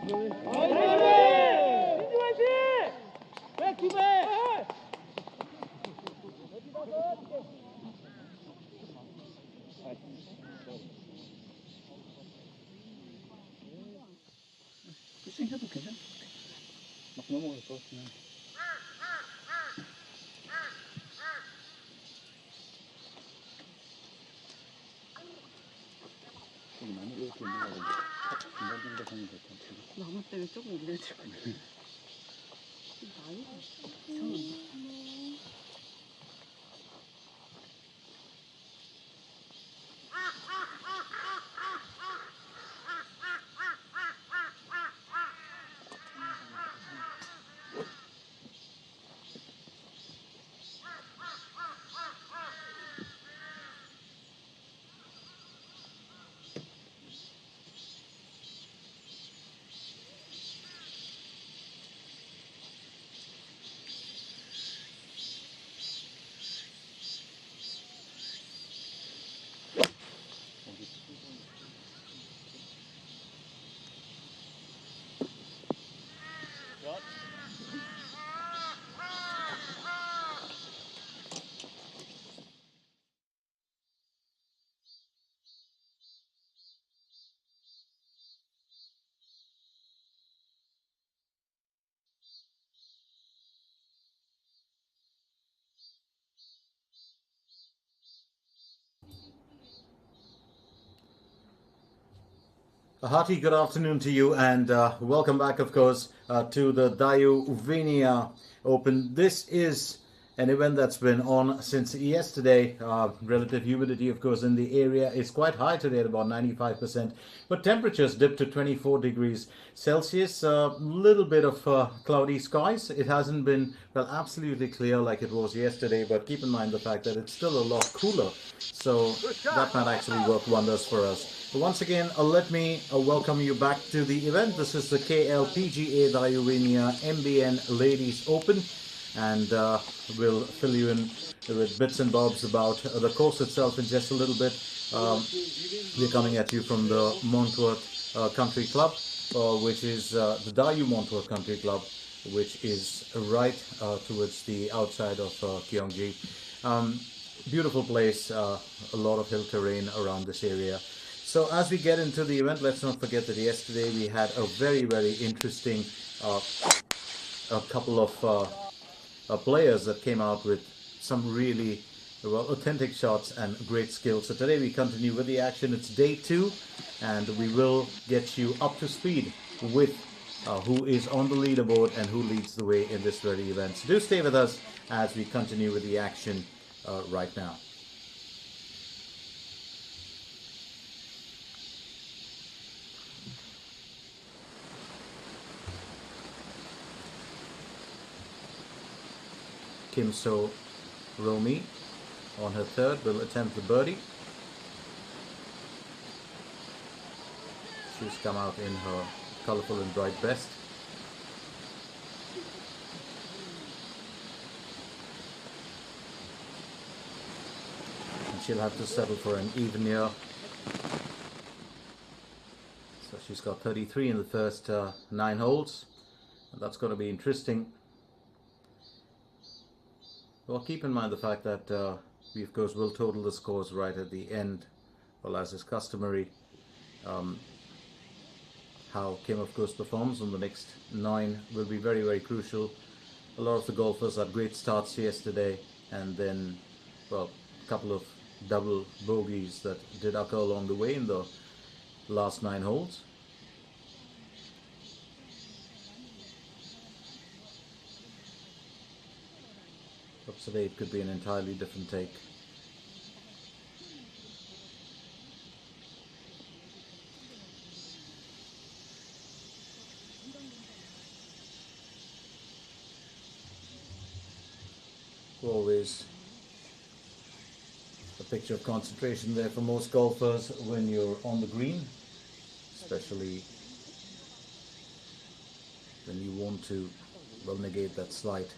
해도 괜찮아. 막 넘어갈 것 같으면. 여기 나무 이렇게 있는 거 같은데 중간 정도 하면 될 것 같아. 나무 때문에 조금 올려야 될 것 같아. 나이가 이상한데. A hearty good afternoon to you, and welcome back, of course, to the Dayouwinia Open. This is an event that's been on since yesterday. Relative humidity, of course, in the area is quite high today at about 95%, but temperatures dipped to 24 degrees Celsius. A little bit of cloudy skies. It hasn't been, well, absolutely clear like it was yesterday, but keep in mind the fact that it's still a lot cooler, so that might actually work wonders for us. But once again, let me welcome you back to the event. This is the KLPGA Dayouwinia MBN Ladies Open, and we'll fill you in with bits and bobs about the course itself in just a little bit. We're coming at you from the Montworth Country Club, which is the Dayu Montworth Country Club, which is right towards the outside of Gyeonggi. Beautiful place, a lot of hill terrain around this area. So as we get into the event, let's not forget that yesterday we had a very, very interesting a couple of players that came out with some really, well, authentic shots and great skills. So today we continue with the action. It's day 2, and we will get you up to speed with who is on the leaderboard and who leads the way in this very event. So do stay with us as we continue with the action right now. Kim So Romi on her third will attempt the birdie. She's come out in her colorful and bright vest. And she'll have to settle for an even year. So she's got 33 in the first 9 holes. And that's going to be interesting. Well, keep in mind the fact that we, of course, will total the scores right at the end, well, as is customary. How Kim, of course, performs on the next 9 will be very, very crucial. A lot of the golfers had great starts yesterday, and then, well, a couple of double bogeys that did occur along the way in the last 9 holes. Perhaps today it could be an entirely different take. Always a picture of concentration there for most golfers when you're on the green, especially when you want to, well, negate that slight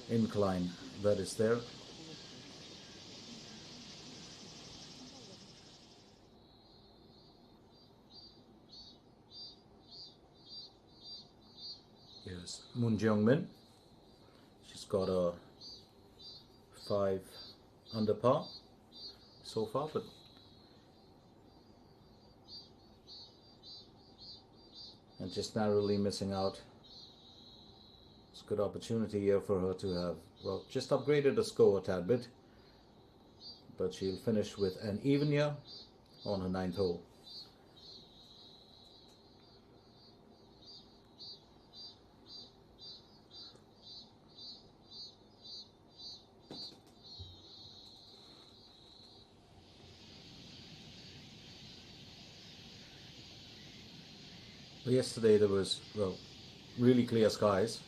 incline that is there. Here's Moon Jeong-min. She's got a 5 under par so far, but and just narrowly missing out. It's a good opportunity here for her to have, well, just upgraded the score a tad bit, but she'll finish with an even year on her 9th hole. Yesterday there was, well, really clear skies.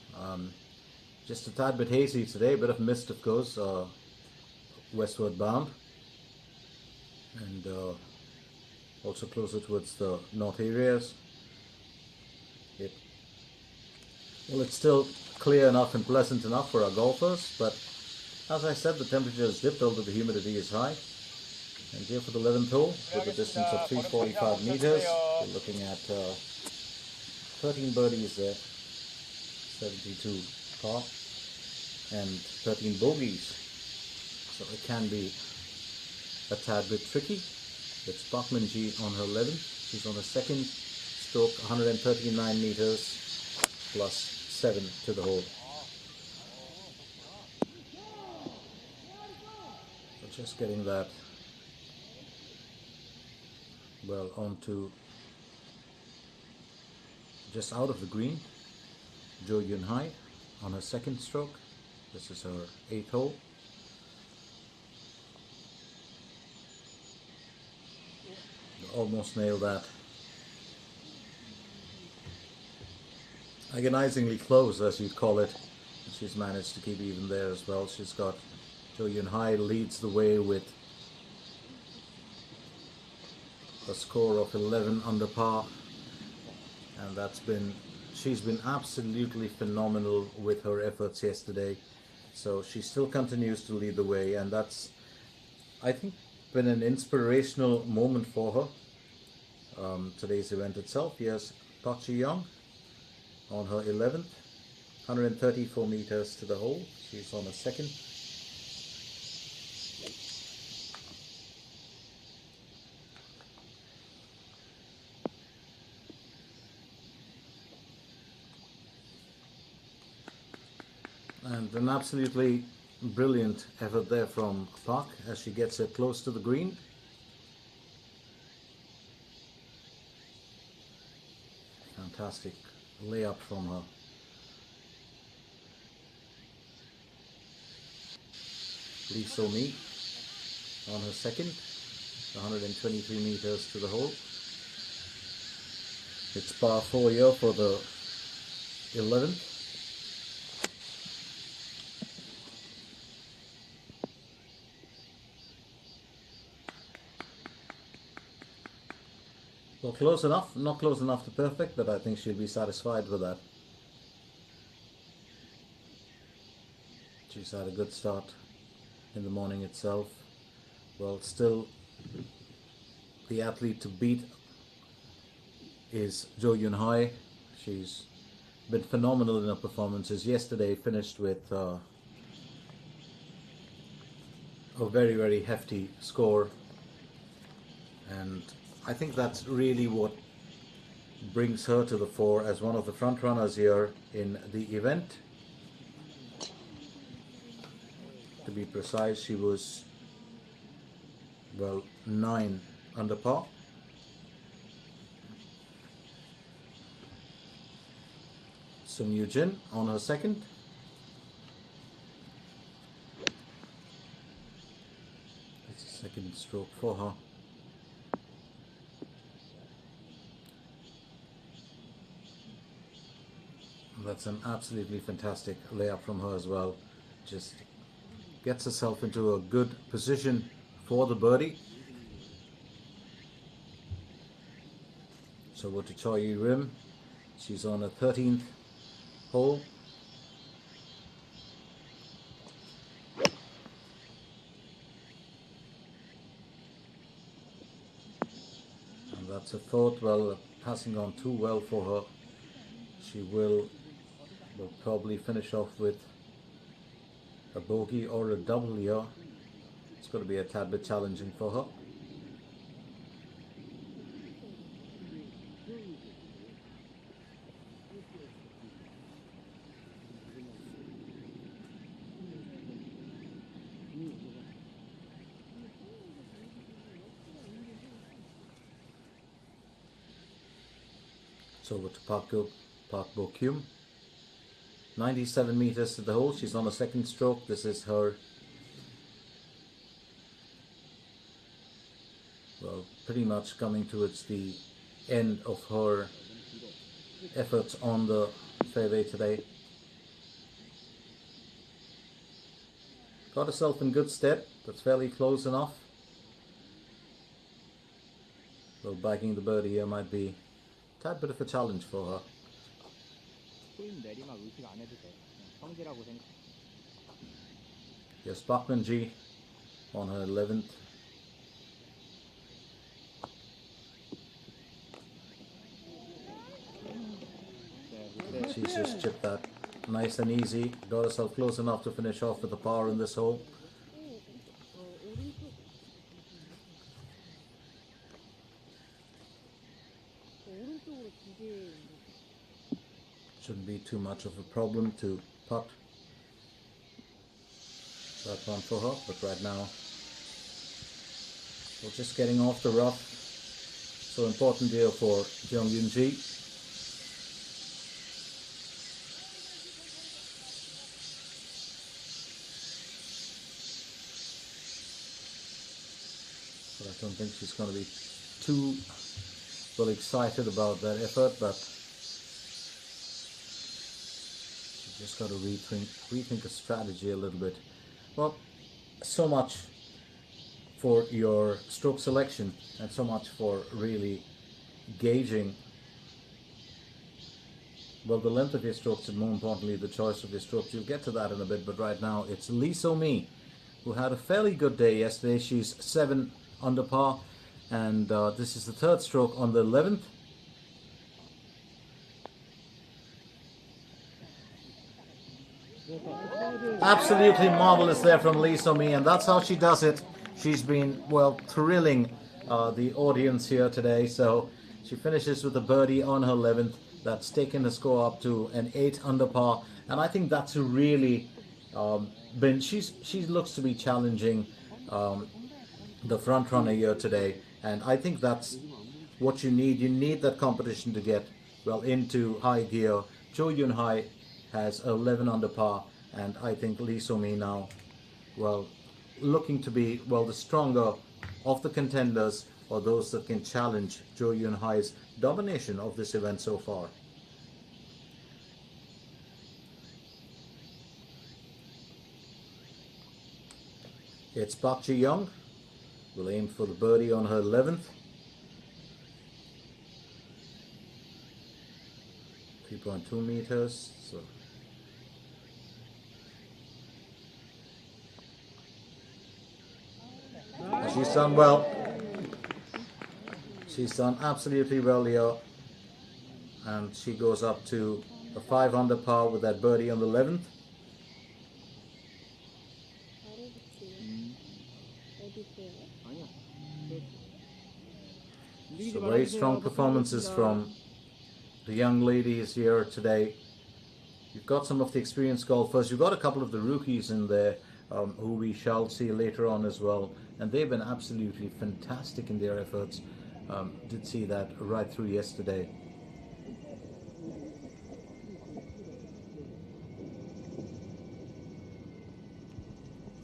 Just a tad bit hazy today, a bit of mist of course, westward bound, and also closer towards the north areas. Well, it's still clear enough and pleasant enough for our golfers, but as I said, the temperature has dipped, although the humidity is high. And here for the 11th hole, with a distance of 345 meters, we're looking at 13 birdies there, 72 par, and 13 bogeys. So it can be a tad bit tricky. It's Parkman-ji on her 11. She's on a second stroke, 139 meters, plus 7 to the hole. So just getting that well onto just out of the green. Jo Yun-hai on her second stroke. This is her 8th hole. Almost nailed that. Agonizingly close, as you'd call it. She's managed to keep even there as well. She's got Jo Yun-hai leads the way with a score of 11 under par, and she's been absolutely phenomenal with her efforts yesterday. So she still continues to lead the way, and that's, I think, been an inspirational moment for her. Today's event itself. Yes, Park Ji-young on her 11th, 134 meters to the hole. She's on a second. And an absolutely brilliant effort there from Park as she gets it close to the green. Fantastic layup from her. Lee So-mi on her second, 123 meters to the hole. It's par 4 here for the 11th. Well, close enough, not close enough to perfect, but I think she'll be satisfied with that. She's had a good start in the morning itself. Well, still the athlete to beat is Jo Yun-hai. She's been phenomenal in her performances. Yesterday finished with a very, very hefty score, and I think that's really what brings her to the fore as one of the front runners here in the event. To be precise, she was, well, 9 under par. Sung Yoo-jin on her second. It's a second stroke for her. That's an absolutely fantastic layup from her as well. Just gets herself into a good position for the birdie. So we're to Choi Rim. She's on a 13th hole. And that's a 4th. Well, passing on too well for her. She will will probably finish off with a bogey or a double here. It's going to be a tad bit challenging for her. So over to Park Bo Kyum. 97 meters to the hole. She's on a second stroke. This is her, well, pretty much coming towards the end of her efforts on the fairway today. Got herself in good stead. That's fairly close enough. Well, bagging the birdie here might be a tad bit of a challenge for her. Yes, Bachman G on her 11th. She's just chipped that nice and easy. Got herself close enough to finish off with a par in this hole. Shouldn't be too much of a problem to putt that one for her, but right now we're just getting off the rough. So important here for Jeong-Eun Ji. But I don't think she's going to be too well excited about that effort, but just got to rethink a strategy a little bit. Well, so much for your stroke selection and so much for really gauging, well, the length of your strokes and more importantly the choice of your strokes. You'll get to that in a bit, but right now it's Lee So-mi, who had a fairly good day yesterday. She's 7 under par, and this is the third stroke on the 11th. Absolutely marvelous there from Lee So-mi, and that's how she does it. She's been, well, thrilling the audience here today. So she finishes with a birdie on her 11th. That's taken the score up to an 8 under par, and I think that's a really she looks to be challenging the front runner here today, and I think that's what you need. You need that competition to get, well, into high gear. Jo Yun Hai has 11 under par, and I think Lee So-mi now, well, looking to be, well, the stronger of the contenders, or those that can challenge Jo Yun Hai's domination of this event so far. It's Park Ji-young. Will aim for the birdie on her 11th. 3.2 meters. So she's done well. She's done absolutely well here, and she goes up to a 5 under par with that birdie on the 11th. So very strong performances from the young ladies here today. You've got some of the experienced golfers. You've got a couple of the rookies in there who we shall see later on as well. And they've been absolutely fantastic in their efforts. Did see that right through yesterday.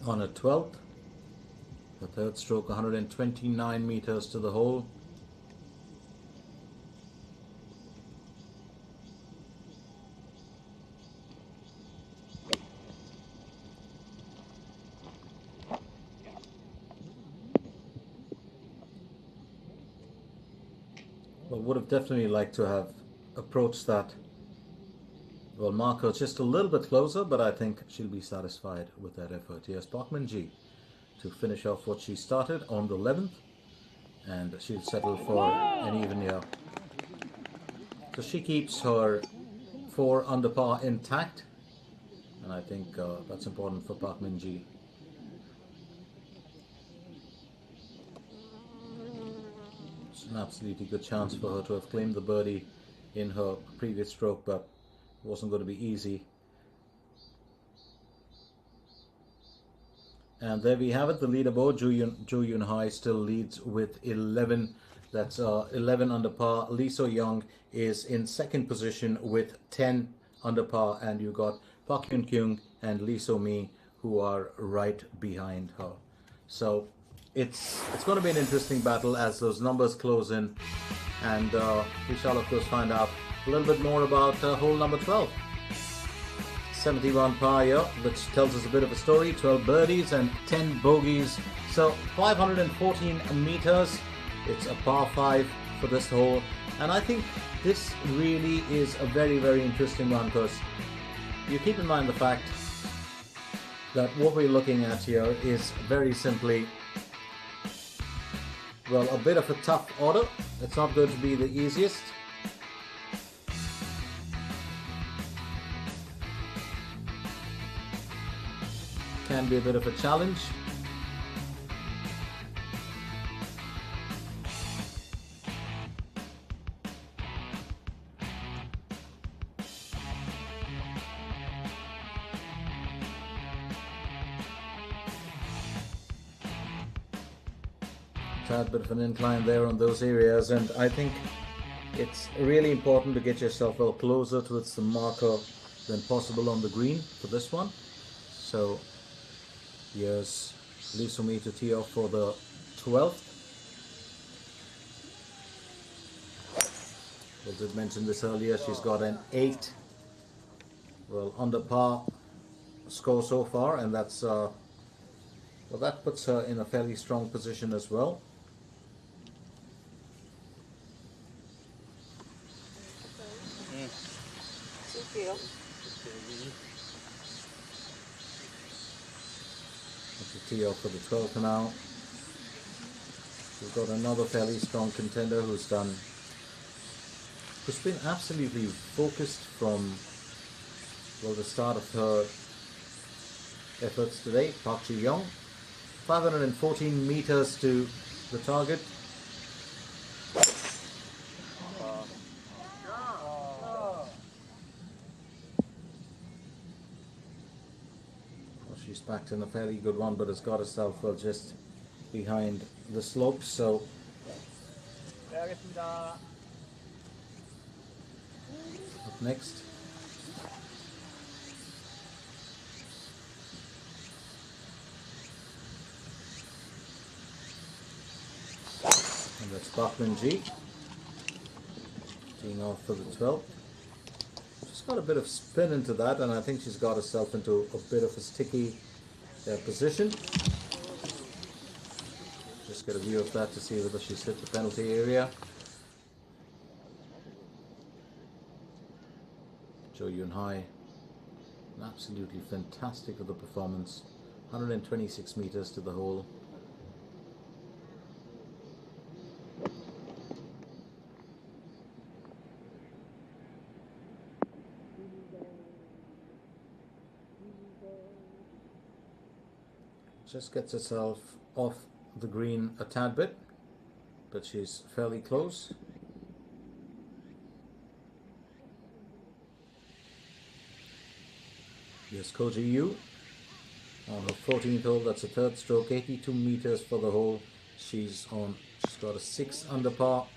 On a 12th, the third stroke, 129 meters to the hole. Well, would have definitely liked to have approached that, well, marker just a little bit closer, but I think she'll be satisfied with that effort. Yes, Bachman G to finish off what she started on the 11th, and she'll settle for an even year. So she keeps her 4 under par intact, and I think that's important for Park Min-ji. It's an absolutely good chance for her to have claimed the birdie in her previous stroke, but it wasn't going to be easy. And there we have it, the leaderboard. Jo Yun Hai still leads with 11. That's 11 under par. Lee So Young is in second position with 10 under par, and you got Park Hyun Kyung and Lee So Mi who are right behind her. So it's going to be an interesting battle as those numbers close in, and we shall of course find out a little bit more about hole number 12. 71 par here, which tells us a bit of a story. 12 birdies and 10 bogeys. So 514 meters. It's a par 5 for this hole, and I think this really is a very, very interesting one, because you keep in mind the fact that what we're looking at here is very simply, well, a bit of a tough order. It's not going to be the easiest. Can be a bit of a challenge. Tad bit of an incline there on those areas, and I think it's really important to get yourself well closer towards the marker than possible on the green for this one. So here's Lee So Mi to tee off for the 12th. I did mention this earlier, she's got an 8, well, under par score so far, and that's well, that puts her in a fairly strong position as well. Tee off for the 12th now. We've got another fairly strong contender who's been absolutely focused from, well, the start of her efforts today. Park Ji-young, 514 meters to the target. She's backed in a fairly good one, but has got herself well just behind the slope. So up next, and that's Park Min-ji teeing off for the 12th. She's got a bit of spin into that, and I think she's got herself into a bit of a sticky position. Just get a view of that to see whether she's hit the penalty area. Jo Yun Hai, absolutely fantastic with the performance. 126 meters to the hole. Just gets herself off the green a tad bit, but she's fairly close. Here's Koji Yu on her 14th hole. That's a third stroke, 82 meters for the hole. She's got a 6 under par,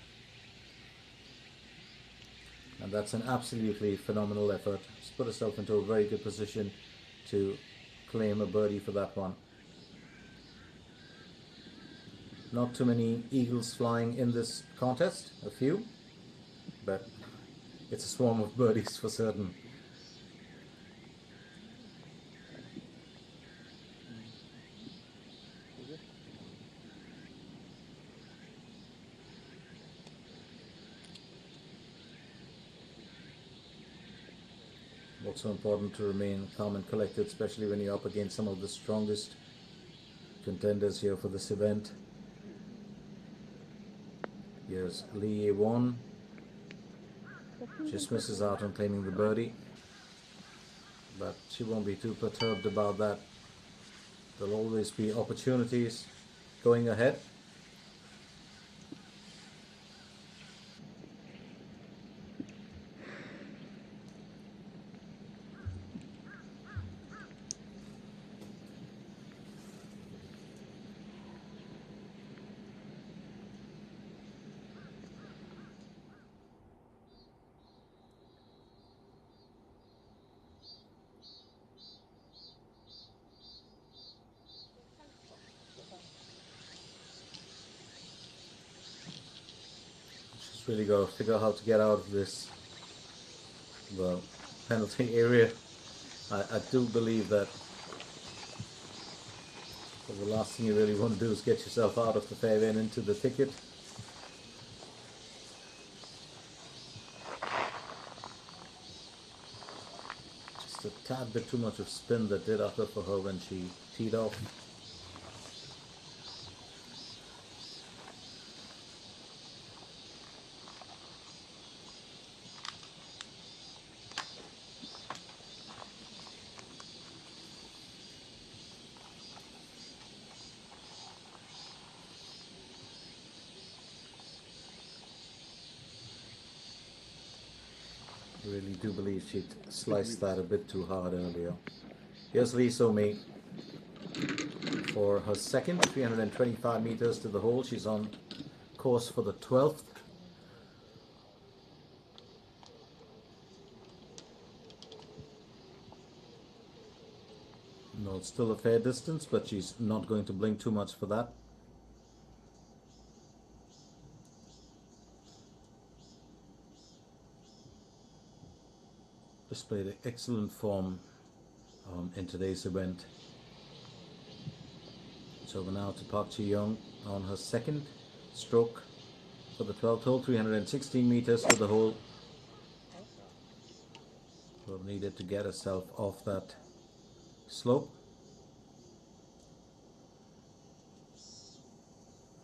and that's an absolutely phenomenal effort. She's put herself into a very good position to claim a birdie for that one. Not too many eagles flying in this contest, a few, but it's a swarm of birdies for certain. Also important to remain calm and collected, especially when you're up against some of the strongest contenders here for this event. Here's Lee Ye-won. Just misses out on claiming the birdie, but she won't be too perturbed about that. There'll always be opportunities going ahead. Really got to figure out how to get out of this penalty area. I do believe that the last thing you really want to do is get yourself out of the fairway and into the thicket. Just a tad bit too much of spin that did occur for her when she teed off. Really do believe she'd sliced that a bit too hard earlier. Here's Lee So-mi for her second, 325 meters to the hole. She's on course for the 12th. No, it's still a fair distance, but she's not going to blink too much for that. Displayed excellent form in today's event. So we're now to Park Ji-young on her second stroke for the 12th hole, 316 meters to the hole. Will needed to get herself off that slope.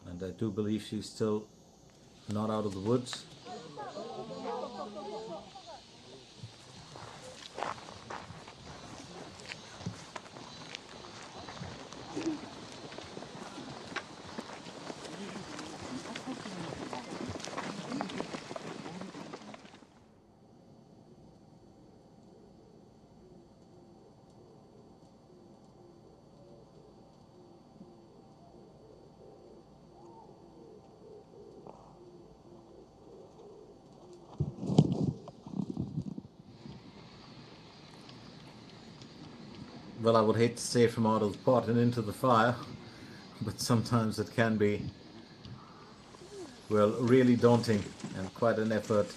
And I do believe she's still not out of the woods. Well, I would hate to say from out of the pot and into the fire, but sometimes it can be, well, really daunting and quite an effort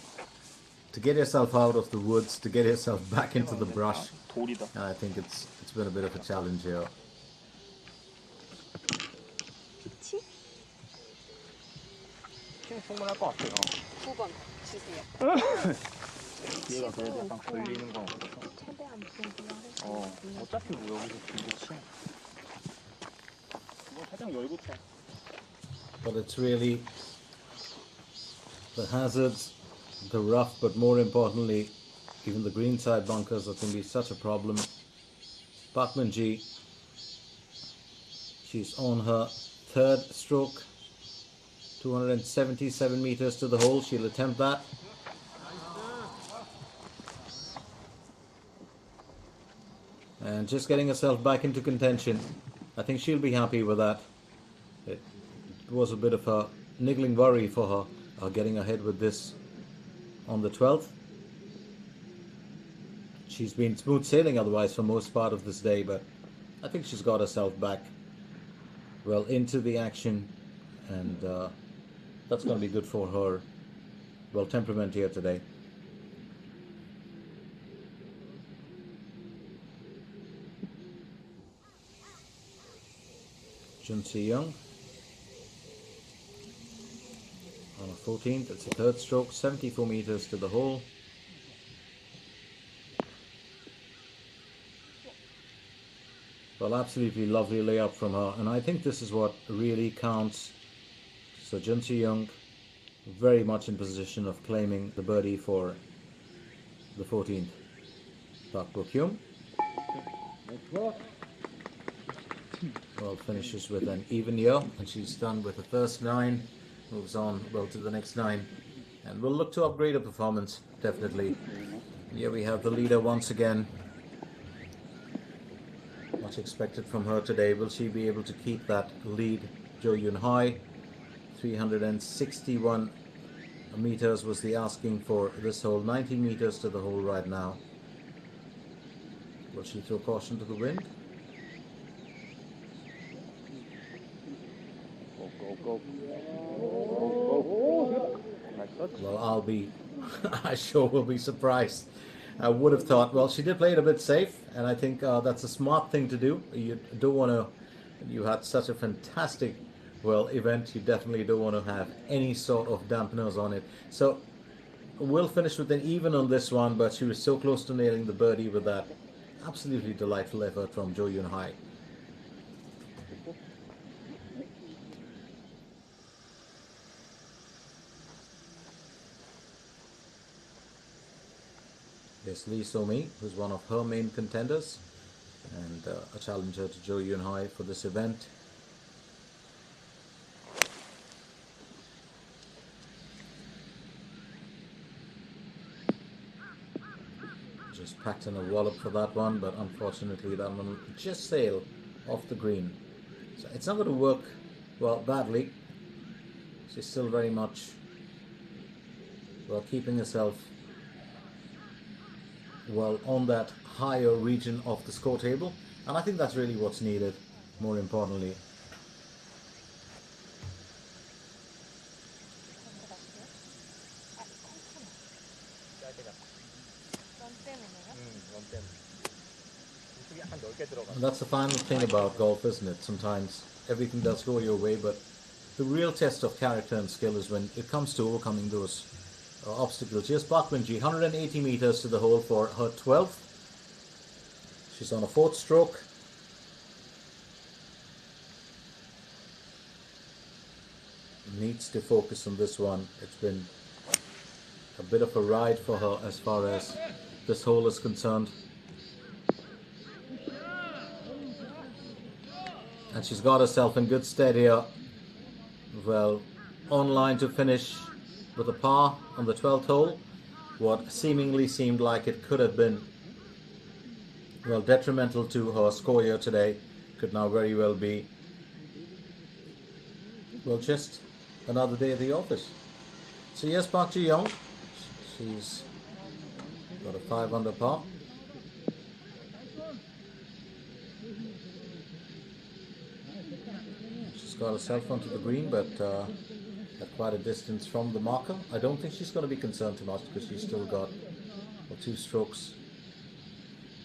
to get yourself out of the woods, to get yourself back into the brush. And I think it's been a bit of a challenge here. 충분할 것 같아요. 9번 주세요. 얘가 그래도 약간 걸리는 건 없어서. 최대한 보호하고. 어차피 뭐 여기서 길게 치. 뭐 살짝 열고 쳐. But it's really the hazards, the rough, but more importantly, even the greenside bunkers that can be such a problem. Park Min-ji, she's on her third stroke, 277 meters to the hole. She'll attempt that. And just getting herself back into contention. I think she'll be happy with that. It was a bit of a niggling worry for her, getting ahead with this on the 12th. She's been smooth sailing otherwise for most part of this day, but I think she's got herself back well into the action, and that's going to be good for her, well, temperament here today. Jun Si-young on a 14th, it's a third stroke, 74 meters to the hole. Well, absolutely lovely layup from her, and I think this is what really counts. So Jun Si-young very much in position of claiming the birdie for the 14th. Park Bo-kyung. Well, finishes with an even year, and she's done with the first 9, moves on well to the next 9, and we'll look to upgrade her performance, definitely. Here we have the leader once again. Much expected from her today. Will she be able to keep that lead? Jo Yoon-hai, 361 meters was the asking for this hole, 90 meters to the hole right now. Will she throw caution to the wind? Well, I sure will be surprised. I would have thought, well, she did play it a bit safe, and I think that's a smart thing to do. You don't want to, you had such a fantastic, well, event, you definitely don't want to have any sort of dampeners on it. So we'll finish with an even on this one, but she was so close to nailing the birdie with that absolutely delightful effort from Jo Yoon-hai. There's Lee So-mi, who's one of her main contenders and a challenger to Jo Yoon-hai for this event. Just packed in a wallop for that one, but unfortunately that one will just sail off the green. So it's not going to work well badly. She's still very much well keeping herself well on that higher region of the score table, and I think that's really what's needed, more importantly. And that's the final thing about golf, isn't it? Sometimes everything does go your way, but the real test of character and skill is when it comes to overcoming those obstacles. Here's Park Min-ji, 180 meters to the hole for her 12th. She's on a 4th stroke. Needs to focus on this one. It's been a bit of a ride for her as far as this hole is concerned. And she's got herself in good stead here. Well, on line to finish with a par on the 12th hole. What seemingly seemed like it could have been, well, detrimental to her score here today could now very well be, well, just another day at the office. So yes, Park Ji-young, she's got a 5 under par. She's got herself onto the green, but at quite a distance from the marker. I don't think she's going to be concerned too much because she's still got 2 strokes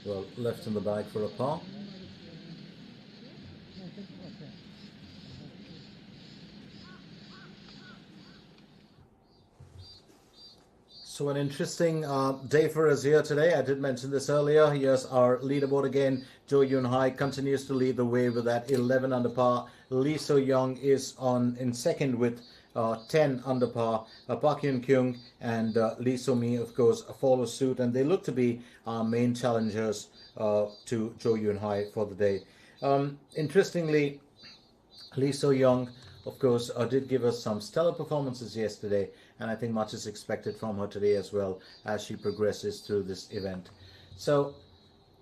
well left in the bag for a par. So an interesting day for us here today. I did mention this earlier. Here's our leaderboard again. Jo Yoon-hai continues to lead the way with that 11 under par. Lee So-young is in second with 10 under par. Park Hyun-kyung and Lee So-mi, of course, follow suit, and they look to be our main challengers to Jo Yoon-hai for the day. Interestingly, Lee So-young, of course, did give us some stellar performances yesterday, and I think much is expected from her today as well as she progresses through this event. So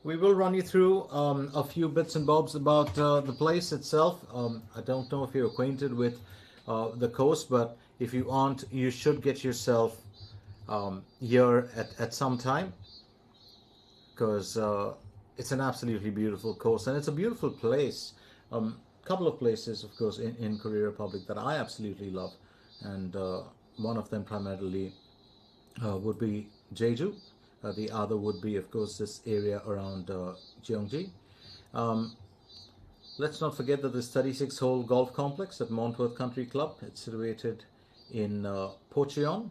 we will run you through a few bits and bobs about the place itself. I don't know if you're acquainted with the coast, but if you aren't, you should get yourself here at some time, because it's an absolutely beautiful coast and it's a beautiful place. Couple of places, of course, in Korea Republic that I absolutely love, and one of them primarily would be Jeju. The other would be, of course, this area around Gyeonggi. Let's not forget that this 36-hole golf complex at Montworth Country Club, it's situated in Pocheon,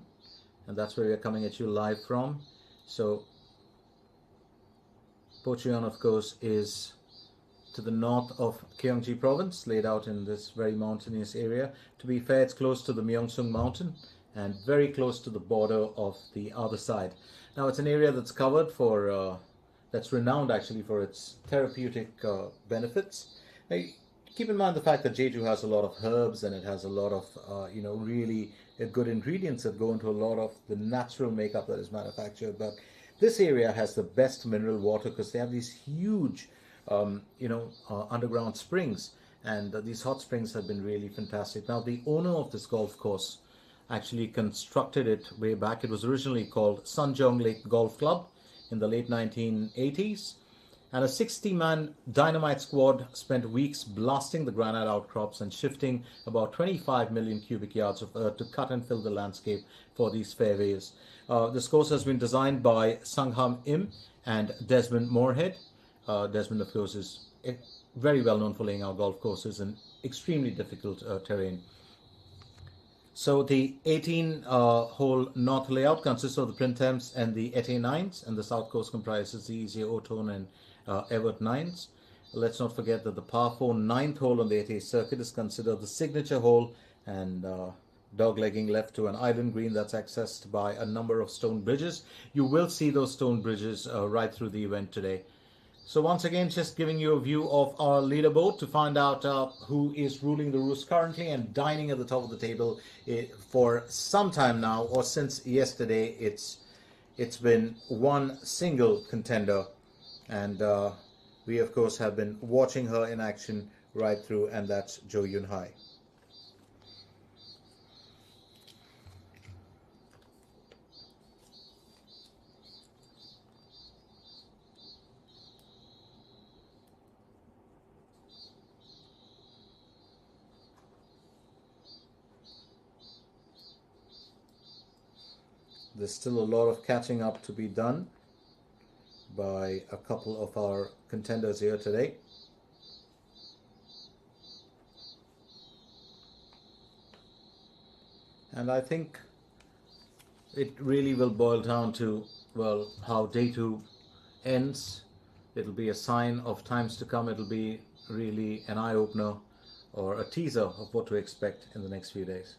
and that's where we are coming at you live from. So Pocheon, of course, is to the north of Gyeonggi province, laid out in this very mountainous area. To be fair, it's close to the Myeongsung mountain, and very close to the border of the other side. Now it's an area that's covered for, that's renowned actually for its therapeutic benefits. Now, keep in mind the fact that Jeju has a lot of herbs and it has a lot of, really good ingredients that go into a lot of the natural makeup that is manufactured. But this area has the best mineral water because they have these huge, underground springs, and these hot springs have been really fantastic. Now, the owner of this golf course actually constructed it way back. It was originally called Sanjong Lake Golf Club in the late 1980s. And a 60-man dynamite squad spent weeks blasting the granite outcrops and shifting about 25 million cubic yards of earth to cut and fill the landscape for these fairways. This course has been designed by Sangham Im and Desmond Moorhead. Desmond, of course, is very well known for laying out golf courses in extremely difficult terrain. So the 18-hole north layout consists of the Printemps and the Ete 9s, and the south coast comprises the easier Otone and Evert 9s. Let's not forget that the par 4 9th hole on the Ete circuit is considered the signature hole, and doglegging left to an island green that's accessed by a number of stone bridges. You will see those stone bridges right through the event today. So once again, just giving you a view of our leaderboard to find out who is ruling the roost currently and dining at the top of the table for some time now, or since yesterday. It's been one single contender, and we of course have been watching her in action right through, and that's Jo Yun Hai. There's still a lot of catching up to be done by a couple of our contenders here today. And I think it really will boil down to, well, how day 2 ends. It'll be a sign of times to come. It'll be really an eye-opener or a teaser of what to expect in the next few days.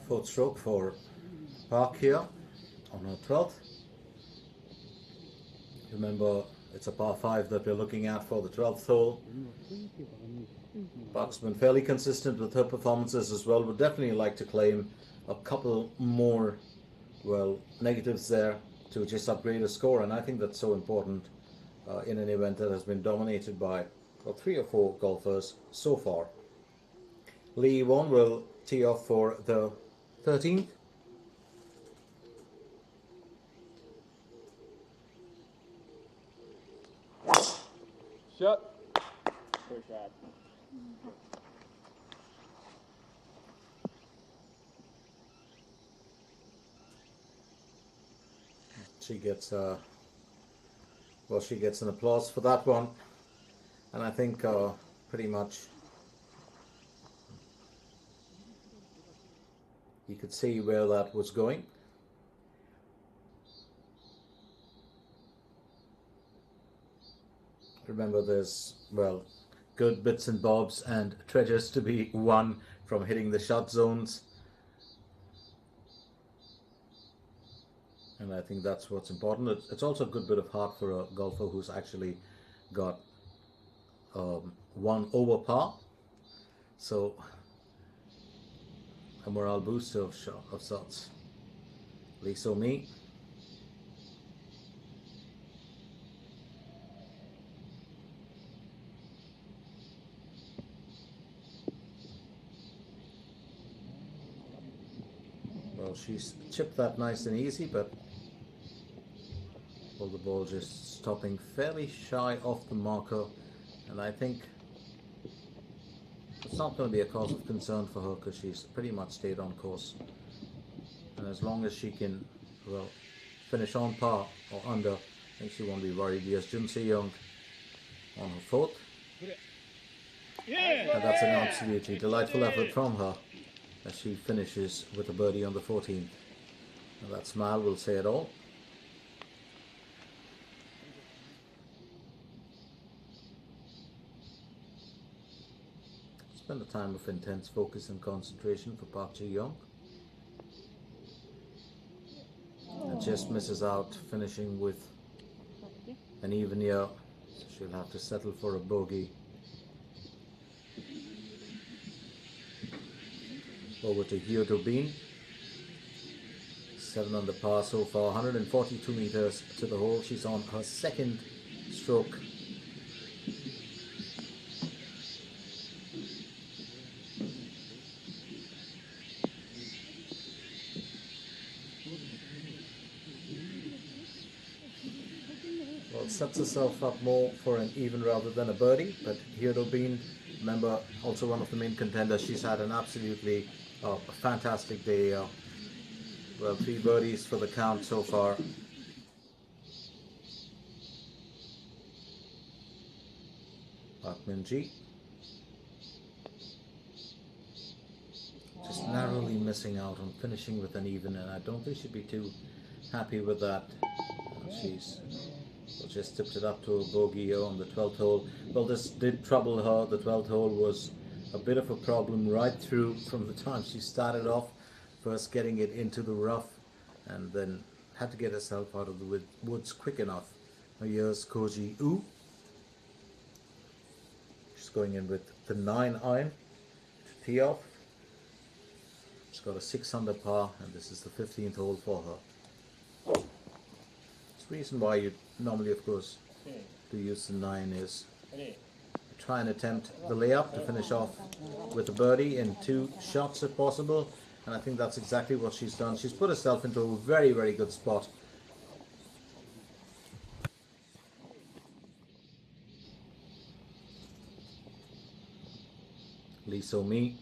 Fourth stroke for Park here on our 12th. Remember, it's a par 5 that we're looking at for the 12th hole. Park's been fairly consistent with her performances as well. Would definitely like to claim a couple more, well, negatives there to just upgrade a score, and I think that's so important in an event that has been dominated by 3 or 4 golfers so far. Lee Won will tee off for the 13th. Shot. First shot. She gets she gets an applause for that one, and I think pretty much you could see where that was going. Remember, there's, well, good bits and bobs and treasures to be won from hitting the shot zones, and I think that's what's important. It's also a good bit of heart for a golfer who's actually got one over par, so a morale booster of sorts. Lee So-mi. Well, she's chipped that nice and easy, but well, the ball just stopping fairly shy off the marker, and I think it's not going to be a cause of concern for her because she's pretty much stayed on course. And as long as she can, well, finish on par or under, I think she won't be worried. Here's Jun Se-young on her fourth. And that's an absolutely delightful effort from her as she finishes with a birdie on the 14th. And that smile will say it all. It's been a time of intense focus and concentration for Park Ji-young. And just misses out, finishing with an even year. So she'll have to settle for a bogey. Over to Hyo Bin. 7 under par so far, 142 meters to the hole. She's on her second stroke. Well, sets herself up more for an even rather than a birdie, but Hyo Bin, remember, also one of the main contenders. She's had an absolutely a fantastic day. Well, 3 birdies for the count so far. Park Min-ji just narrowly missing out on finishing with an even, and I don't think she'd be too happy with that. She's just tipped it up to a bogey on the 12th hole. Well, this did trouble her. The 12th hole was a bit of a problem right through from the time she started off, first getting it into the rough and then had to get herself out of the woods quick enough. Now here's Koji Woo. She's going in with the 9 iron to tee off. She's got a 6 under par, and this is the 15th hole for her. It's the reason why you normally, of course, do use the 9 is try and attempt the layup to finish off with a birdie in 2 shots if possible, and I think that's exactly what she's done. She's put herself into a very, very good spot. Lee So-mi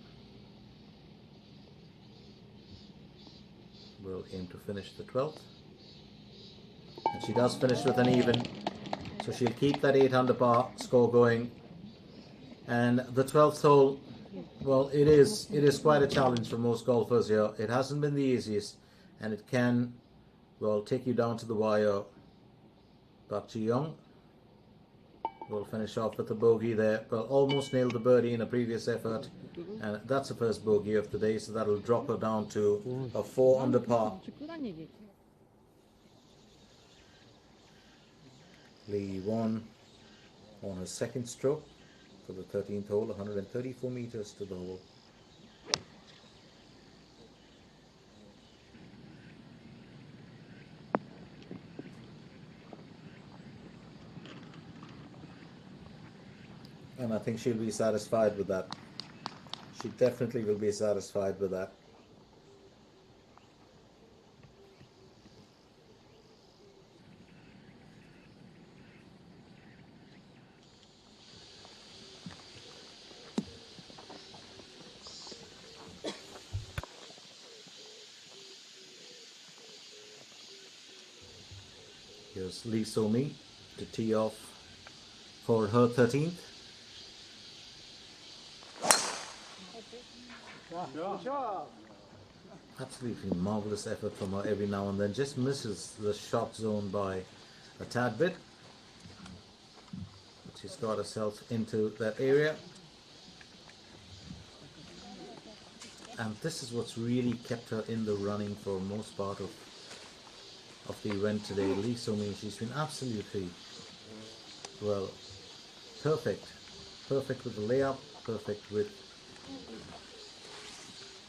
will aim to finish the 12th, and she does finish with an even, so she'll keep that 8 under par score going. And the 12th hole, well, it is quite a challenge for most golfers here. It hasn't been the easiest, and it can, well, take you down to the wire. Park Ji-young will finish off with a bogey there. Well, almost nailed the birdie in a previous effort, and that's the first bogey of the day, so that'll drop her down to a 4 under par. Lee Won on her second stroke for the 13th hole, 134 meters to the hole. And I think she'll be satisfied with that. She definitely will be satisfied with that. Here's Lee So-mi to tee off for her 13th. Absolutely marvelous effort from her every now and then. Just misses the shot zone by a tad bit. But she's got herself into that area. And this is what's really kept her in the running for most part of the event today. Lee So-mi, she's been absolutely, well, perfect with the layup,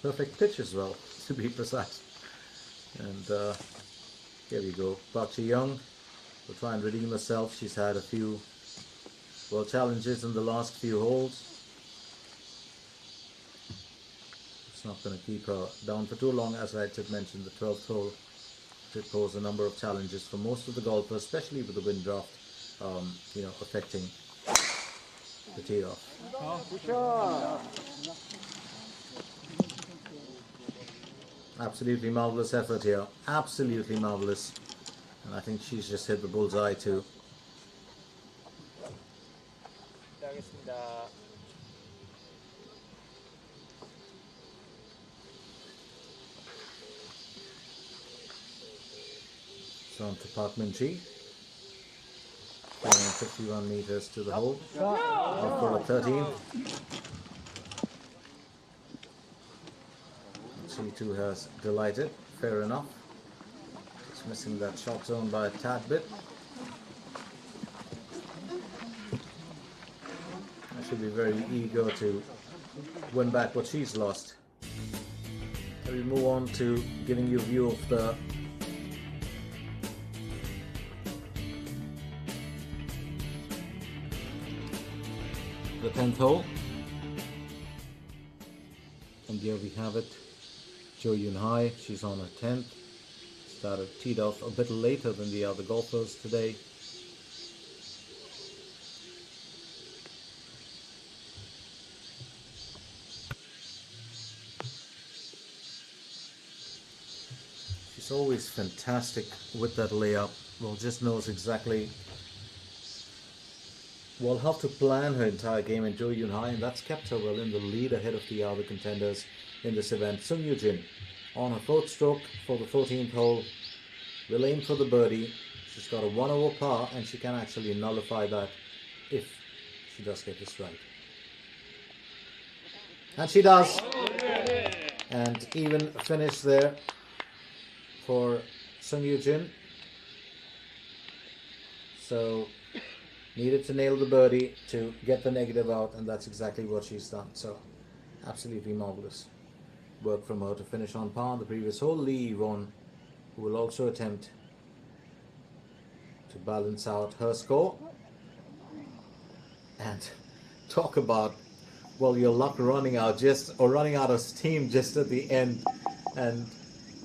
perfect pitch as well, to be precise. And here we go. Park Ji-young will try and redeem herself. She's had a few, well, challenges in the last few holes. It's not going to keep her down for too long. As I had mentioned, the 12th hole did pose a number of challenges for most of the golfers, especially with the wind draft, affecting the tee off. Absolutely marvelous effort here. Absolutely marvelous. And I think she's just hit the bullseye too. So on to Parkman G. 451 meters to the hole. For a 13th. C2 has delighted. Fair enough. Just missing that shot zone by a tad bit. I should be very eager to win back what she's lost. So we move on to giving you a view of the the 10th hole, and here we have it. Jo Yoon Hai, she's on her 10th. Started teed off a bit later than the other golfers today. She's always fantastic with that layup. Well, just knows exactly how to plan her entire game, in Jo Yoon Hai, and that's kept her well in the lead ahead of the other contenders in this event. Sung Yoo Jin on her 4th stroke for the 14th hole will aim for the birdie. She's got a 1 over par, and she can actually nullify that if she does get this right. And she does. And even finish there for Sung Yoo Jin. So needed to nail the birdie to get the negative out, and that's exactly what she's done. So absolutely marvelous work from her to finish on par on the previous hole. Lee Won, who will also attempt to balance out her score. And talk about, well, your luck running out running out of steam just at the end. And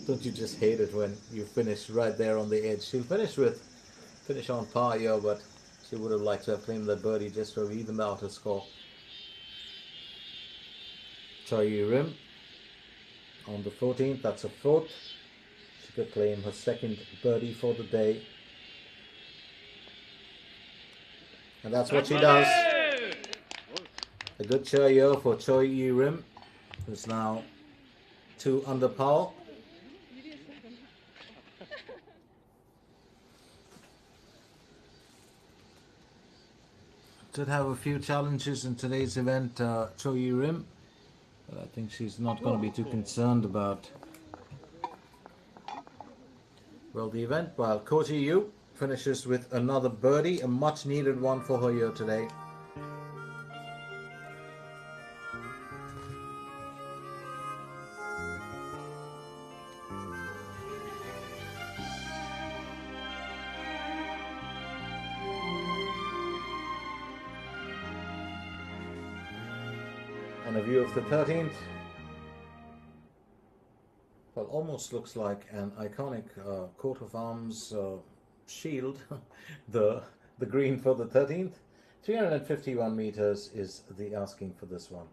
don't you just hate it when you finish right there on the edge? She'll finish on par here, but she would have liked to have claimed that birdie just to have evened out her score. Choi Rim on the 14th, that's a 4th. She could claim her 2nd birdie for the day. And that's what she does. A good share here for Choi Rim, who's now 2 under par. Did have a few challenges in today's event, Choi Rim, but I think she's not going to be too concerned about, well, the event, while Ko Ji-yu finishes with another birdie, a much needed one for her here today. And a view of the 13th. Well, almost looks like an iconic coat of arms shield. the green for the 13th. 351 meters is the asking for this one.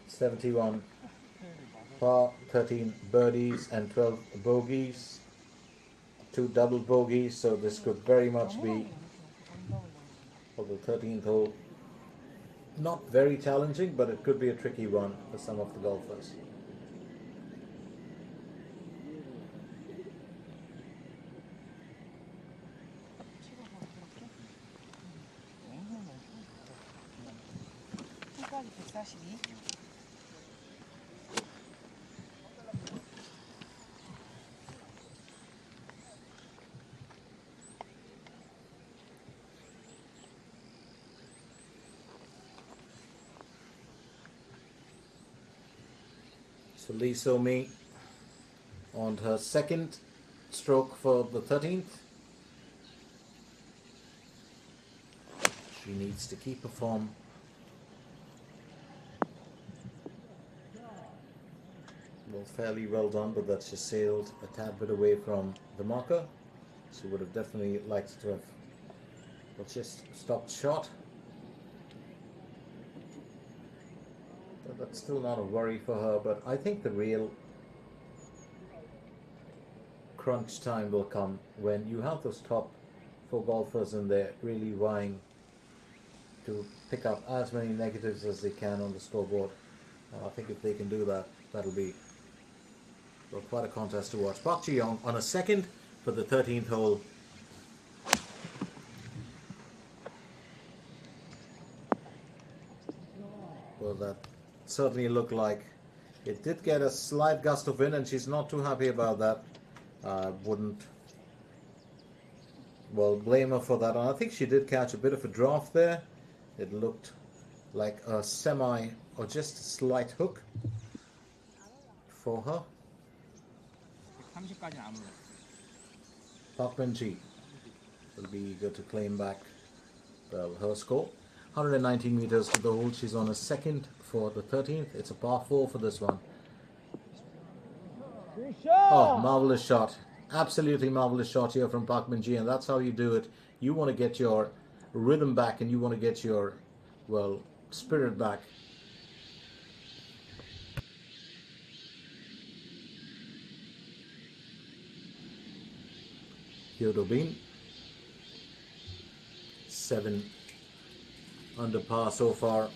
$71 par, 13 birdies and 12 bogeys, 2 double bogeys, so this could very much be, for the 13th hole, not very challenging, but it could be a tricky one for some of the golfers. So Lee So-mi on her second stroke for the 13th. She needs to keep her form. Well, fairly well done, but that's just sailed a tad bit away from the marker. She would have definitely liked to have just stopped short. But that's still not a worry for her, but I think the real crunch time will come when you have those top 4 golfers in there really vying to pick up as many negatives as they can on the scoreboard. I think if they can do that, that'll be quite a contest to watch. Park Ji-young on a second for the 13th hole. Well, that certainly looked like it did get a slight gust of wind, and she's not too happy about that. Wouldn't blame her for that. And I think she did catch a bit of a draft there. It looked like a semi or just a slight hook for her. Park Min-ji will be eager to claim back her score. 119 meters to the hole. She's on a second for the 13th. It's a par 4 for this one. Oh, marvelous shot. Absolutely marvelous shot here from Park Min-ji, and that's how you do it. You want to get your rhythm back, and you want to get your, spirit back. Hyo Do-bin, 7 under par so far.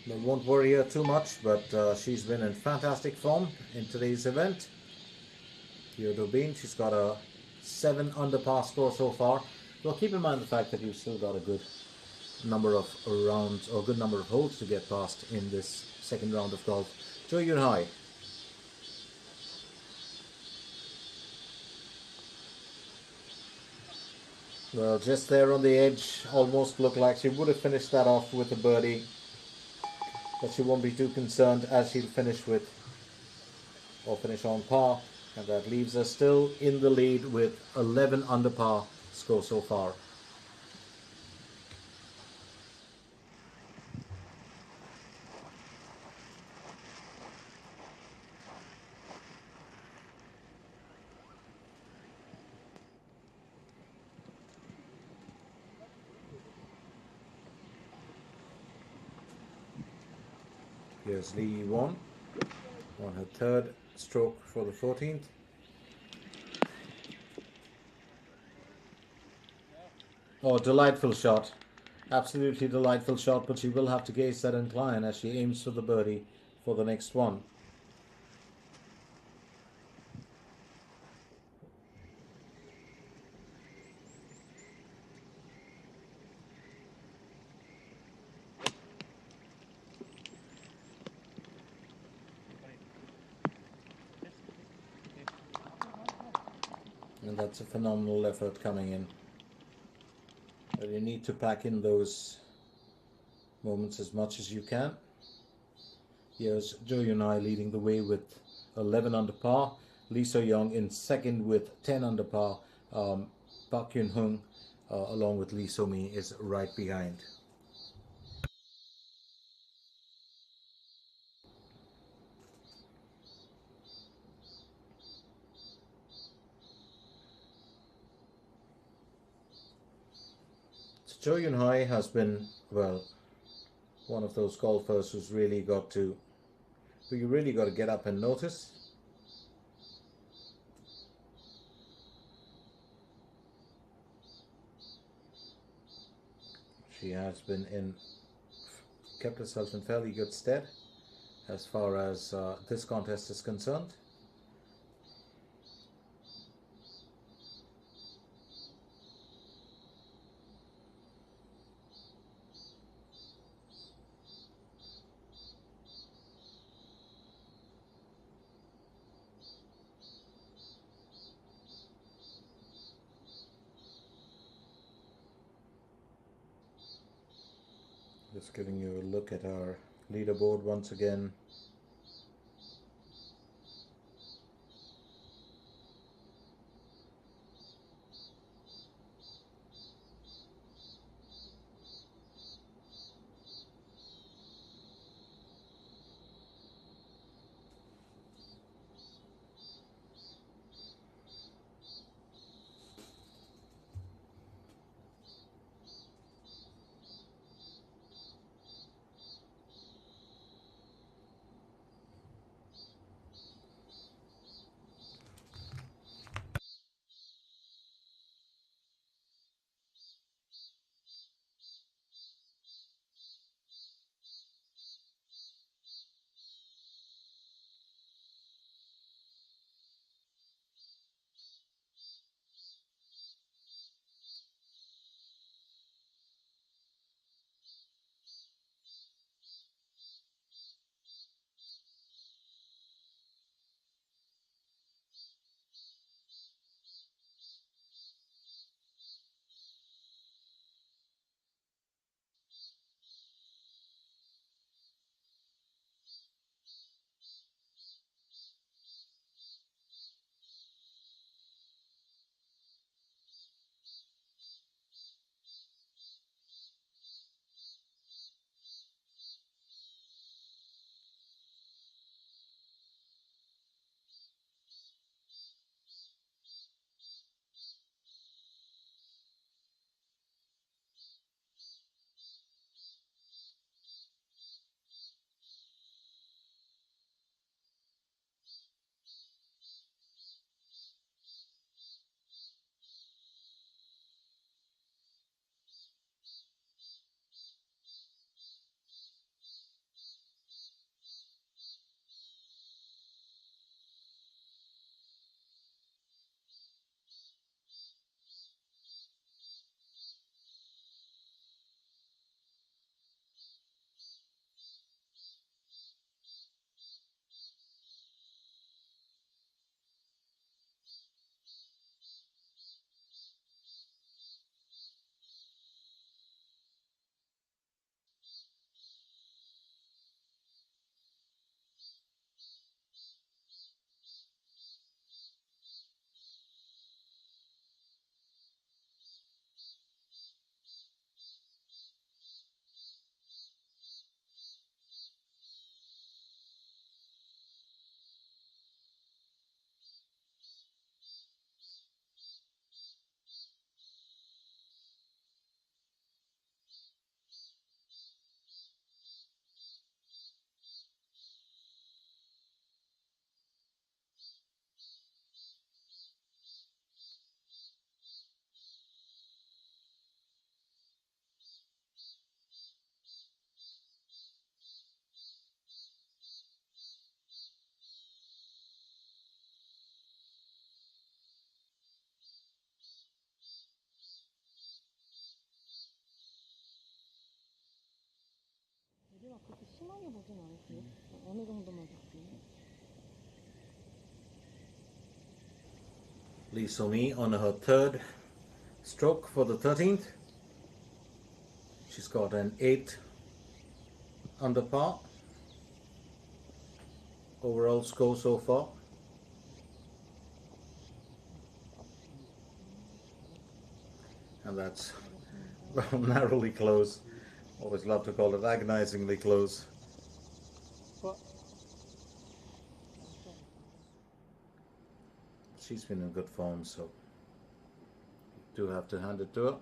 They won't worry her too much, but she's been in fantastic form in today's event. Hyo Do-bin, she's got a 7 under par score so far. Well, keep in mind the fact that you've still got a good number of rounds or good number of holes to get past in this second round of golf. Jo Yoon-hai. Well, just there on the edge, almost looked like she would have finished that off with a birdie, but she won't be too concerned as she'll finish with, or finish on par, and that leaves her still in the lead with 11 under par score so far. Here's Lee Yi-won on her third stroke for the 14th. Oh, delightful shot. Absolutely delightful shot, but she will have to gaze that incline as she aims for the birdie for the next one. And that's a phenomenal effort coming in. But you need to pack in those moments as much as you can. Here's Jo Yoon-hai leading the way with 11 under par. Lee So-young in second with 10 under par. Park Hyun-hung along with Lee So-mi is right behind. Jo Yoon-hai has been, one of those golfers who's really got to, get up and notice. She has kept herself in fairly good stead as far as this contest is concerned. Just giving you a look at our leaderboard once again. 우리가 그렇게 심하게 보진 않았어요. 어느 정도만 봤어요. Lee So-mi on her third stroke for the 13th. She's got an 8 under par. Overall score so far. And that's well, narrowly close. Always love to call it agonizingly close. She's been in good form, so do have to hand it to her.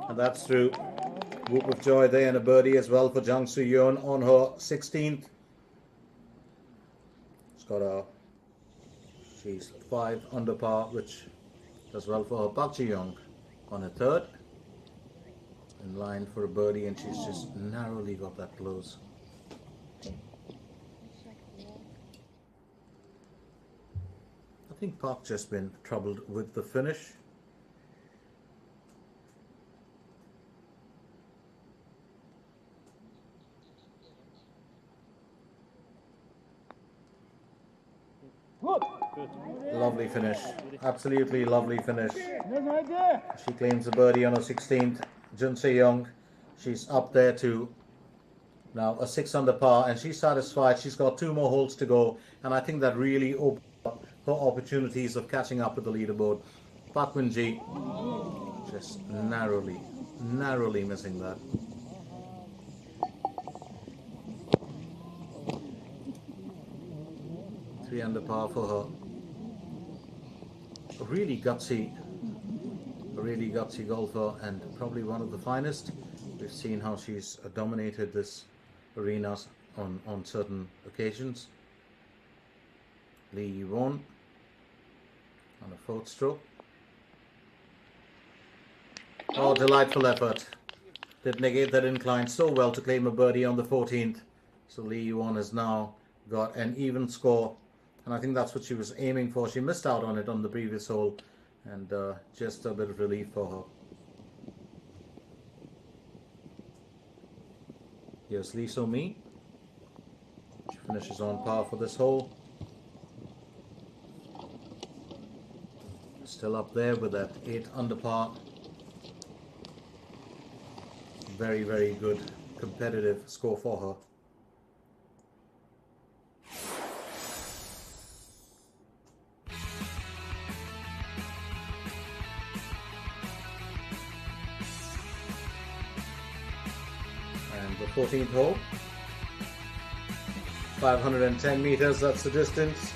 And that's through. Whoop of joy there and a birdie as well for Jang Soo-yeon on her 16th. She's 5 under par, which does well for her. Park Ji-young on her third. In line for a birdie, and she's just narrowly got that close. I think Park just been troubled with the finish. Lovely finish. Absolutely lovely finish. She claims a birdie on her 16th. Jun Se-young, she's up there to now a 6 under par, and she's satisfied. She's got 2 more holes to go, and I think that really opens up her opportunities of catching up with the leaderboard. Park Min-ji just narrowly missing that. Three under par for her. A really gutsy golfer, and probably one of the finest. We've seen how she's dominated this arena on certain occasions. Lee Yi-won on a 4th stroke. Oh, delightful effort. Did negate that incline so well to claim a birdie on the 14th. So Lee Yi-won has now got an even score, and I think that's what she was aiming for. She missed out on it on the previous hole, and just a bit of relief for her. Here's Lee So-mi. She finishes on par for this hole. Still up there with that 8 under par. Very good competitive score for her. And the 14th hole, 510 meters, that's the distance.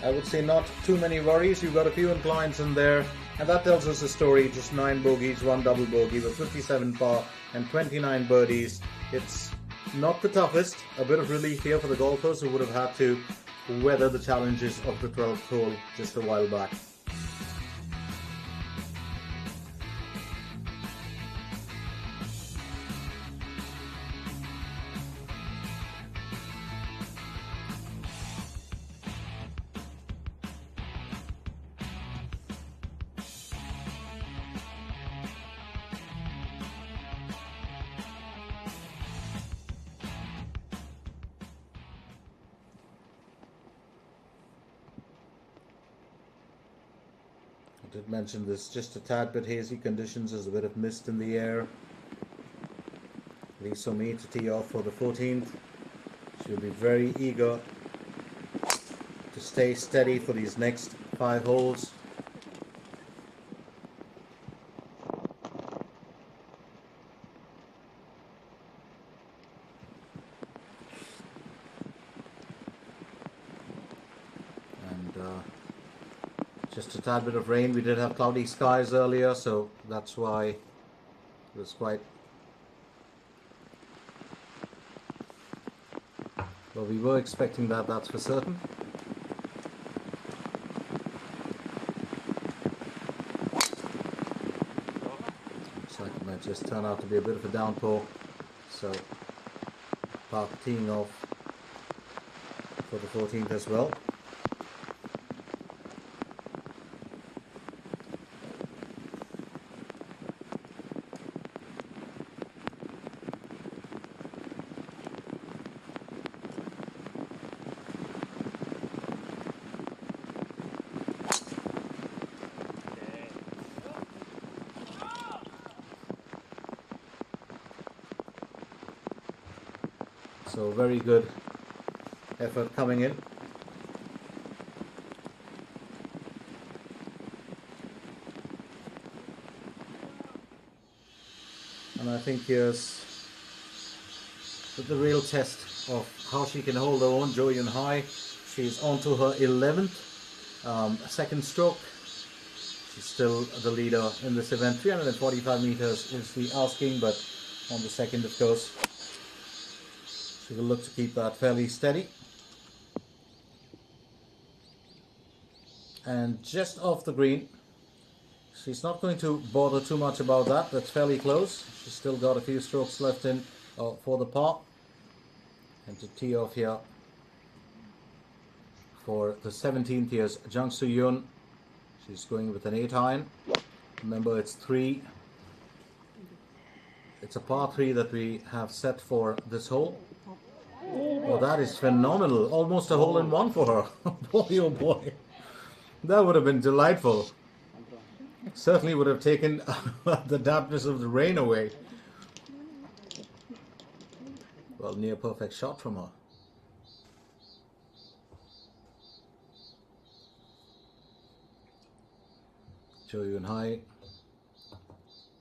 I would say not too many worries. You've got a few inclines in there, and that tells us a story. Just 9 bogeys, 1 double bogey with 57 par and 29 birdies. It's not the toughest. A bit of relief here for the golfers who would have had to weather the challenges of the 12th hole just a while back. I did mention this, just a tad bit hazy conditions, there's a bit of mist in the air. Lee So-mi to tee off for the 14th. She'll be very eager to stay steady for these next 5 holes. Just a tad bit of rain. We did have cloudy skies earlier, so that's why it was quite... Well, we were expecting that, that's for certain. Looks like it might just turn out to be a bit of a downpour, so Park teeing off for the 14th as well. So very good effort coming in. And I think here's the real test of how she can hold her own. Jo Yun-hai, she's on to her 11th second stroke. She's still the leader in this event. 345 meters is the asking, but on the second, of course, she will look to keep that fairly steady. And just off the green, she's not going to bother too much about that. That's fairly close. She's still got a few strokes left in for the par. And to tee off here for the 17th, here's Jung Soo-yoon. She's going with an 8 iron. Remember, it's a par 3 that we have set for this hole. Oh, that is phenomenal. Almost a hole in one for her. Boy, oh boy. That would have been delightful. Certainly would have taken the dampness of the rain away. Well, near perfect shot from her. Dayouwinia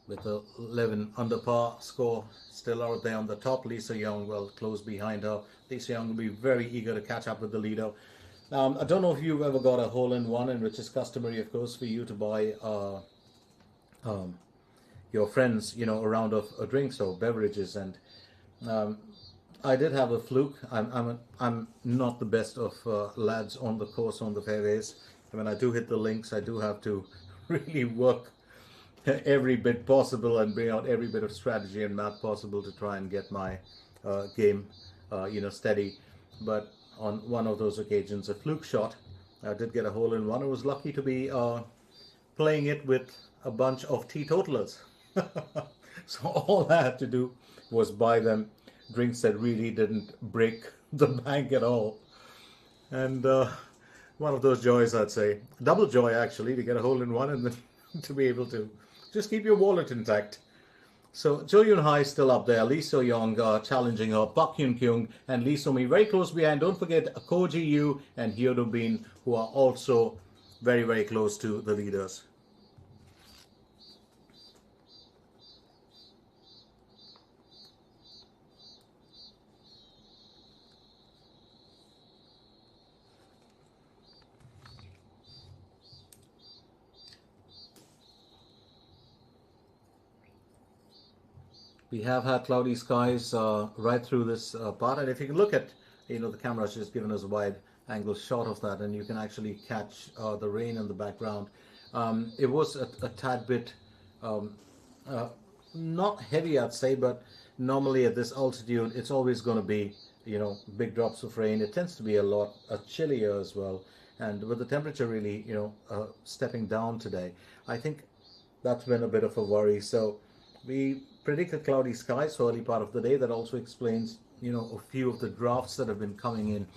with the 11 under par score, still out there on the top. Lisa Young, well, close behind her. Lisa Young will be very eager to catch up with the leader. I don't know if you've ever got a hole-in-one, in which is customary, of course, for you to buy your friends, you know, a round of drinks or beverages. And I did have a fluke. I'm not the best of lads on the course, on the fairways. When I do hit the links, I do have to really work every bit possible and bring out every bit of strategy and math possible to try and get my game, you know, steady. But on one of those occasions, a fluke shot, I did get a hole-in-one. I was lucky to be playing it with a bunch of teetotalers. So all I had to do was buy them drinks that really didn't break the bank at all. And one of those joys, I'd say. Double joy, actually, to get a hole-in-one and then to be able to just keep your wallet intact. So Dayouwinia is still up there. Lee So Young challenging her. Pak Yun Kyung and Lee So Mi very close behind. Don't forget Ko Ji Yu and Hyo Do Bin, who are also very, very close to the leaders. We have had cloudy skies right through this part, and if you can look at, you know, the camera's just given us a wide angle shot of that, and you can actually catch the rain in the background. It was a tad bit not heavy, I'd say, but normally at this altitude it's always going to be, you know, big drops of rain. It tends to be a lot chillier as well, and with the temperature really, you know, stepping down today, I think that's been a bit of a worry. So we predicted cloudy skies for early part of the day. That also explains, you know, a few of the drafts that have been coming in,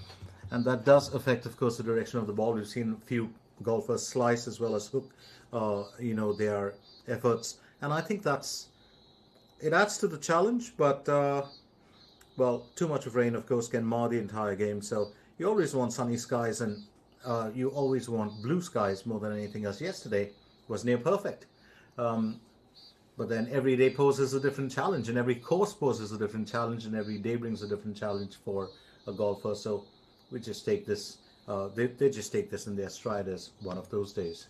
and that does affect, of course, the direction of the ball. We've seen a few golfers slice as well as hook, you know, their efforts, and I think it adds to the challenge. But well, too much of rain, of course, can mar the entire game. So you always want sunny skies, and you always want blue skies more than anything else. Yesterday was near perfect. But then every day poses a different challenge, and every course poses a different challenge, and every day brings a different challenge for a golfer. So we just take this, they just take this in their stride as one of those days.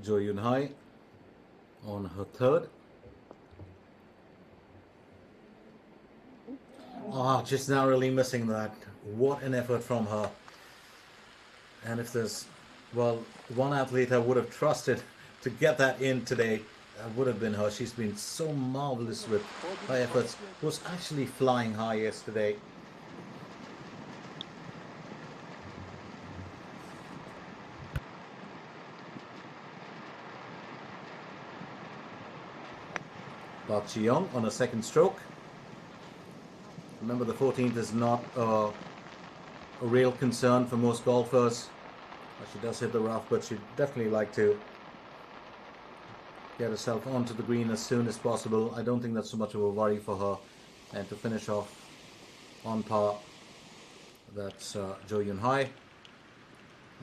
Dayouwinia on her third. Just narrowly missing that. What an effort from her. And if there's, well, one athlete I would have trusted to get that in today, would have been her. She's been so marvelous with her efforts. Was actually flying high yesterday. Pak Ji Young on a second stroke. Remember, the 14th is not a real concern for most golfers. She does hit the rough, but she'd definitely like to get herself onto the green as soon as possible. I don't think that's so much of a worry for her. And to finish off on par, that's Jo Yun Hai.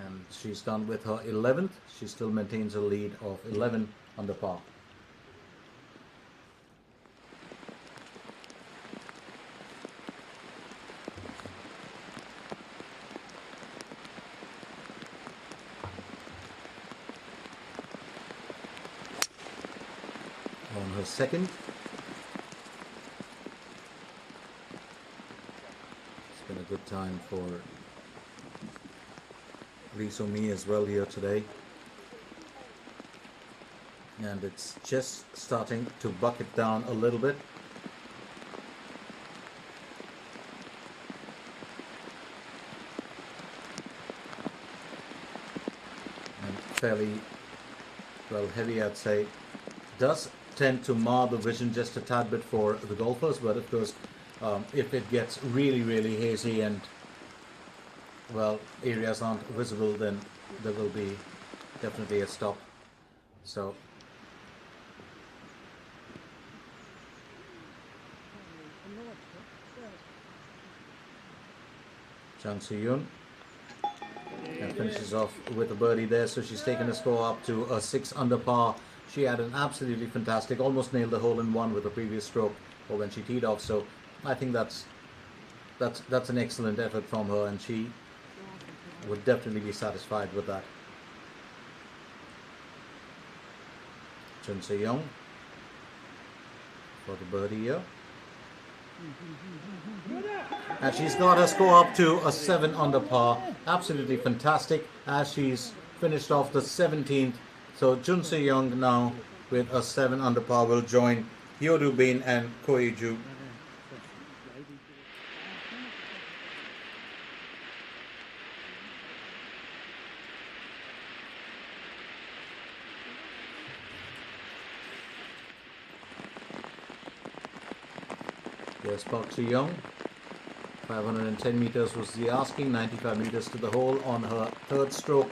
And she's done with her 11th. She still maintains a lead of 11 under par. On her second. It's been a good time for Lee So-mi as well here today. And it's just starting to bucket down a little bit. And fairly well heavy, I'd say. Does tend to mar the vision just a tad bit for the golfers, but of course if it gets really hazy and well areas aren't visible, then there will be definitely a stop. So Chang Si-yoon and finishes off with a birdie there, so she's taken a score up to a 6 under par. She had an absolutely fantastic, almost nailed the hole in one with the previous stroke or when she teed off. So I think that's an excellent effort from her, and she would definitely be satisfied with that. Chun Se-young for the birdie here. And she's got her score up to a 7 under par. Absolutely fantastic as she's finished off the 17th. So Chun Se-young now with a 7 under par will join Hyo Do-bin and Ko Hee-ju. There's Park Ji-young. 510 meters was the asking, 95 meters to the hole on her third stroke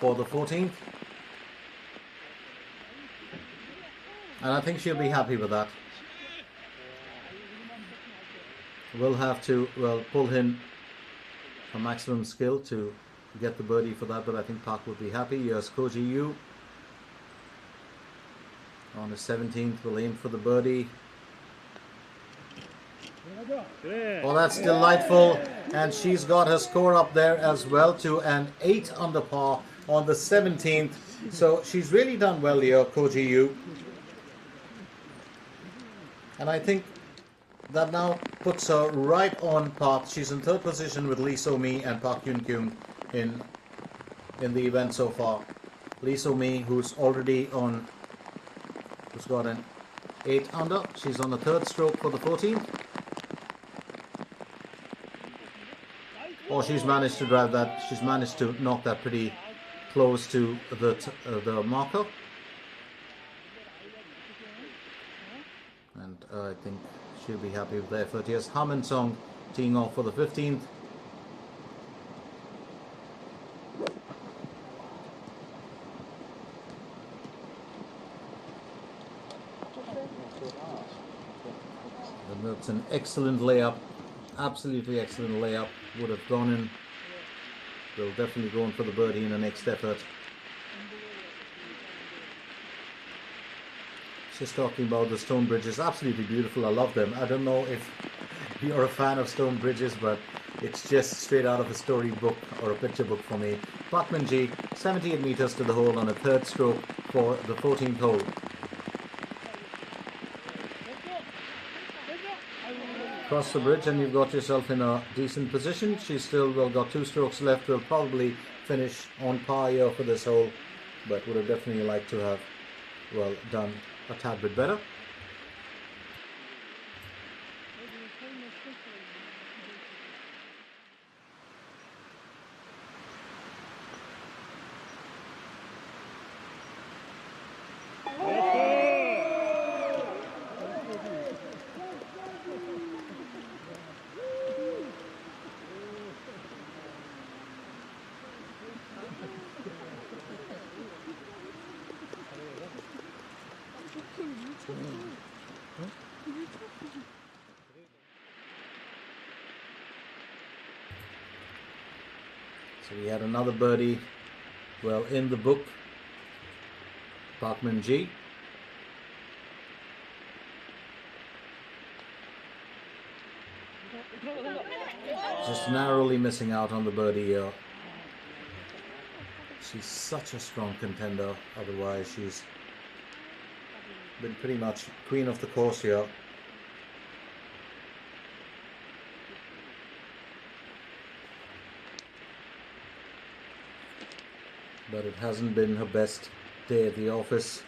for the 14th. And I think she'll be happy with that. We'll have to, well, pull in a maximum skill to get the birdie for that, but I think Park will be happy. Here's Ko Ji-yu on the 17th. Will aim for the birdie. Oh, that's delightful. And she's got her score up there as well to an 8 under par on the 17th. So she's really done well here, Ko Ji-yu. And I think that now puts her right on path. She's in third position with Lee So-mi and Park Yoon-kyung in the event so far. Lee So-mi, who's already on, who's got an 8 under. She's on the third stroke for the 14th. Oh, she's managed to drive that. She's managed to knock that pretty close to the marker. And I think she'll be happy with the effort. Here's Hamin Song teeing off for the 15th. And that's an excellent layup. Absolutely excellent layup. Would have gone in. They'll definitely go in for the birdie in the next effort. Just talking about the stone bridges, absolutely beautiful. I love them. I don't know if you're a fan of stone bridges, but it's just straight out of a storybook or a picture book for me. Park Min-ji, 78 meters to the hole on a third stroke for the 14th hole. Cross the bridge and you've got yourself in a decent position. She's still got 2 strokes left. Will probably finish on par here for this hole, but would have definitely liked to have, well, done a tad bit better. So we had another birdie, well, in the book. Parkman G. Just narrowly missing out on the birdie here. She's such a strong contender, otherwise she's been pretty much queen of the course here. But it hasn't been her best day at the office.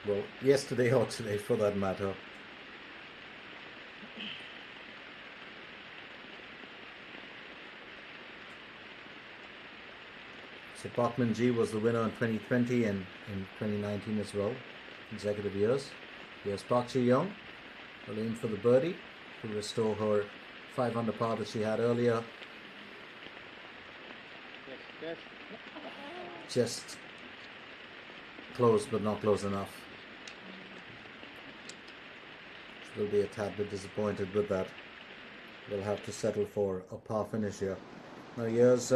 Well, yesterday or today for that matter. So Parkman G was the winner in 2020 and in 2019 as well, consecutive years. Here's Park Ji-young, will aim for the birdie to restore her 5 under par that she had earlier. Yes. Just close, but not close enough. She'll be a tad bit disappointed with that. We'll have to settle for a par finish here. Now here's,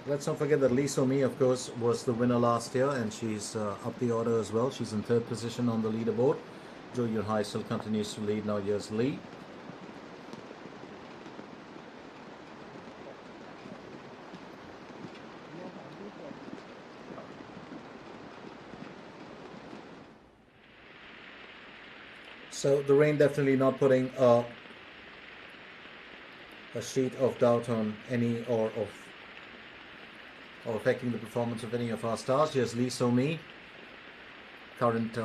let's not forget that Lee So-mi, of course, was the winner last year, and she's up the order as well. She's in 3rd position on the leaderboard. Jo Yun-hai still continues to lead. Now here's Lee. So the rain definitely not putting a sheet of doubt on any or affecting the performance of any of our stars. Here's Lee So-mi, current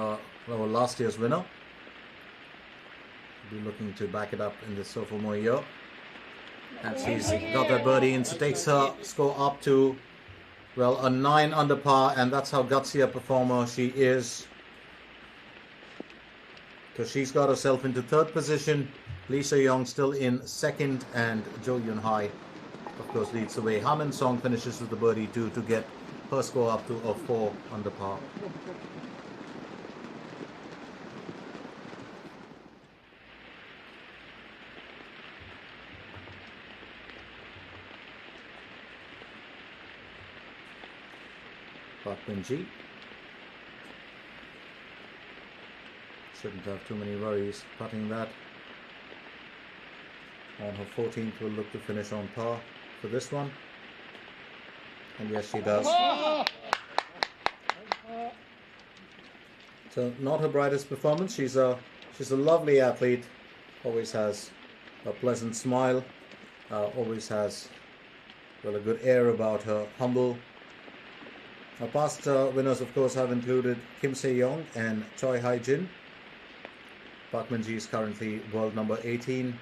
last year's winner. Be looking to back it up in this sophomore year, and she's got that birdie, and she takes her score up to, well, a 9 under par, and that's how gutsy a performer she is. So she's got herself into 3rd position. Lee So-young still in 2nd, and Jo Yun-hai, of course, leads the way. Ha Min-song finishes with the birdie too to get her score up to a 4 under par. Parkman G shouldn't have too many worries putting that. On her 14th, will look to finish on par for this one, and yes, she does. So not her brightest performance. She's a lovely athlete, always has a pleasant smile, always has, well, a good air about her, humble. Our past winners, of course, have included Kim Se-young and Choi Hai-jin. Parkman G is currently world number 18.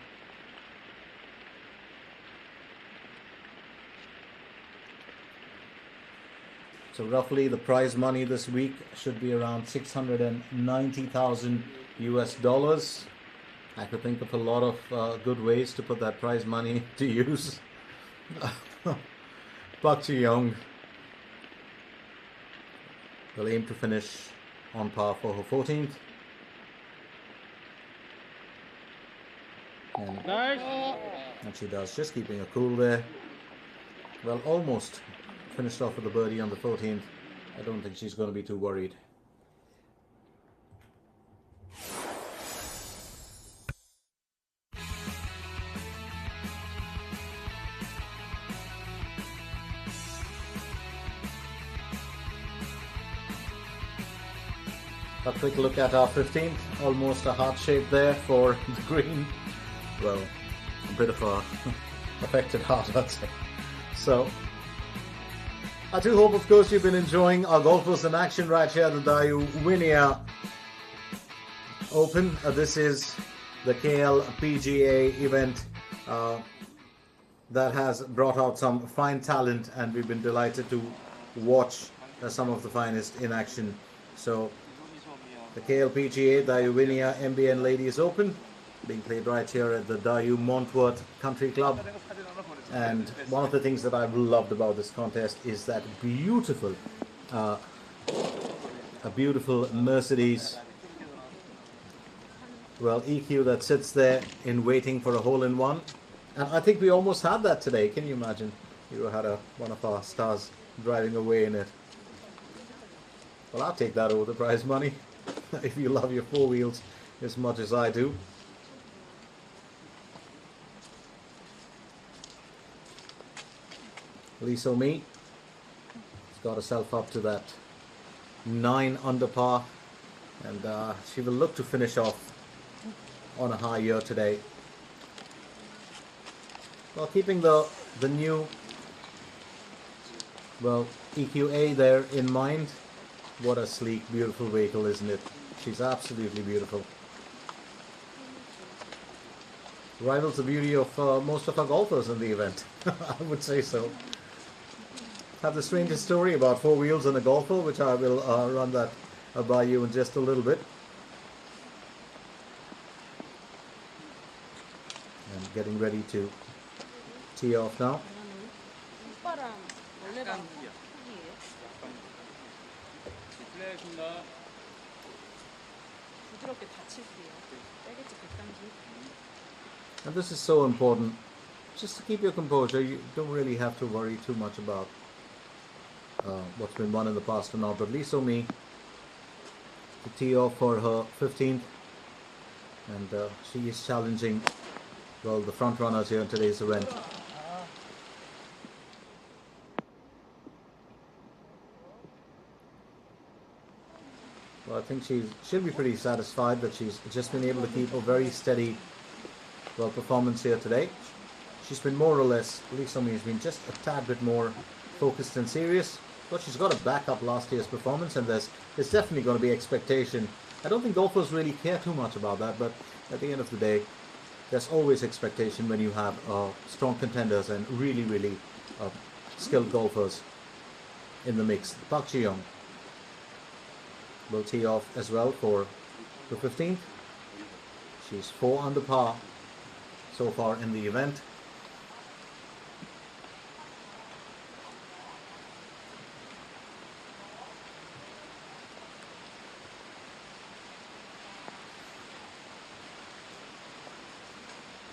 So roughly the prize money this week should be around 690,000 US dollars. I could think of a lot of good ways to put that prize money to use. Park Ji-young will aim to finish on par for her 14th. And she does, just keeping her cool there. Well, almost finished off with a birdie on the 14th. I don't think she's going to be too worried. A quick look at our 15th, almost a heart shape there for the green. Well, a bit of a affected heart, I'd say. So, I do hope, of course, you've been enjoying our golfers in action right here at the Dayouwinia Open. This is the KL PGA event that has brought out some fine talent, and we've been delighted to watch some of the finest in action. So, the KL PGA Dayouwinia MBN Ladies Open being played right here at the Dayu Montworth Country Club. And one of the things that I've loved about this contest is that beautiful a beautiful Mercedes, well, EQ that sits there in waiting for a hole-in-one. And I think we almost had that today. Can you imagine? You had one of our stars driving away in it. Well, I'll take that over the prize money if you love your four wheels as much as I do. Lisa Me has got herself up to that 9 under par, and she will look to finish off on a high year today. Well, keeping the new, well, EQA there in mind. What a sleek, beautiful vehicle, isn't it? She's absolutely beautiful. Rivals the beauty of most of our golfers in the event. I would say so. Have the strangest story about four wheels and a golfer, which I will run that by you in just a little bit. And getting ready to tee off now. And this is so important. Just to keep your composure. You don't really have to worry too much about what's been won in the past or not. But Lisa Me to tee off for her 15th, and she is challenging, well, the front runners here in today's event. Well, I think she'll be pretty satisfied that she's just been able to keep a very steady, well, performance here today. She's been more or less, Lisa Me has been just a tad bit more focused and serious, but she's got to back up last year's performance, and there's definitely going to be expectation. I don't think golfers really care too much about that, but at the end of the day, there's always expectation when you have strong contenders and really skilled golfers in the mix. Park Ji-young will tee off as well for the 15th. She's 4 under par so far in the event.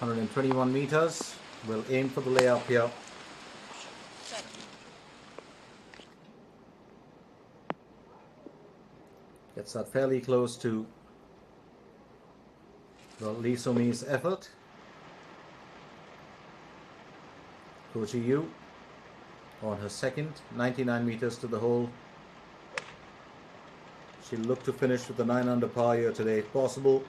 .121 meters. We'll aim for the layup here. Gets that fairly close to, well, Lee So-mi's effort. Ko Ji-yu on her second, 99 meters to the hole. She'll look to finish with the 9 under par here today if possible.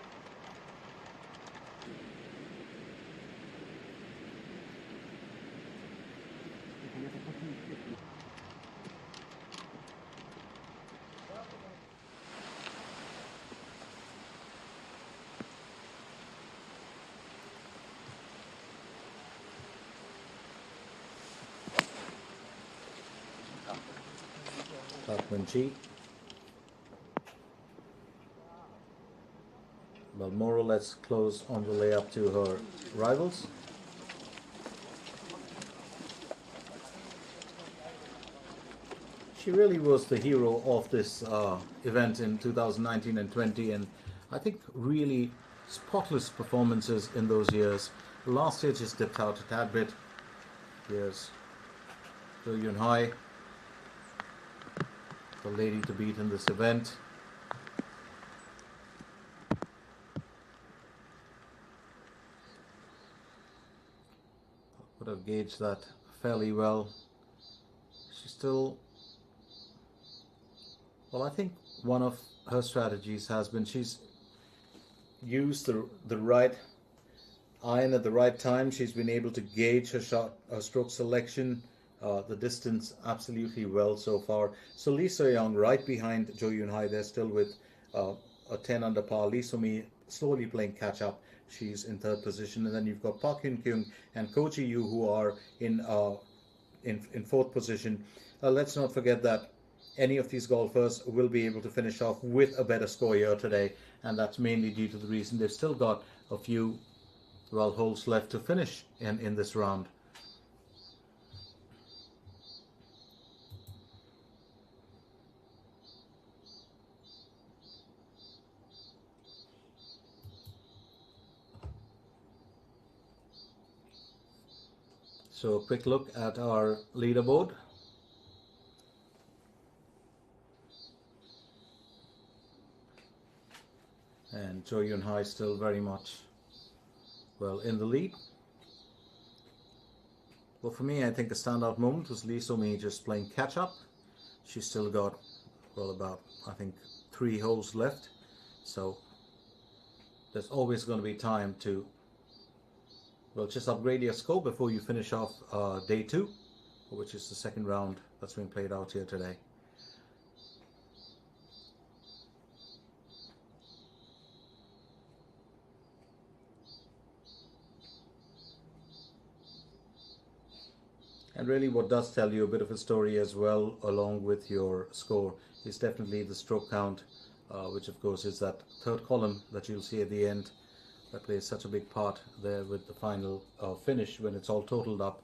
Chi. Well, more or less close on the layup to her rivals. She really was the hero of this event in 2019 and 20, and I think really spotless performances in those years. Last year just dipped out a tad bit. Here's Do Yun Hai, the lady to beat in this event. Would have gauged that fairly well. She's still, well, I think one of her strategies has been she's used the right iron at the right time. She's been able to gauge her shot, her stroke selection, the distance absolutely well so far. So Lee So-young right behind Jo Yun Hai. They're still with a 10 under par. Lee So-mi slowly playing catch up. She's in third position, and then you've got Park Hyun-kyung and Ko Ji-yu who are in fourth position. Let's not forget that any of these golfers will be able to finish off with a better score here today, and that's mainly due to the reason they've still got a few, well, holes left to finish in this round. So a quick look at our leaderboard. And Dayouwinia still very much, well, in the lead. Well, for me, I think a standout moment was Leaderboard just playing catch up. She's still got, well, about, I think, 3 holes left. So there's always going to be time to, well, just upgrade your score before you finish off day 2, which is the second round that's being played out here today. And really what does tell you a bit of a story as well along with your score is definitely the stroke count, which of course is that third column that you'll see at the end that plays such a big part there with the final finish when it's all totaled up.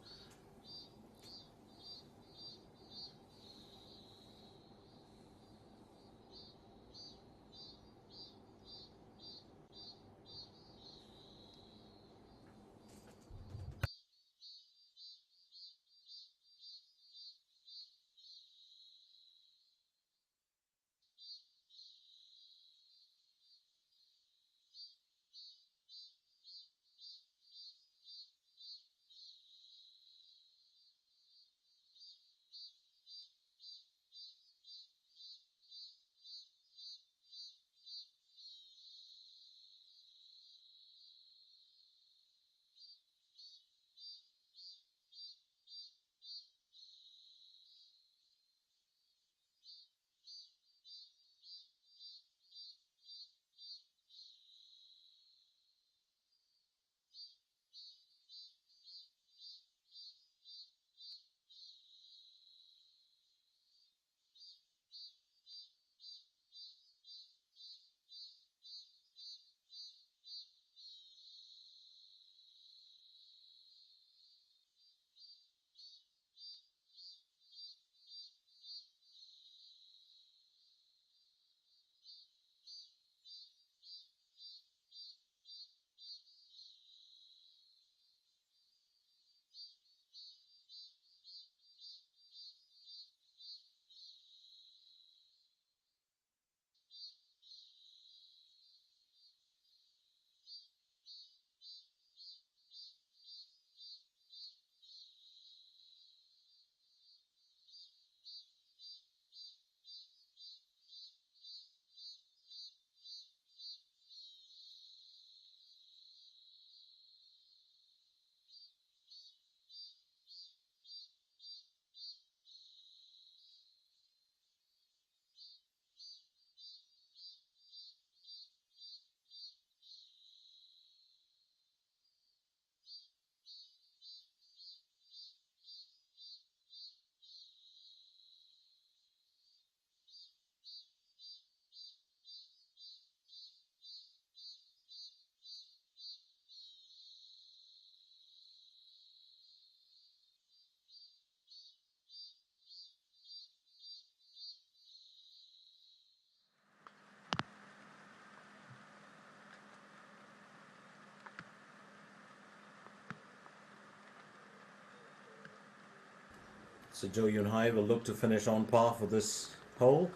So Dayouwinia will look to finish on par for this hole.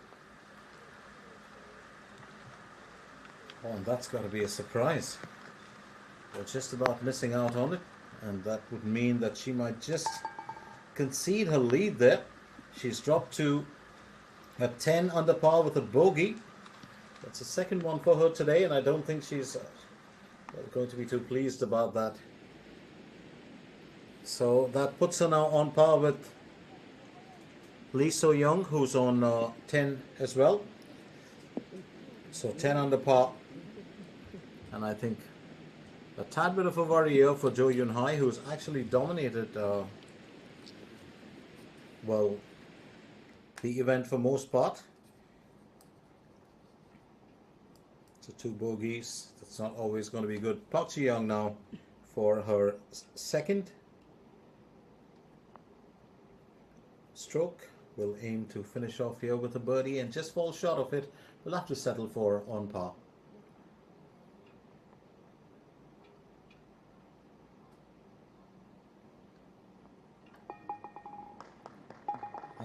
Oh, and that's got to be a surprise. Well, just about missing out on it, and that would mean that she might just concede her lead there. She's dropped to a 10 under par with a bogey. That's the second one for her today, and I don't think she's going to be too pleased about that. So that puts her now on par with Lee So-young, who's on 10 as well. So 10 under par. And I think a tad bit of a worry here for Dayouwinia, who's actually dominated well, the event for most part. So 2 bogeys, that's not always going to be good. Park Ji-young now for her second stroke. Will aim to finish off here with a birdie and just fall short of it. We'll have to settle for on par.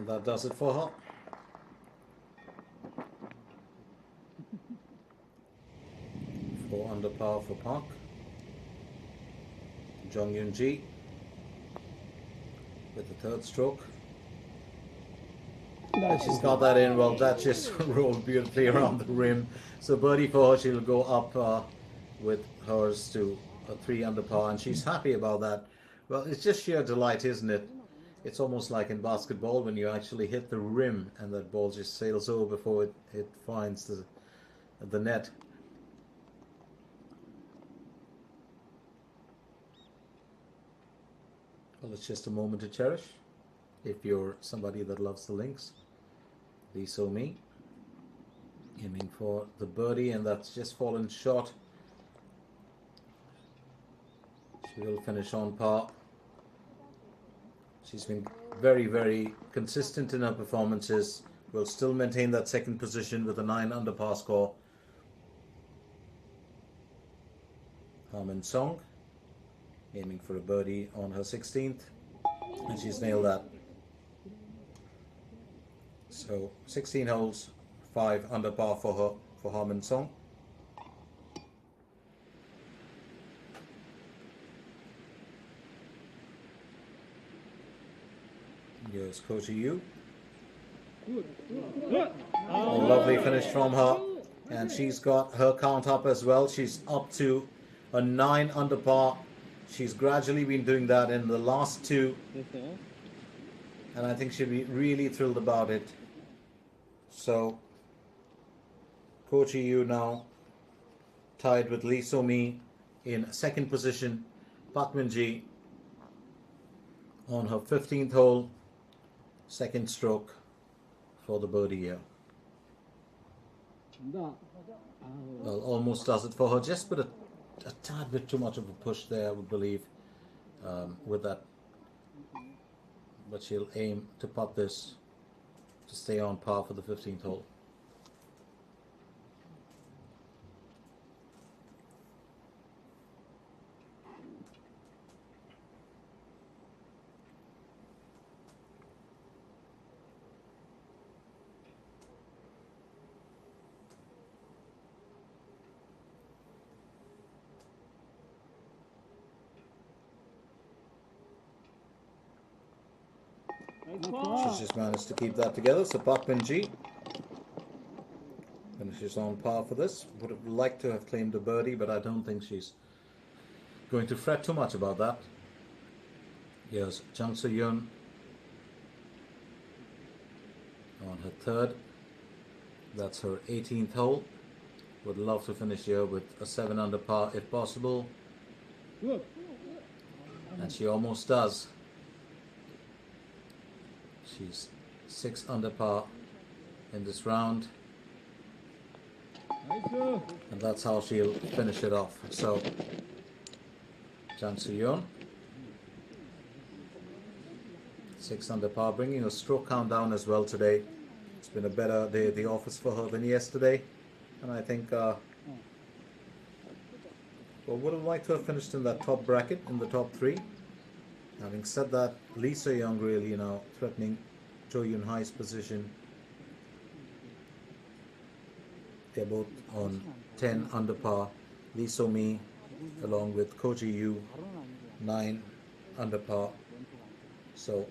And that does it for her. Four under par for Park. Jung Yoon Ji with the third stroke. And she's got that in. Well, that just rolled beautifully around the rim. So birdie for her. She'll go up with hers to a 3 under par, and she's happy about that. Well, it's just sheer delight, isn't it? It's almost like in basketball when you actually hit the rim and that ball just sails over before it finds the net. Well, it's just a moment to cherish if you're somebody that loves the links. Lee So-mi aiming for the birdie, and that's just fallen short. She will finish on par. She's been very, very consistent in her performances. Will still maintain that second position with a 9 under par score. Harmin Song aiming for a birdie on her 16th, and she's nailed that. So 16 holes, 5 under par for her, for Harmin Song. Here's Koji Yu. A lovely finish from her, and she's got her count up as well. She's up to a 9 under par. She's gradually been doing that in the last 2, and I think she'll be really thrilled about it. So Koji Yu now tied with Lee So-mi in second position. Park Min-ji on her 15th hole, second stroke for the birdie here. Well, almost does it for her, just with a tad bit too much of a push there, I would believe, with that. But she'll aim to putt this to stay on par for the 15th hole. She's just managed to keep that together. So Park Min-ji finishes on par for this. Would have liked to have claimed a birdie, but I don't think she's going to fret too much about that. Here's Jung So-yeon on her 3rd. That's her 18th hole. Would love to finish here with a 7 under par if possible. And she almost does. She's 6 under par in this round, and that's how she'll finish it off. So Jung So-yeon, 6 under par, bringing a stroke count down as well today. It's been a better day at the office for her than yesterday, and I think well, would have liked to have finished in that top bracket, in the top 3. Having said that, Lee So-young really now threatening Cho Yun-hai's position. They're both on 10 under par. Lee So-mi along with Koji Yu, 9 under par. So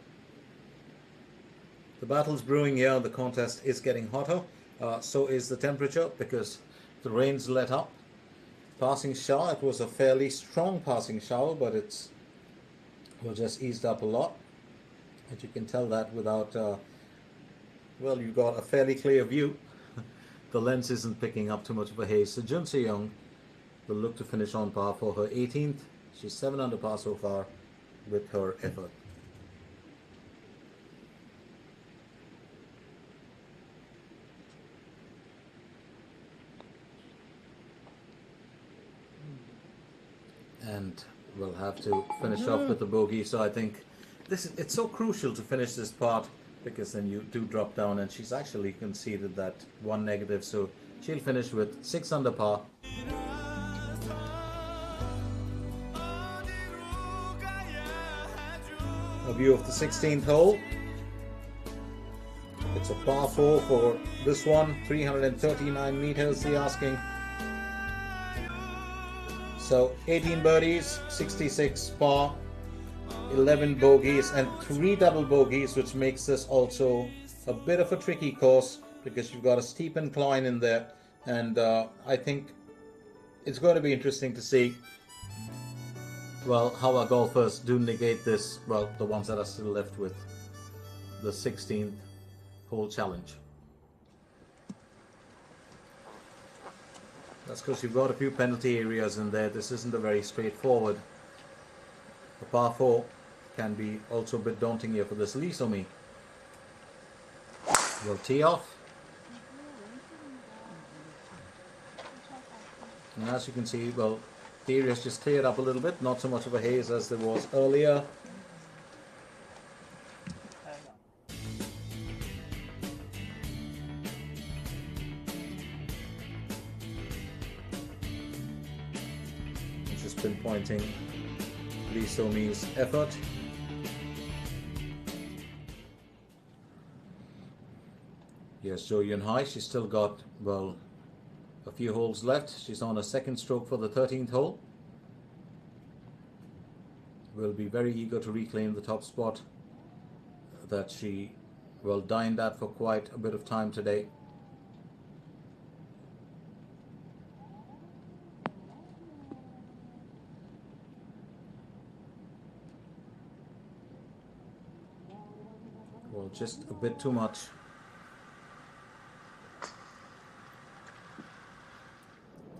the battle's brewing here. The contest is getting hotter. So is the temperature, because the rain's let up. Passing shower. It was a fairly strong passing shower, but it's just eased up a lot. But you can tell that without, well, you've got a fairly clear view. The lens isn't picking up too much of a haze. So Jung So-yeon will look to finish on par for her 18th. She's 7 under par so far with her effort. And we'll have to finish off with the bogey. So I think it's so crucial to finish this part, because then you do drop down, and she's actually conceded that 1 negative, so she'll finish with 6 under par. A view of the 16th hole. It's a par 4 for this one, 339 meters the asking. So 18 birdies, 66 par, 11 bogeys and 3 double bogeys, which makes this also a bit of a tricky course because you've got a steep incline in there, and I think it's going to be interesting to see, well, how our golfers do negate this, well, the ones that are still left with the 16th hole challenge. That's because you've got a few penalty areas in there. This isn't a very straightforward. The par 4 can be also a bit daunting here for this Leaderboard. We'll tee off. And as you can see, well, the area's just cleared up a little bit, not so much of a haze as there was earlier. Just pinpointing Leaderboard's effort. Here's Jo Yun Hai. She's still got, well, a few holes left. She's on a second stroke for the 13th hole. Will be very eager to reclaim the top spot that she, well, dined at for quite a bit of time today. Well, just a bit too much.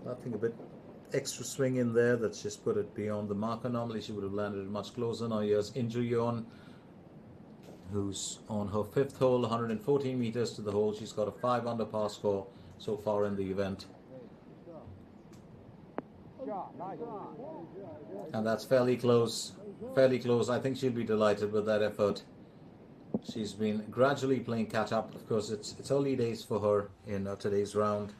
I think a bit extra swing in there that's just put it beyond the marker. Normally she would have landed it much closer. Now here's In Joo Yeon, who's on her 5th hole, 114 meters to the hole. She's got a 5 under par score so far in the event. And that's fairly close. Fairly close. I think she'll be delighted with that effort. She's been gradually playing catch up. Of course, it's early days for her in today's round.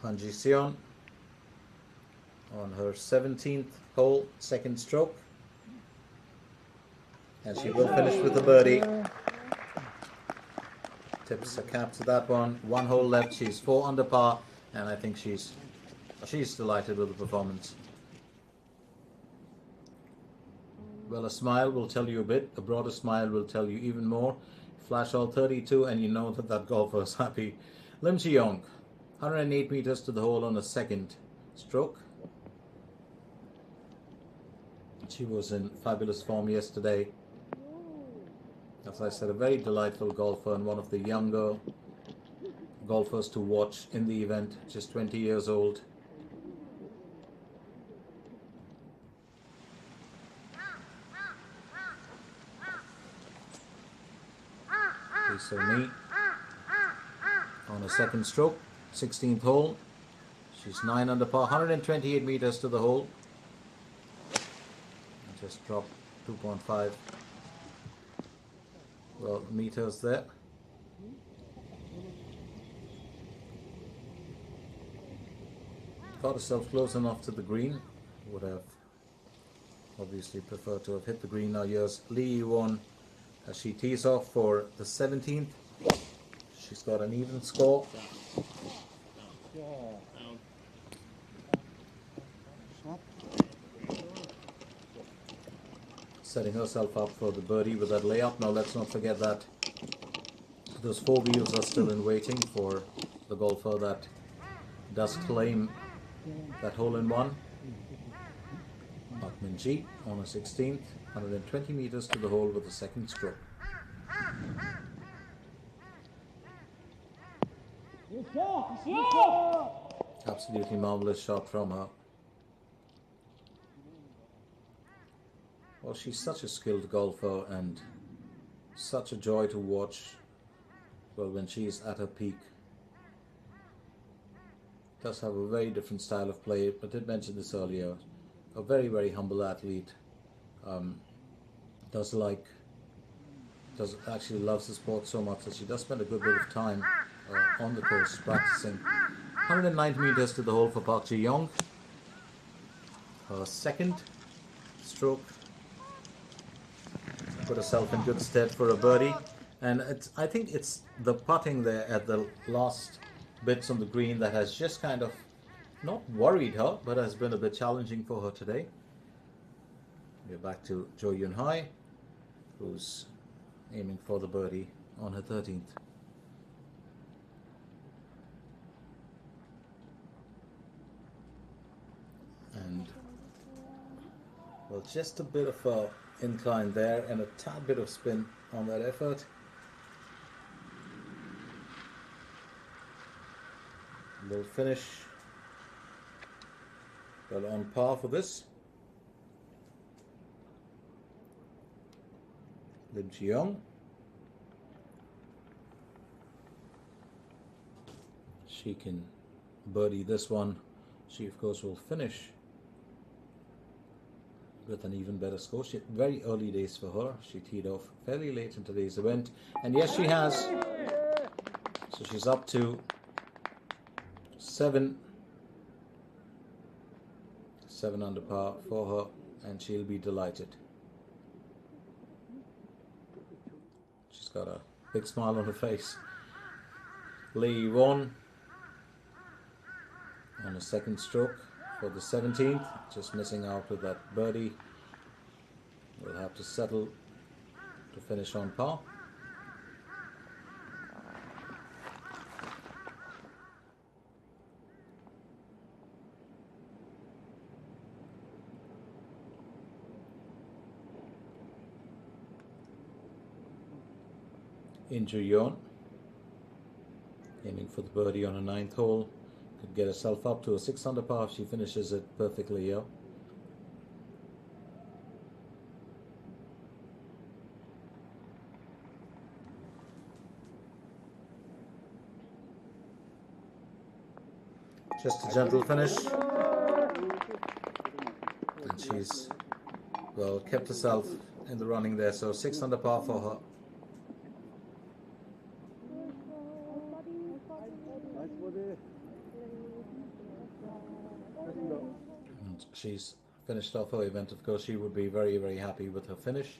Han Ji Seon on her 17th hole, second stroke, and she will finish with a birdie. Tips a cap to that one. 1 hole left. She's 4 under par, and I think she's delighted with the performance. Well, a smile will tell you a bit. A broader smile will tell you even more. Flash all 32, and you know that that golfer is happy. Lim Chi Yong, 108 meters to the hole on a second stroke. She was in fabulous form yesterday. As I said, a very delightful golfer and one of the younger golfers to watch in the event, just 20 years old. So me on a second stroke, 16th hole. She's 9 under par, 128 meters to the hole. Just dropped 2.5 meters there. Got herself close enough to the green. Would have obviously preferred to have hit the green. Now here's Lee Won as she tees off for the 17th. She's got an even score. Setting herself up for the birdie with that layup. Now let's not forget that those 4 wheels are still in waiting for the golfer that does claim that hole-in-one. Park Min Ji on a 16th, 120 meters to the hole with the second stroke. Absolutely marvelous shot from her. Well, she's such a skilled golfer and such a joy to watch, well, when she's at her peak. Does have a very different style of play. I did mention this earlier. A very, very humble athlete. Actually loves the sport so much that she does spend a good bit of time on the course practicing. 190 meters to the hole for Park Ji Young. Her second stroke. Put herself in good stead for a birdie. And I think it's the putting there at the last bits on the green that has just kind of not worried her, but has been a bit challenging for her today. We're back to Jo Yun Hai, who's aiming for the birdie on her 13th. And well, just a bit of a incline there and a tad bit of spin on that effort. We'll finish well on par for this. Lim Chi-young. She can birdie this one. She of course will finish with an even better score. Very early days for her. She teed off fairly late in today's event, and yes, she has. So she's up to 7 under par for her, and she'll be delighted. She's got a big smile on her face. Lee won on a second stroke for the 17th, just missing out with that birdie. We'll have to settle to finish on par. In Juyeon, aiming for the birdie on a 9th hole, could get herself up to a 6 under par if she finishes it perfectly here. Just a gentle finish, and she's well kept herself in the running there, so 6 under par for her. And she's finished off her event. Of course, she would be very, very happy with her finish.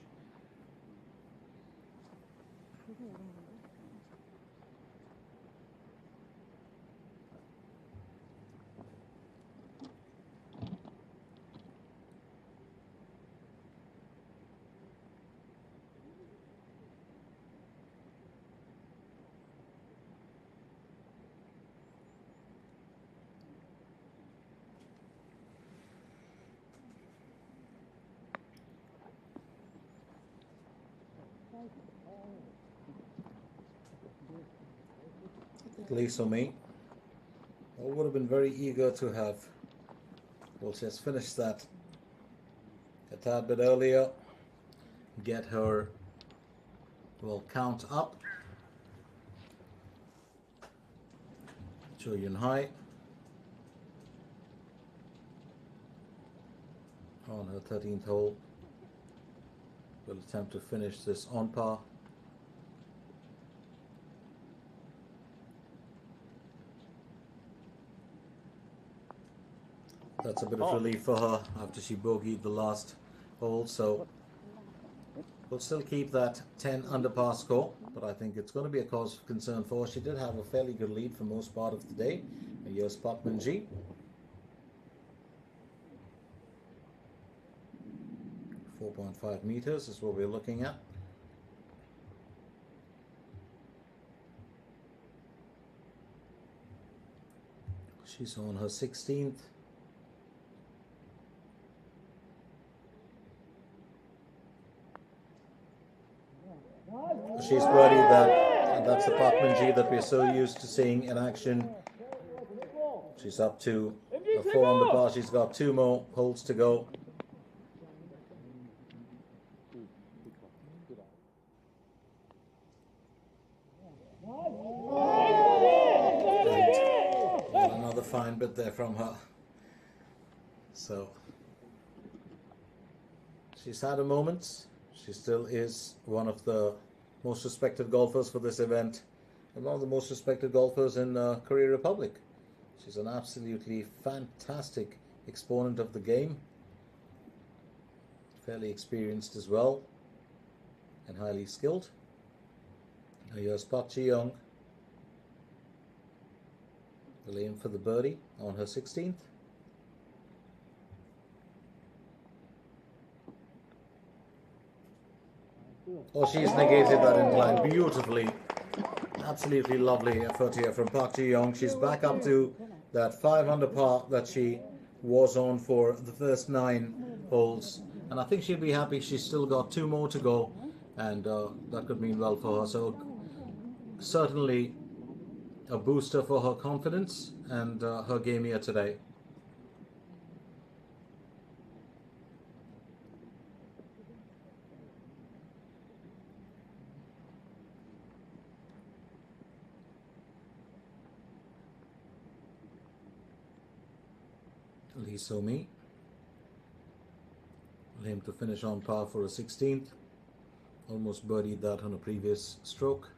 Lisa me, I would have been very eager to have, well, just finished that a tad bit earlier, get her, well, count up. Jo Yun Hai on her 13th hole will attempt to finish this on par. That's a bit of relief for her after she bogeyed the last hole, so we'll still keep that 10 under par score, but I think it's going to be a cause of concern for her. She did have a fairly good lead for most part of the day. And here's Park Min-ji. 4.5 meters is what we're looking at. She's on her 16th. She's birdied that, and that's the Park Min-ji that we're so used to seeing in action. She's up to a 4 under par. She's got 2 more holes to go. And another fine bit there from her. So she's had her moments. She still is one of the most respected golfers for this event, and one of the most respected golfers in Korea Republic. She's an absolutely fantastic exponent of the game, fairly experienced as well, and highly skilled. Here's Park Ji-young. Will aim for the birdie on her 16th. Oh, she's negated that incline beautifully. Absolutely lovely effort here from Park Ji-young. She's back up to that 5 under par that she was on for the first 9 holes. And I think she'll be happy. She's still got 2 more to go. And that could mean well for her. So certainly a booster for her confidence and her game here today. Lee So-mi will aim to finish on par for a 16th. Almost birdied that on a previous stroke.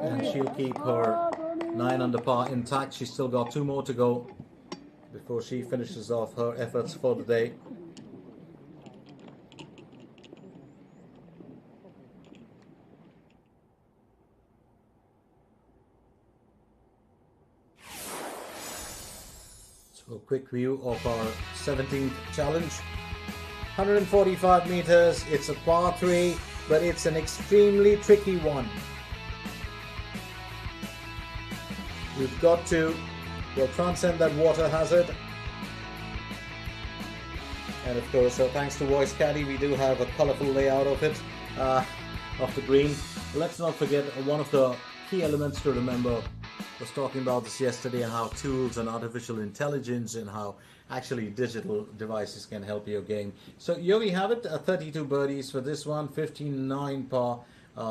And she'll keep her 9 under par intact. She's still got 2 more to go before she finishes off her efforts for the day. So a quick view of our 17th challenge. 145 meters. It's a par 3, but it's an extremely tricky one. We've got to transcend that water hazard. And of course, thanks to Voice Caddy, we do have a colorful layout of it, of the green. Let's not forget one of the key elements to remember. I was talking about this yesterday, and how tools and artificial intelligence and how actually digital devices can help your game. So here we have it, 32 birdies for this one, 15-9 par.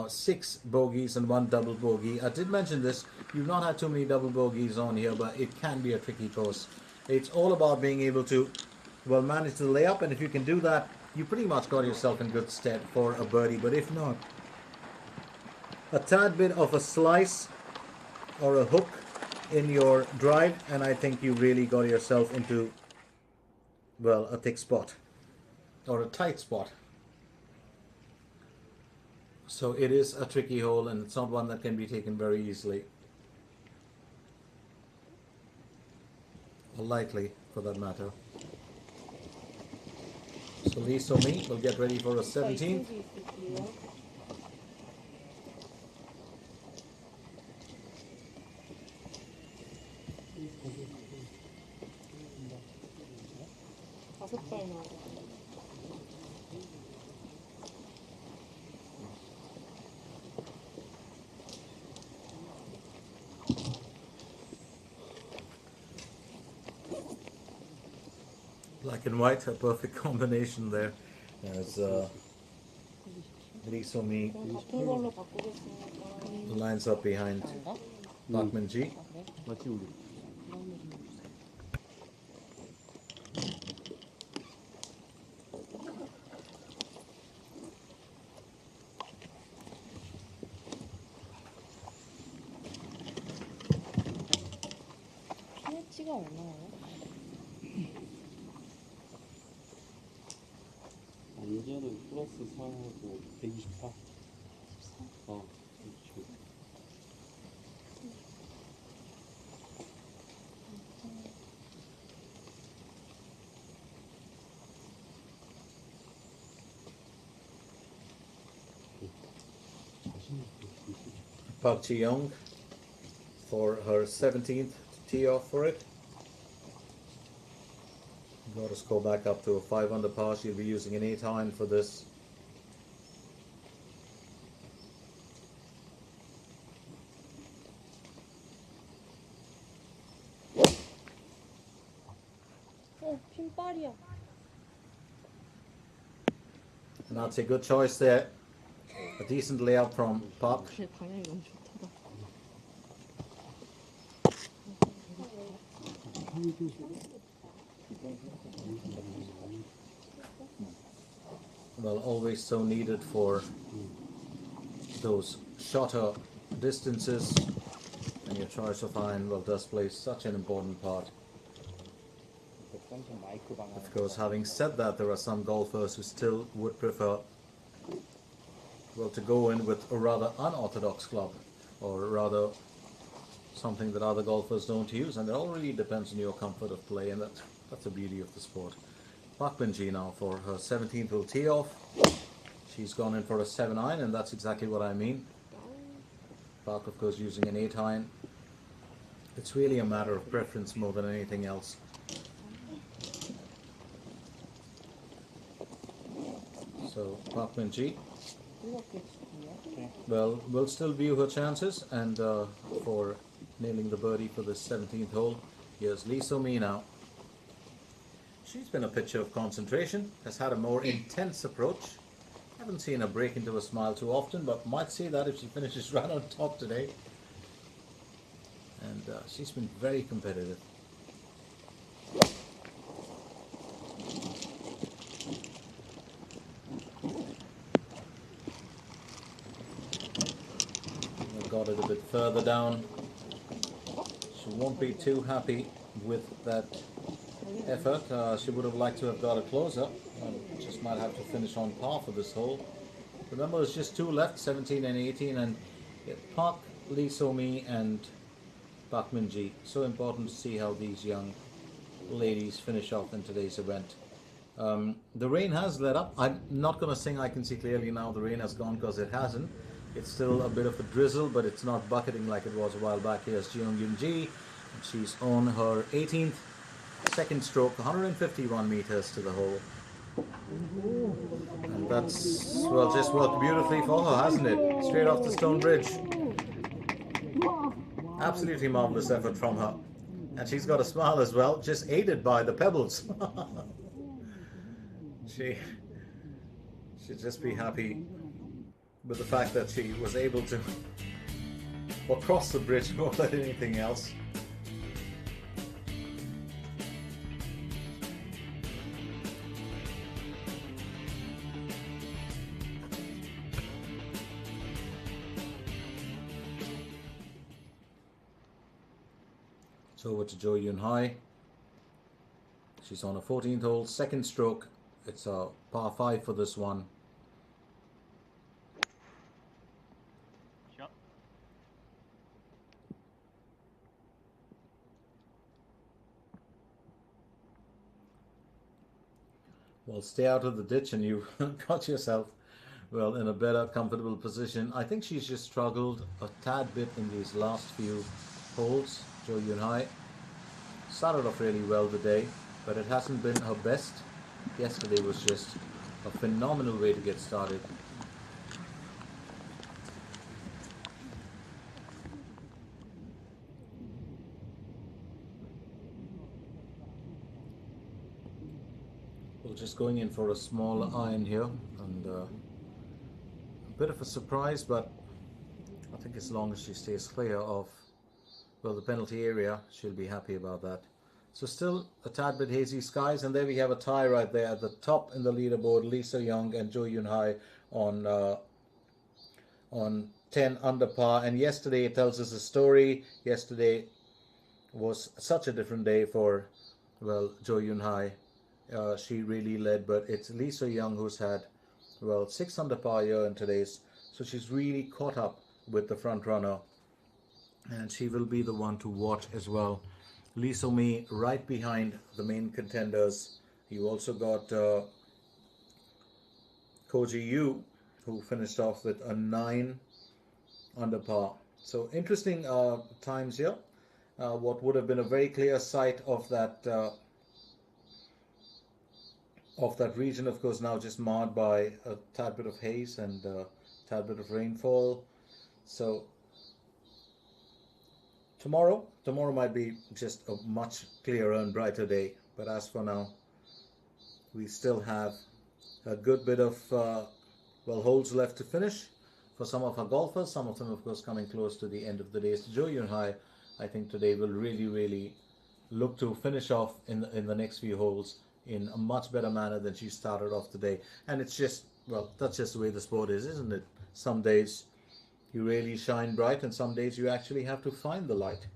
6 bogeys and 1 double bogey. I did mention this, you've not had too many double bogeys on here, but it can be a tricky course. It's all about being able to, well, manage the layup, and if you can do that, you pretty much got yourself in good stead for a birdie. But if not, a tad bit of a slice or a hook in your drive, and I think you really got yourself into, well, a thick spot or a tight spot. So it is a tricky hole, and it's not one that can be taken very easily. Or lightly, for that matter. So Lee So-mi will get ready for a 17th. Black and white, a perfect combination there. As Lee So-mi lines up behind Park Min-ji. pH가 얼마예요? 안전은 플러스 4하고 124. 124? 125. Park Ji-young for her 17th to tee off for it. Got to score back up to a 5 under par. She'll be using an 8 iron for this. 핀발이야. And that's a good choice there. A decent layup from Park. 방향이 너무 좋다. Well, always so needed for those shorter distances, and your choice of iron, well, does play such an important part. 평생 마이크 방향. Of course, having said that, there are some golfers who still would prefer, well, to go in with a rather unorthodox club, or rather something that other golfers don't use, and it all really depends on your comfort of play, and that's the beauty of the sport. Park Min-ji now for her 17th hole tee off. She's gone in for a 7-iron, and that's exactly what I mean. Park, of course, using an 8-iron. It's really a matter of preference more than anything else. So Park Min-ji, well, we'll still view her chances, and for nailing the birdie for the 17th hole, here's Lee So-mi now. She's been a picture of concentration, has had a more intense approach. Haven't seen her break into a smile too often, but might see that if she finishes right on top today. And she's been very competitive. I got it a bit further down. She won't be too happy with that effort. She would have liked to have got it closer. Just might have to finish on par for this hole. Remember, there's just two left, 17 and 18, and Park, Lee So-mi and Park Min-ji. So important to see how these young ladies finish off in today's event. The rain has let up. I'm not going to sing I Can See Clearly Now the rain has gone, because it hasn't. It's still a bit of a drizzle, but it's not bucketing like it was a while back. Here's Dayouwinia. She's on her 18th second stroke, 151 meters to the hole. And that's, well, just worked beautifully for her, hasn't it? Straight off the stone bridge. Absolutely marvelous effort from her. And she's got a smile as well, just aided by the pebbles. She should just be happy with the fact that she was able to cross the bridge more than anything else. So over to Jo Yun-hai. She's on a 14th hole, second stroke. It's a par 5 for this one. Shot. Well, stay out of the ditch and you got yourself, well, in a better, comfortable position. I think she's just struggled a tad bit in these last few holes. Jo Yun-hai started off really well today, but it hasn't been her best. Yesterday was just a phenomenal way to get started. We're just going in for a small iron here, and a bit of a surprise, but I think as long as she stays clear of, well, the penalty area, she'll be happy about that. So still a tad bit hazy skies, and there we have a tie right there at the top in the leaderboard. Lee So-young and Jo Yun-hai on 10 under par. And yesterday it tells us a story. Yesterday was such a different day for, well, Jo Yun-hai. She really led, but it's Lee So-young who's had, well, 6 under par here in today's. So she's really caught up with the front runner, and she will be the one to watch as well. Lee So-mi right behind the main contenders. You also got Koji Yu, who finished off with a 9 under par. So interesting times here. What would have been a very clear sight of that region, of course, now just marred by a tad bit of haze and a tad bit of rainfall. So tomorrow might be just a much clearer and brighter day, but as for now, we still have a good bit of well, holes left to finish for some of our golfers. Some of them, of course, coming close to the end of the day. So Jo Yun-hai, I think today will really look to finish off in the next few holes in a much better manner than she started off today. And it's just, well, that's just the way the sport is, isn't it? Some days you really shine bright, and some days you actually have to find the light.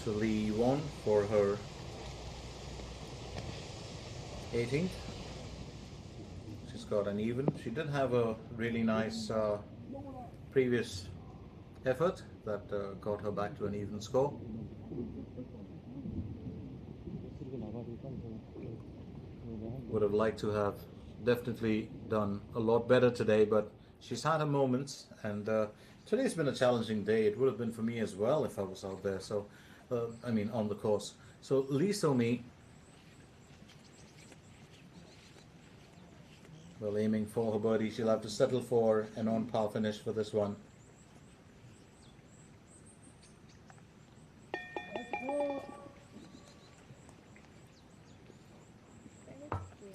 So Lee won for her 18th. She's got an even. She did have a really nice previous effort that got her back to an even score. Would have liked to have definitely done a lot better today, but she's had her moments, and today's been a challenging day. It would have been for me as well if I was out there, so I mean on the course. So Lee Somi, well, aiming for her birdie. She'll have to settle for an on-par finish for this one.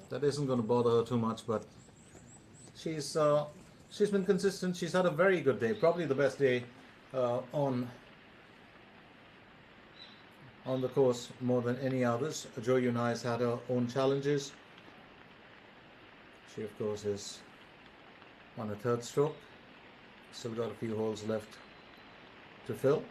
That isn't going to bother her too much, but she's been consistent. She's had a very good day, probably the best day on the course more than any others. Dayouwinia has had her own challenges. She of course is on a third stroke. Still got a few holes left to fill.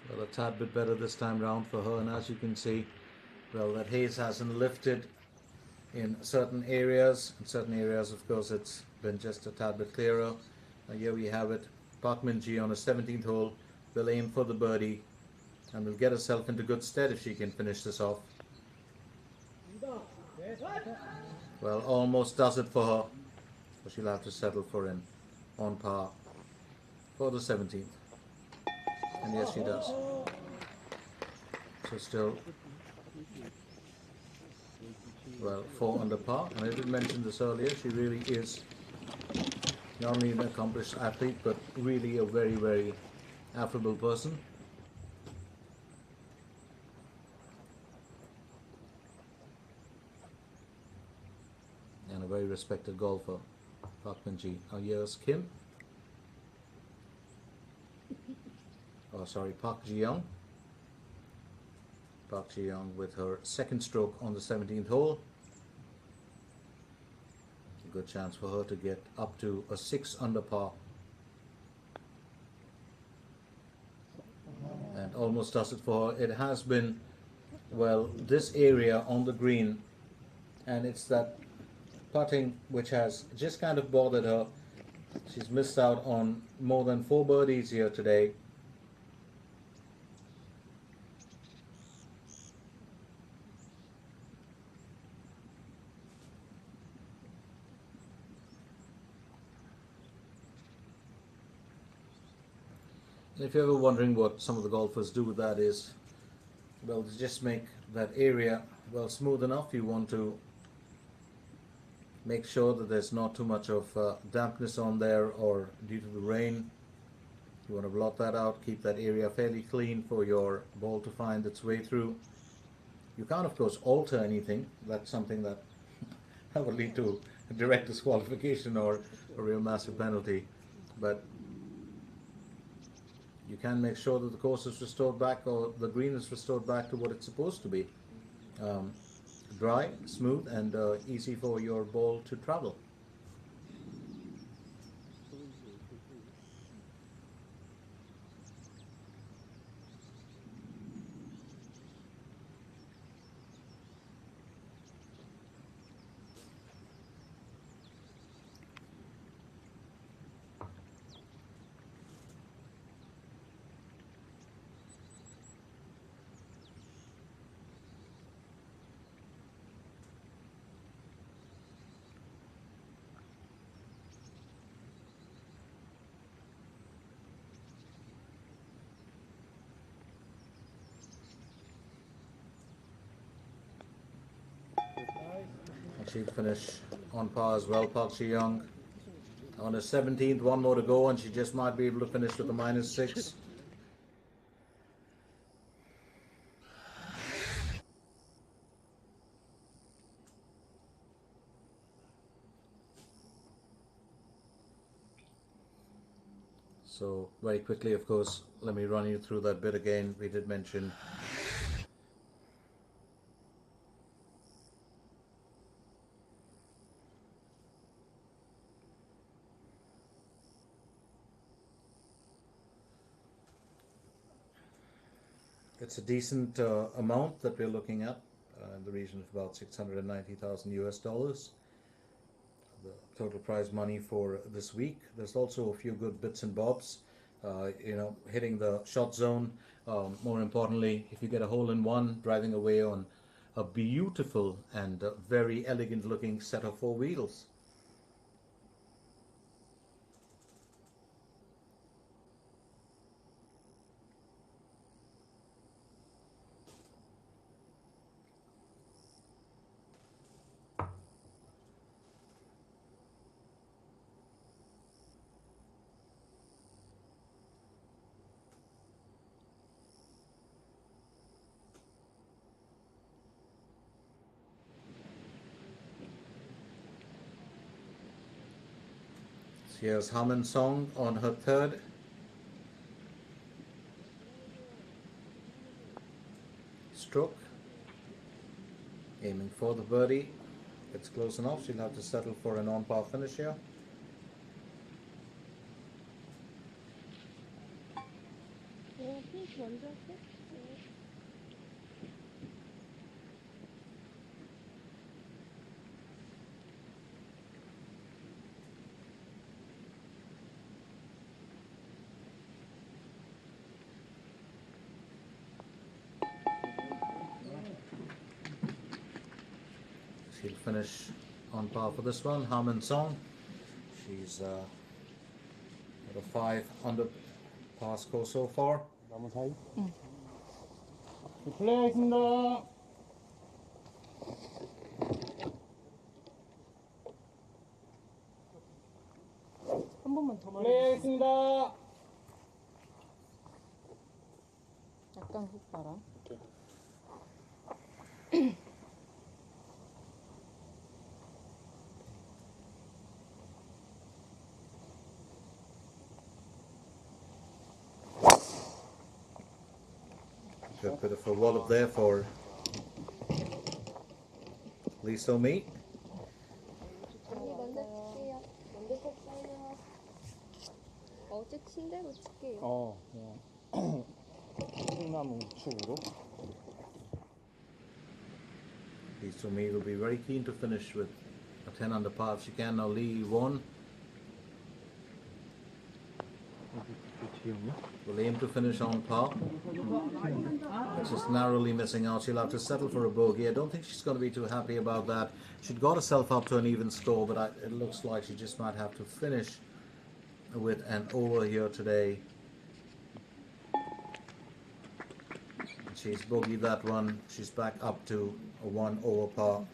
Well, a tad bit better this time round for her, and as you can see, well, that haze hasn't lifted in certain areas. In certain areas, of course, it's been just a tad bit clearer. Here we have it. Park Min-ji on a 17th hole will aim for the birdie and will get herself into good stead if she can finish this off. Well, almost does it for her, but she'll have to settle for an on par for the 17th. And yes, she does. So still, well, 4 under par. And I did mention this earlier, she really is not only an accomplished athlete, but really a very, very affable person. And a very respected golfer. Park Min-ji. Here's Kim. Oh, sorry, Park Ji-young. Park Ji-young with her second stroke on the 17th hole. A good chance for her to get up to a 6 under par. And almost does it for her. It has been, well, this area on the green, and it's that putting which has just kind of bothered her. She's missed out on more than 4 birdies here today. If you're ever wondering what some of the golfers do with that is, well, to just make that area, well, smooth enough. You want to make sure that there's not too much of dampness on there, or due to the rain, you want to blot that out, keep that area fairly clean for your ball to find its way through. You can't, of course, alter anything. That's something that would lead to a direct disqualification or a real massive penalty. But you can make sure that the course is restored back, or the green is restored back to what it's supposed to be. Dry, smooth, and easy for your ball to travel. She'll finish on par as well. Park Ji-young on her 17th, 1 more to go, and she just might be able to finish with a -6. So very quickly, of course, let me run you through that bit again. We did mention it's a decent amount that we're looking at, in the region of about 690,000 US dollars. The total prize money for this week. There's also a few good bits and bobs, hitting the shot zone. More importantly, if you get a hole in one, driving away on a beautiful and very elegant looking set of four wheels. Here's Harman Song on her third. Stroke. Aiming for the birdie. It's close enough. She'll have to settle for an on-par finish here. She'll finish on par for this one. Harman Song. She's at a 5 under par score so far. 나무 사이? 응. 플레이하겠습니다. 한 번만 더 말해주세요. 플레이하겠습니다. 약간 훅바람. Good bit of a wallop there for Lisa Me. 언니 먼저 칠게요. 먼저 쳤어요. 어제 친 대로 칠게요. 그냥 소나무 축으로. Lisa Me will be very keen to finish with a 10 under par if she can. Now Lee won. Will aim to finish on par. Just narrowly missing out. She'll have to settle for a bogey. I don't think she's going to be too happy about that. She'd got herself up to an even score, but it looks like she just might have to finish with an over here today. She's bogeyed that one. She's back up to a 1 over par.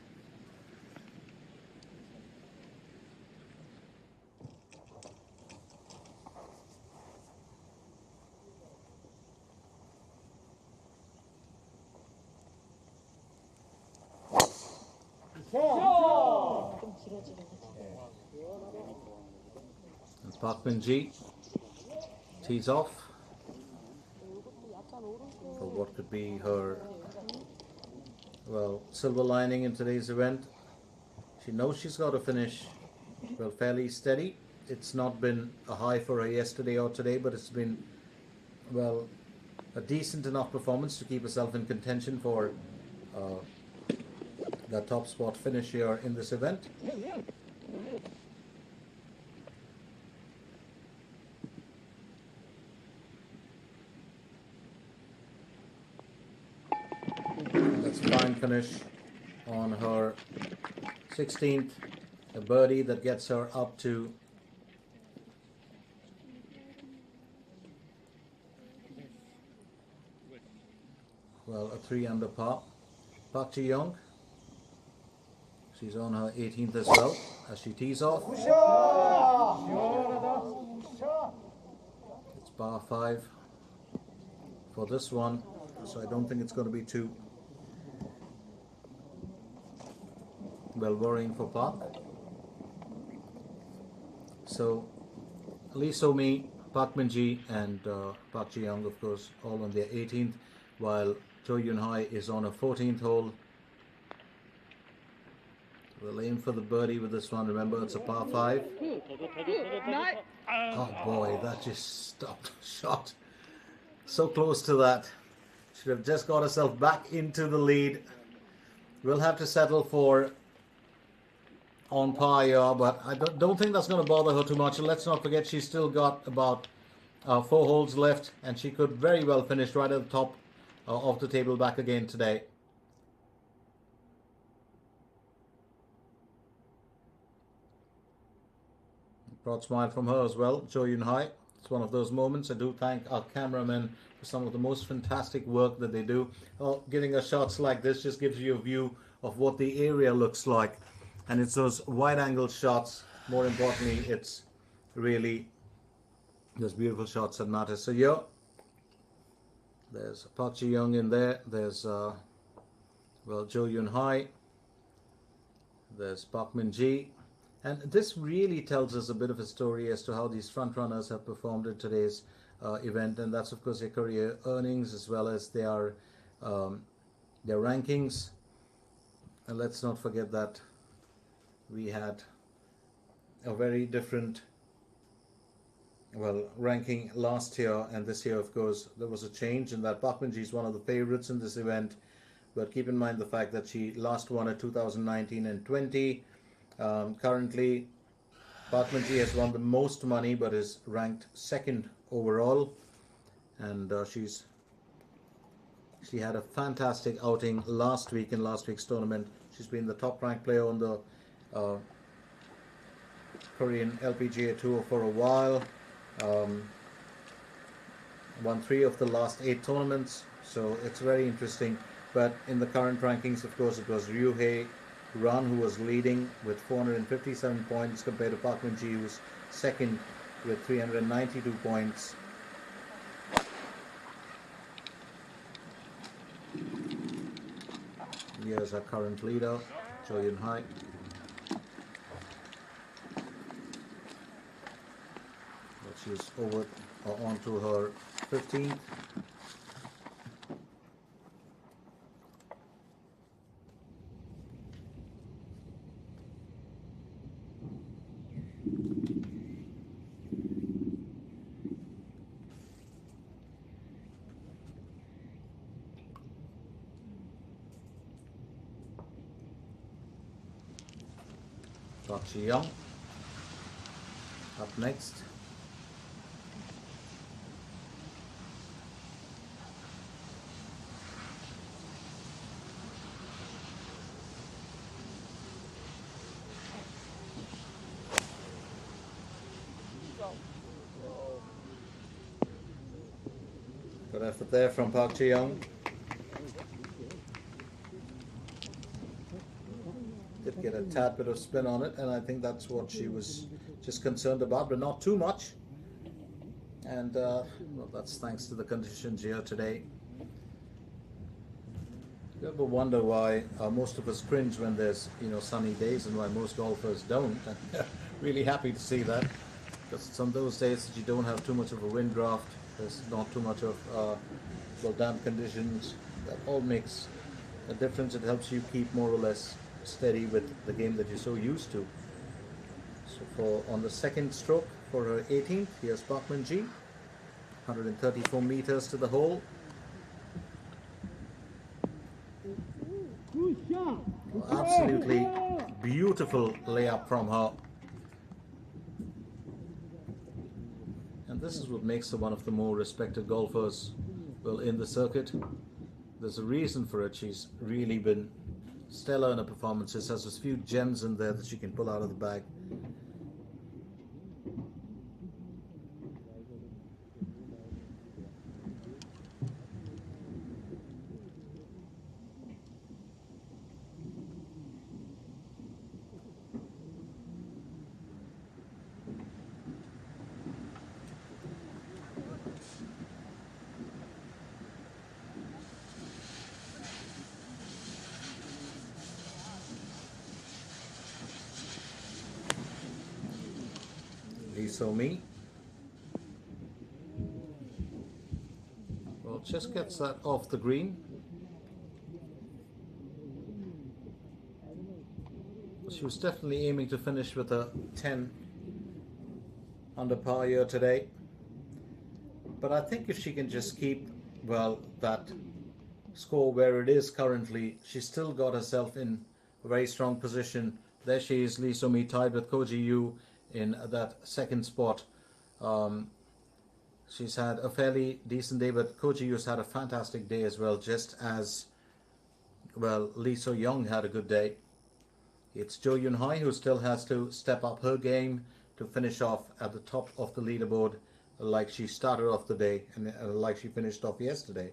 좀 길어지긴 했어. And Park Min-ji tees off for what could be her, well, silver lining in today's event. She knows she's got to finish, well, fairly steady. It's not been a high for her yesterday or today, but it's been, well, a decent enough performance to keep herself in contention for the top spot finish here in this event. That's a fine finish on her 16th, a birdie that gets her up to well, a 3 under par. Park Ji-young, she's on her 18th as well as she tees off. It's par 5 for this one, so I don't think it's going to be too well worrying for Park. So Lee So-mi, Park Min-ji and Park Ji-young, of course, all on their 18th, while Cho Yun-hai is on a 14th hole. We'll aim for the birdie with this one. Remember, it's a par 5. Oh boy, that just stopped shot. So close to that. Should have just got herself back into the lead. We'll have to settle for on par here, but I don't think that's going to bother her too much. And let's not forget she's still got about 4 holes left, and she could very well finish right at the top of the table back again today. Proud smile from her as well, Joyun Hai. It's one of those moments. I do thank our cameramen for some of the most fantastic work that they do. Giving us shots like this just gives you a view of what the area looks like. And it's those wide-angle shots. More importantly, it's really those beautiful shots that matter. So yeah, there's Park Ji-young in there. There's well, Jo Yun Hai. There's Park Min-ji. And this really tells us a bit of a story as to how these front runners have performed in today's event, and that's of course their career earnings as well as their rankings. And let's not forget that we had a very different ranking last year, and this year of course there was a change in that Park Min-ji is one of the favorites in this event, but keep in mind the fact that she last won at 2019 and 20. Currently Park Min-ji has won the most money but is ranked 2nd overall, and she had a fantastic outing last week in last week's tournament. She's been the top ranked player on the Korean LPGA Tour for a while. Won 3 of the last 8 tournaments, so it's very interesting. But in the current rankings, of course, it was Ryuhei Ran who was leading with 457 points compared to Park Min-ji, who was 2nd with 392 points. Here's our current leader, Jo Yun Hai. She's over on to her 15th. Park Ji-young up next. Good effort there from Park Ji-young. Did get a tad bit of spin on it, and I think that's what she was just concerned about, but not too much. And well, that's thanks to the conditions here today. You ever wonder why most of us cringe when there's sunny days, and why most golfers don't? I'm really happy to see that, because it's on those days that you don't have too much of a wind draft. There's not too much of damp conditions. That all makes a difference. It helps you keep more or less steady with the game that you're so used to. So on the 2nd stroke for her 18th, here's Park Min-ji, 134 meters to the hole. Absolutely beautiful layup from her. And this is what makes her one of the more respected golfers, well, in the circuit. There's a reason for it. She's really been stellar in her performances, has a few gems in there that she can pull out of the bag. So me, well, just gets that off the green. She was definitely aiming to finish with a 10 under par here today, but I think if she can just keep, well, that score where it is currently, she's still got herself in a very strong position. There she is, Lee So-mi tied with Ko Ji-yoo in that second spot. She's had a fairly decent day, but Ko Ji-yoo's had a fantastic day as well, just as well Lee So-young had a good day. It's Jo Yun-hai who still has to step up her game to finish off at the top of the leaderboard like she started off the day and like she finished off yesterday.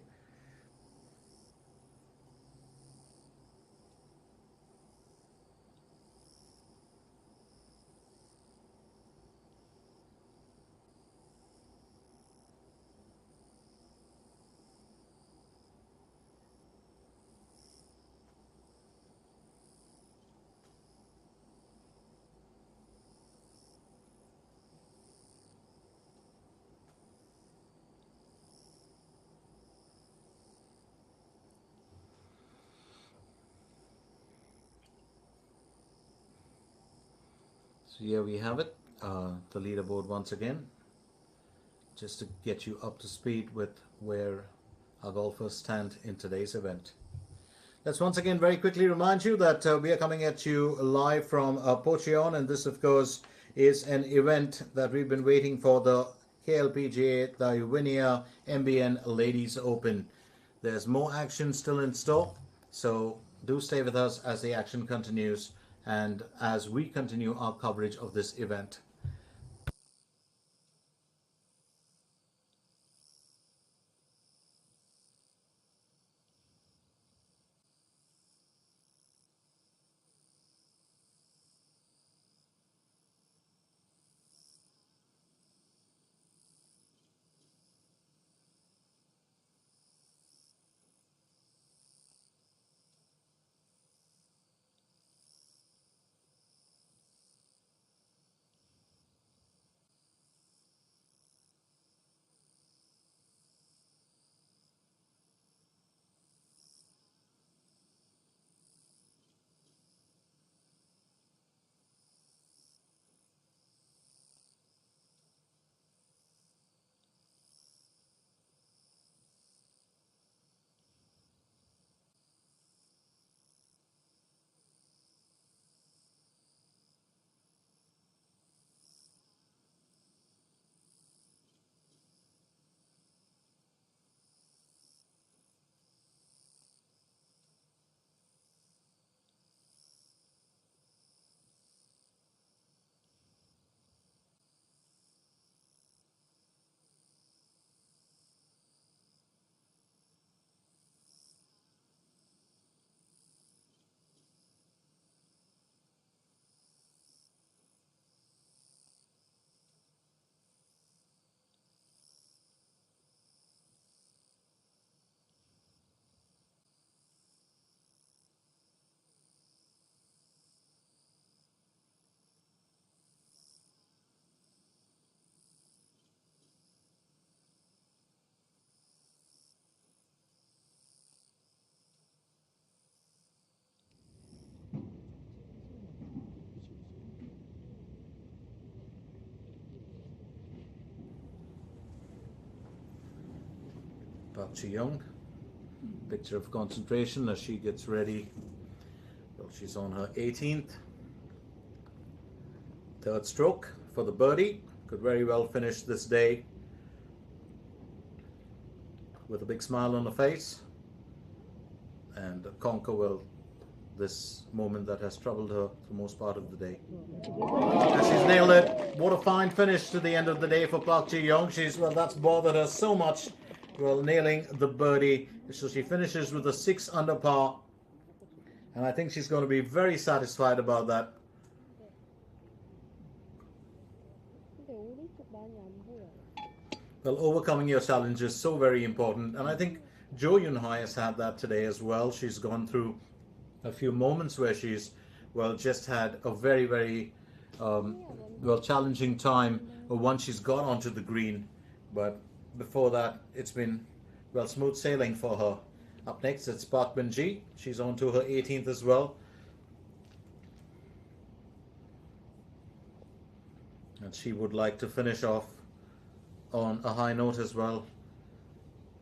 So here we have it, the leaderboard once again, just to get you up to speed with where our golfers stand in today's event. Let's once again very quickly remind you that we are coming at you live from Pocheon, and this of course is an event that we've been waiting for, the KLPGA Dayouwinia MBN Ladies Open. There's more action still in store, so do stay with us as the action continues and as we continue our coverage of this event. Park Ji-young, picture of concentration as she gets ready. Well, she's on her 18th. Third stroke for the birdie. Could very well finish this day with a big smile on her face and conquer well this moment that has troubled her for most part of the day. And she's nailed it. What a fine finish to the end of the day for Park Ji-young. That's bothered her so much. Well, nailing the birdie. So she finishes with a 6 under par. And I think she's going to be very satisfied about that. Well, overcoming your challenge is so very important. And I think Jo Yun-hai has had that today as well. She's gone through a few moments where she's, well, just had a very, very, challenging time once she's got onto the green. But before that, it's been, well, smooth sailing for her. Up next, it's Park Min-ji. She's on to her 18th as well. And she would like to finish off on a high note as well.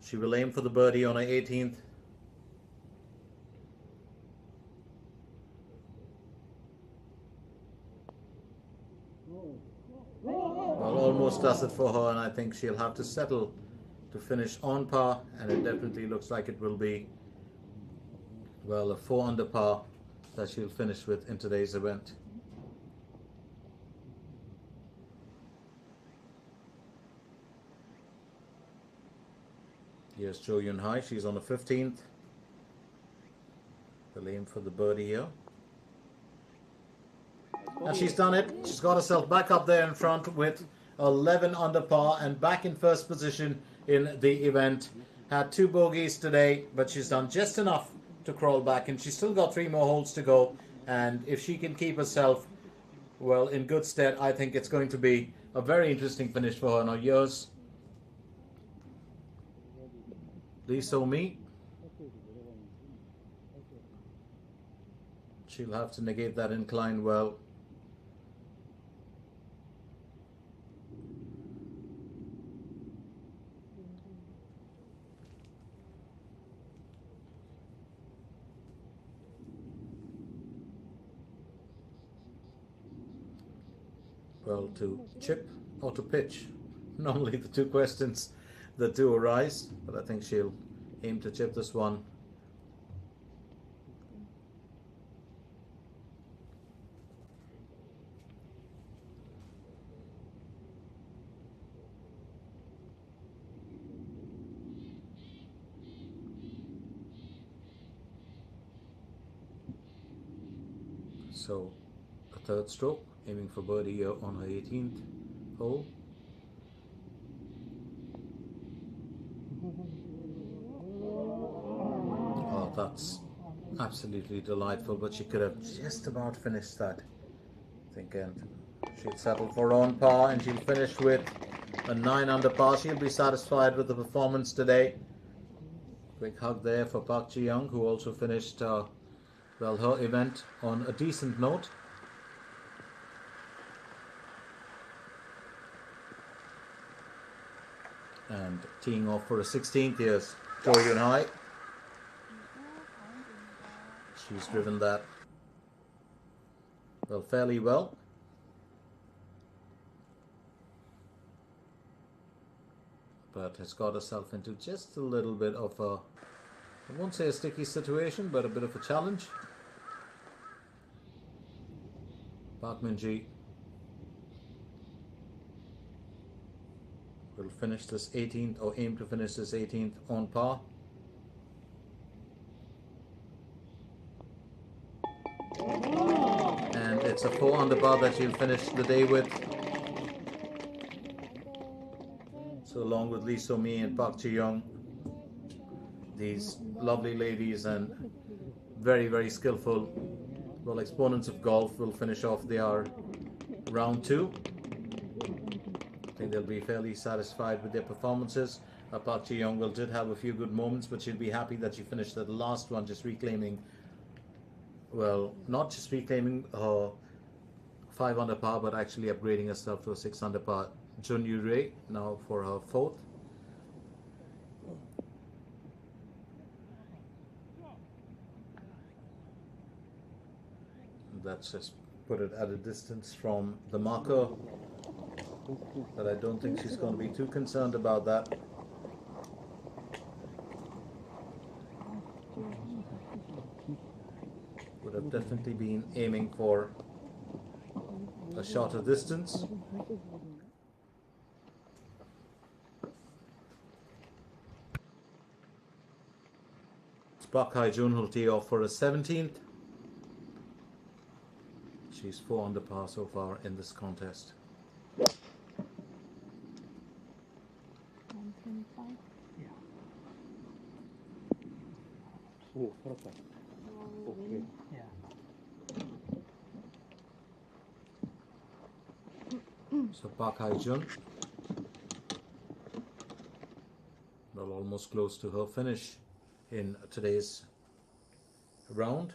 She will aim for the birdie on her 18th. almost does it for her, and I think she'll have to settle to finish on par, and it definitely looks like it will be, well, a 4 under par that she'll finish with in today's event. Here's Jo Yun Hai. She's on the 15th. They'll aim for the birdie here. And she's done it. She's got herself back up there in front with 11 under par and back in first position in the event. Had 2 bogeys today, but she's done just enough to crawl back, and she's still got 3 more holes to go. And if she can keep herself, well, in good stead, I think it's going to be a very interesting finish for her. Now here's Lee So-mi. She'll have to negate that incline well. Well, to chip or to pitch, normally the 2 questions that do arise, but I think she'll aim to chip this one. So, a 3rd stroke, aiming for birdie here on her 18th hole. Oh, that's absolutely delightful, but she could have just about finished that, I think, and she'll settle for on par, and she'll finish with a 9 under par. She'll be satisfied with the performance today. Quick hug there for Park Ji-young, who also finished well, her event on a decent note. And teeing off for a 16th, here's Jo Yun Hai. She's driven that, well, fairly well. But has got herself into just a little bit of a, I won't say a sticky situation, but a bit of a challenge. Park Min-ji will finish this 18th, or aim to finish this 18th on par. And it's a 4 under par that she'll finish the day with. So along with Lee So-mi and Park Ji-young, these lovely ladies and very, very skillful, well, exponents of golf will finish off their round 2. I think they'll be fairly satisfied with their performances. Park Ji-young did have a few good moments, but she'll be happy that she finished the last one, just reclaiming, well, not just reclaiming her 5 under par, but actually upgrading herself to a 6 under par. Jun Yu-rei now for her 4th. That's just put it at a distance from the marker, but I don't think she's going to be too concerned about that. Would have definitely been aiming for a shorter distance. Park Hae-jun will tee off for a 17th. She's 4 under par so far in this contest. 125. Yeah. Oh, perfect. Okay. Yeah. So Park Hae-jun, well, almost close to her finish in today's round.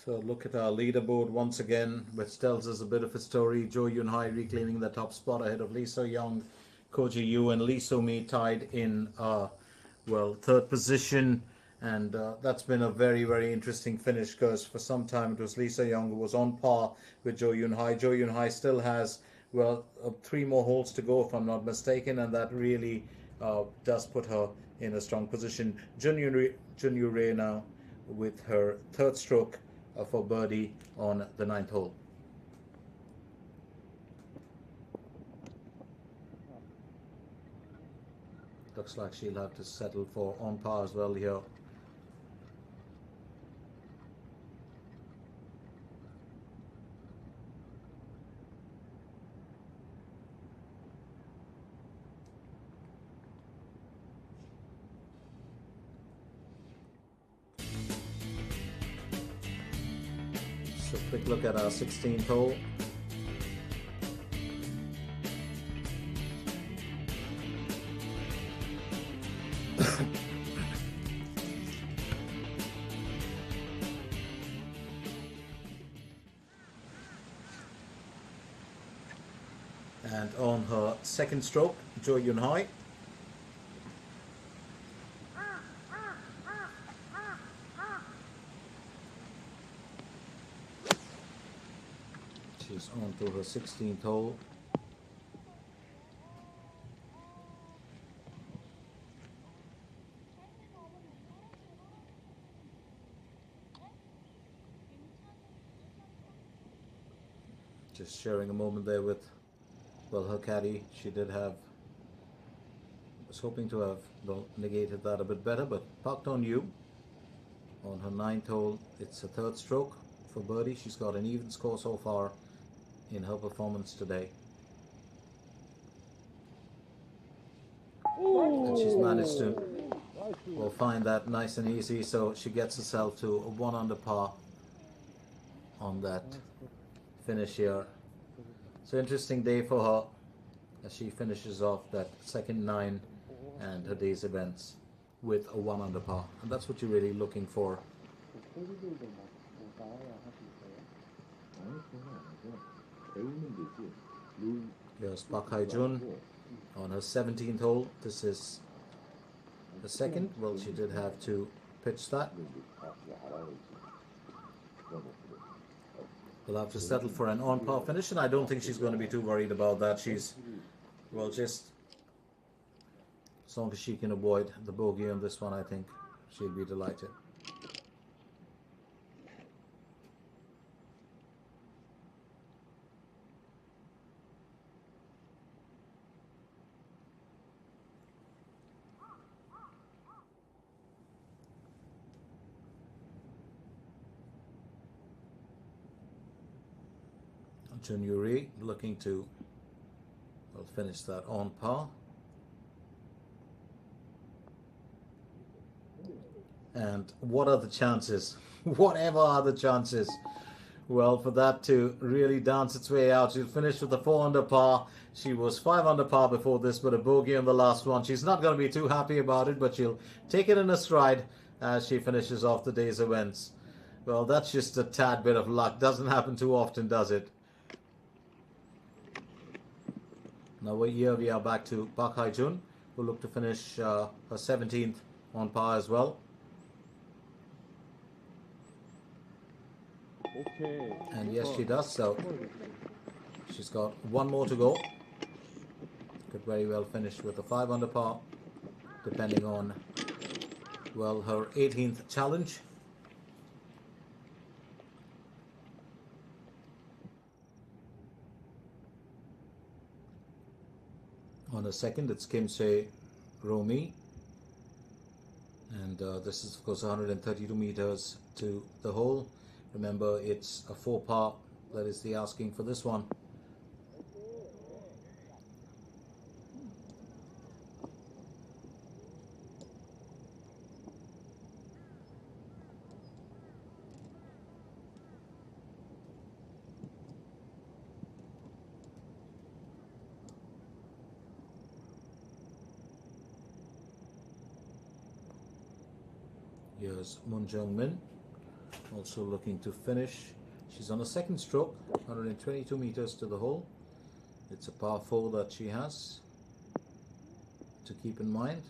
So look at our leaderboard once again, which tells us a bit of a story. Jo Yun-hai reclaiming the top spot ahead of Lee So-young. Ko Ji-yu and Lee So-mi tied in, third position. And that's been a very, very interesting finish, because for some time it was Lee So-young who was on par with Jo Yun-hai. Jo Yun-hai still has, 3 more holes to go, if I'm not mistaken, and that really does put her in a strong position. Jun Yu-rae now with her third stroke for birdie on the 9th hole. Looks like she'll have to settle for on par as well here. So quick look at our 16th hole. And on her second stroke, Jo Yun-hai. She's on to her 16th hole. Just sharing a moment there with, her caddy. She did have, was hoping to have negated that a bit better, but parked on you. On her 9th hole, it's a third stroke for birdie. She's got an even score so far in her performance today. And she's managed to find that nice and easy, so she gets herself to a 1 under par on that finish here. So interesting day for her as she finishes off that second 9 and her day's events with a 1 under par, and that's what you're really looking for. Here's Park Hae-jun on her 17th hole. This is the second. Well, she did have to pitch that. We'll have to settle for an on-par finish, and I don't think she's going to be too worried about that. She's, just as long as she can avoid the bogey on this one, I think she'll be delighted. Jun Yu-rae looking to finish that on par. And what are the chances? Whatever are the chances? Well, for that to really dance its way out, she'll finish with a 4 under par. She was 5 under par before this, but a bogey on the last one. She's not going to be too happy about it, but she'll take it in a stride as she finishes off the day's events. Well, that's just a tad bit of luck. Doesn't happen too often, does it? Now here we are back to Park Hae-jun, who look to finish her 17th on par as well. Okay. And yes, she does. So she's got 1 more to go. Could very well finish with a 5 under par, depending on, her 18th challenge. On a second, it's Kim Se-romi, and this is of course 132 meters to the hole. Remember, it's a 4 par that is the asking for this one. Here's Moon Jung-min also looking to finish. She's on a second stroke, 122 meters to the hole. It's a par 4 that she has to keep in mind.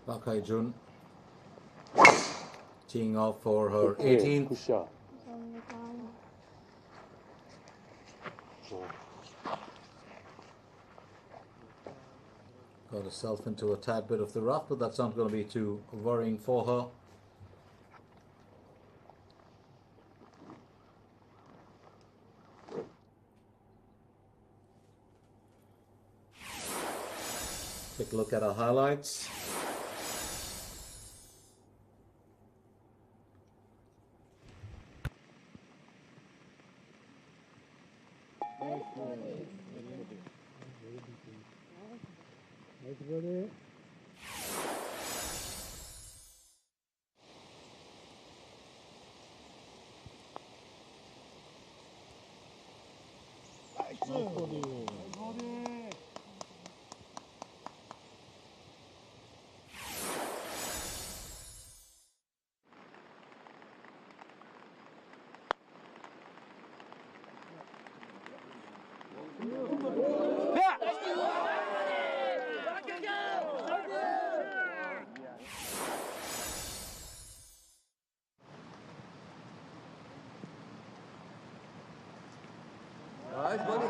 Park Hae-jun teeing off for her 18th. 굿샷. 감사합니다. Got herself into a tad bit of the rough, but that's not going to be too worrying for her. Take a look at our highlights. 나이스 버디. 나이스 버디. 나이스 버디.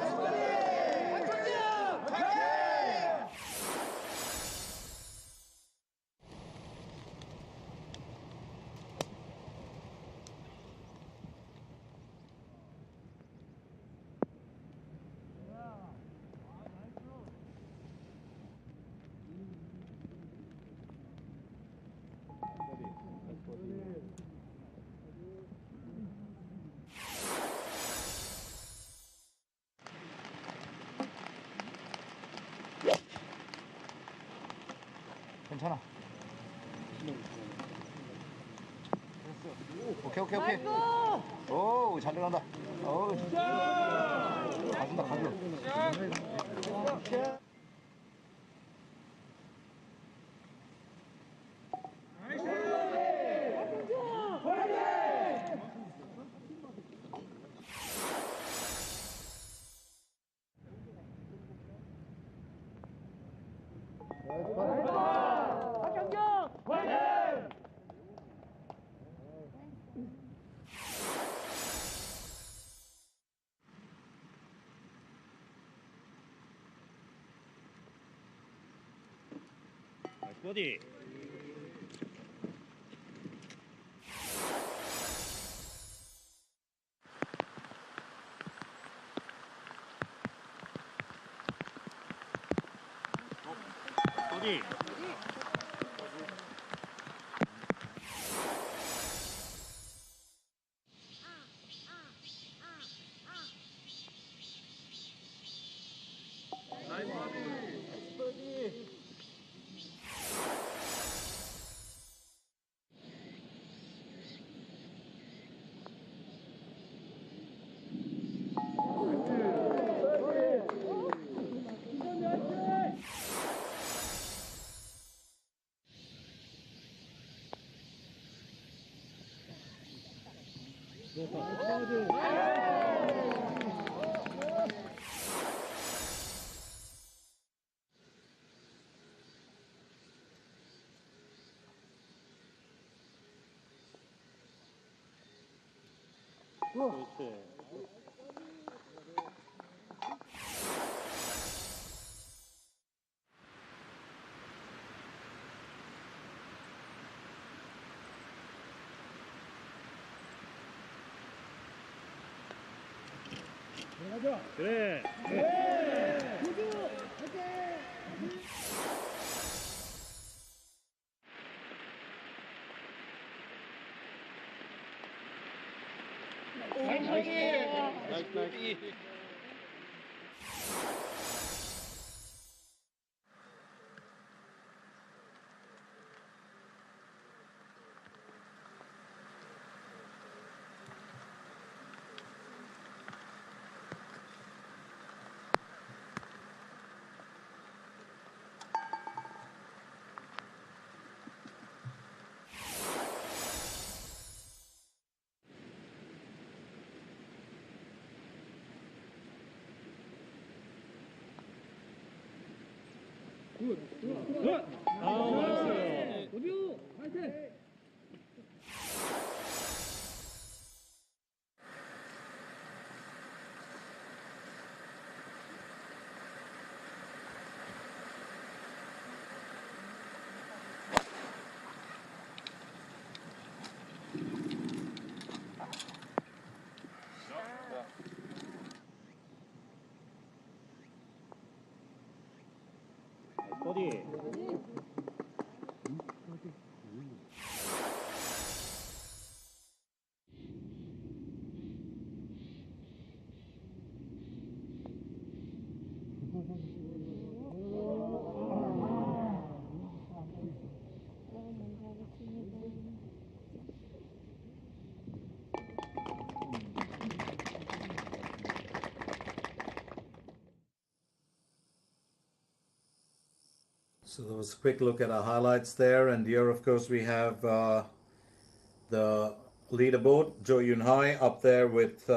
괜찮아. 오케이 오케이 오케이. 오, 잘 들어간다. 오, 가준다 가줘. 버디. 버디. 그렇지. 그래. 버디. So there was a quick look at our highlights there, and here of course we have the leaderboard. Jo Yun Hai up there with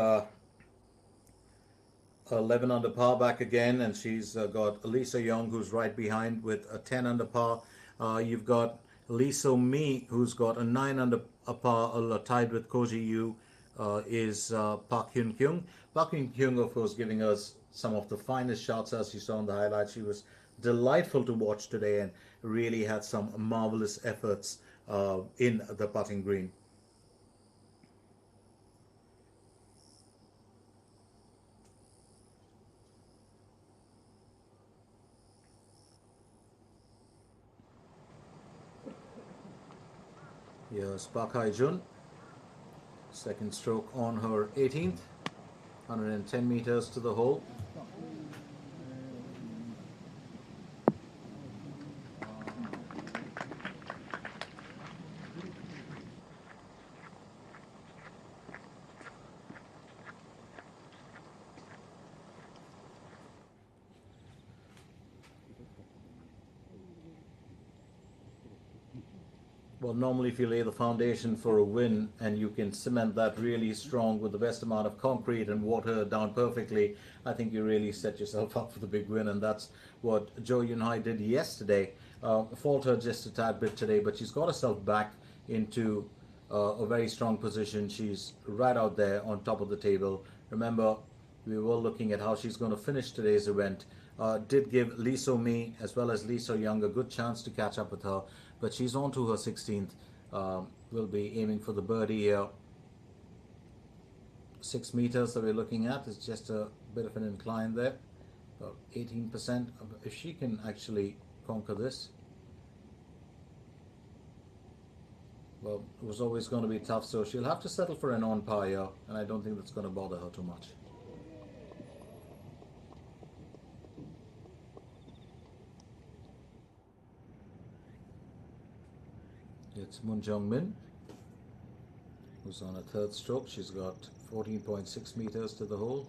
11 under par back again, and she's got Lisa Young who's right behind with a 10 under par. You've got Lee So Mi who's got a 9 under par, tied with Koji Yu is Park Hyun Kyung. Park Hyun Kyung of course giving us some of the finest shots as you saw in the highlights. She was delightful to watch today and really had some marvelous efforts in the putting green. Here's Park Hae-jun, second stroke on her 18th, 110 meters to the hole. Well, normally if you lay the foundation for a win and you can cement that really strong with the best amount of concrete and water down perfectly, I think you really set yourself up for the big win, and that's what Jo Yun Hai did yesterday. Faltered just a tad bit today, but she's got herself back into a very strong position. She's right out there on top of the table. Remember, we were looking at how she's going to finish today's event. Did give Lee So Mi as well as Lee So Young a good chance to catch up with her, but she's on to her 16th. We'll be aiming for the birdie here. 6 meters that we're looking at is just a bit of an incline there, about 18%. If she can actually conquer this, well, it was always going to be tough, so she'll have to settle for an on par here, and I don't think that's going to bother her too much. It's Moon Jung-min, who's on a third stroke. She's got 14.6 meters to the hole,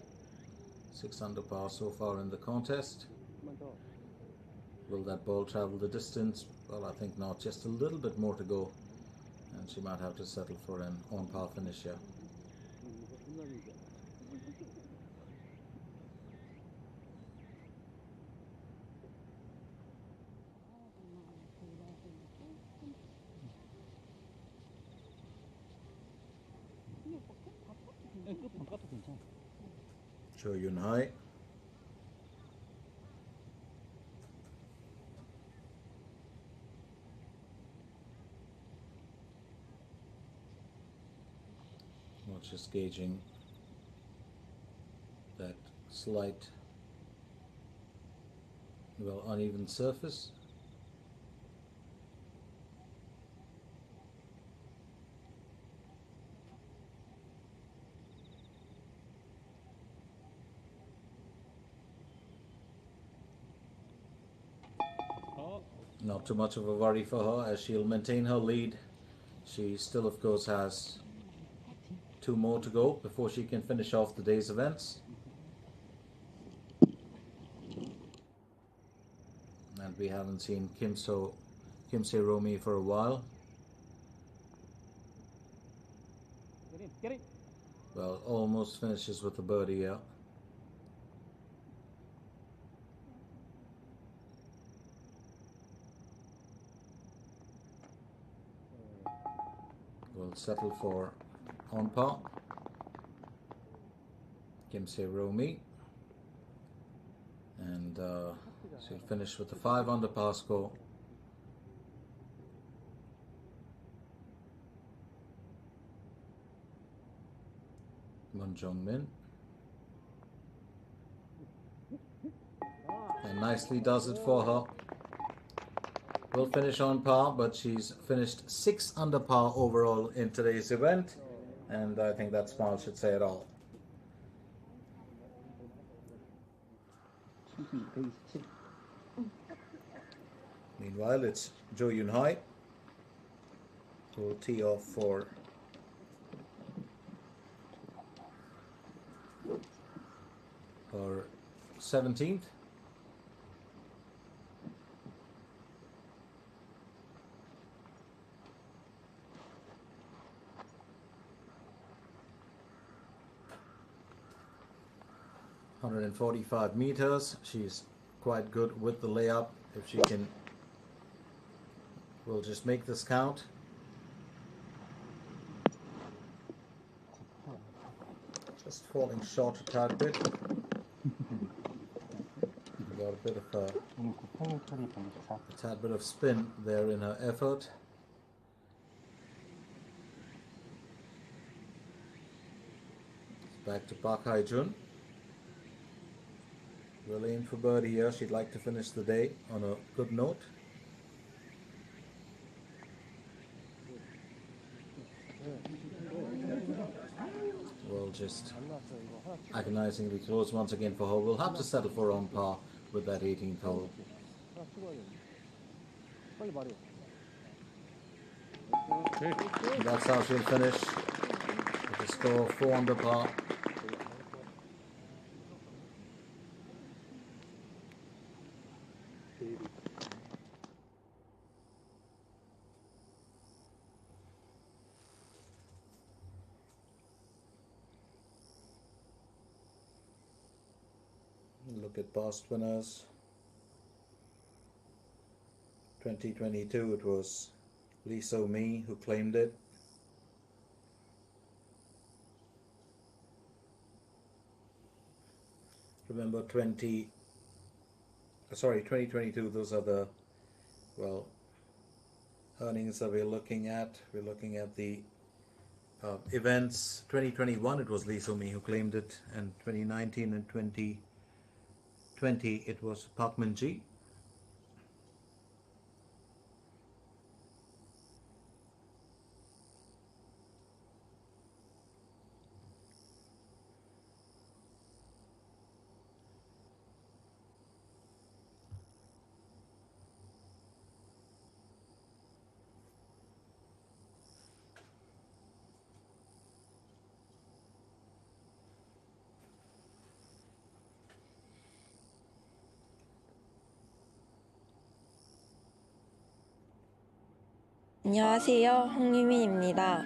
6 under par so far in the contest. Will that ball travel the distance? Well, I think not. Just a little bit more to go, and she might have to settle for an on-par finish here. Jo Yun Hai. Not just gauging that slight, well, uneven surface. Not too much of a worry for her, as she'll maintain her lead. She still, of course, has 2 more to go before she can finish off the day's events. And we haven't seen Kimse Romy for a while. Get it. Well, almost finishes with a birdie here. We'll settle for on par. Kimse Romy. And she'll finish with a 5 under par score. Moon Jong-min. And nicely does it for her. Will finish on par, but she's finished 6 under par overall in today's event, and I think that smile should say it all. Meanwhile, it's Jo Yoon-hai who will tee off for her 17th. .145 meters. She's quite good with the layup. If she can, we'll just make this count. Just falling short a tad bit. Got a bit of a tad bit of spin there in her effort. Back to Park Hae-jun. We'll aim for birdie here. She'd like to finish the day on a good note. We'll just agonizingly close once again for her. We'll have to settle for on par with that 18th hole. That's how she'll finish with a score of 4 under par. Look at past winners. 2022 it was Lee So-mi who claimed it. Remember 2022, those are the, well, earnings that we're looking at. We're looking at the events. 2021 it was Lee So-mi who claimed it, and 2019 and 2020 it was Park Min-ji. 안녕하세요, 황유민입니다.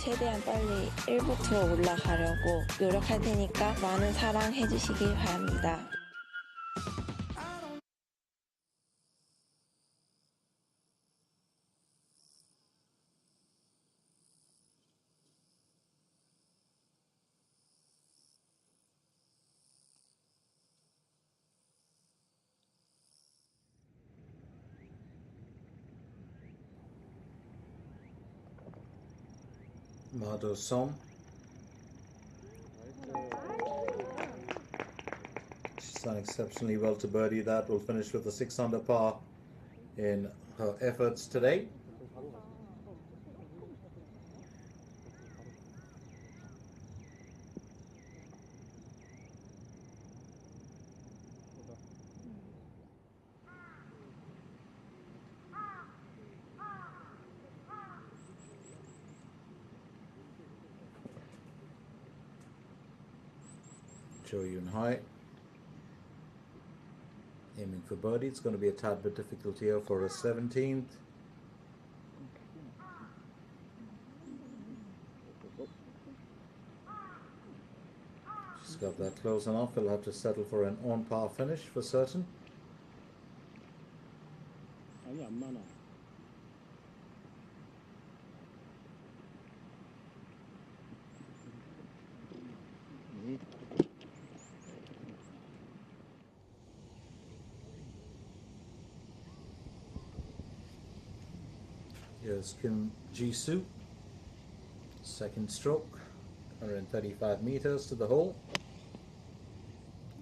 최대한 빨리 1부트로 올라가려고 노력할 테니까 많은 사랑해 주시길 바랍니다. Mado Som. She's done exceptionally well to birdie that. Will finish with a 6 under par in her efforts today. Jo Yun Hai aiming for birdie. It's going to be a tad bit difficult here for a 17th. She's got that close enough. We'll have to settle for an on par finish for certain. 아니 안 많아. Here's Kim Ji-soo, second stroke, 135 meters to the hole.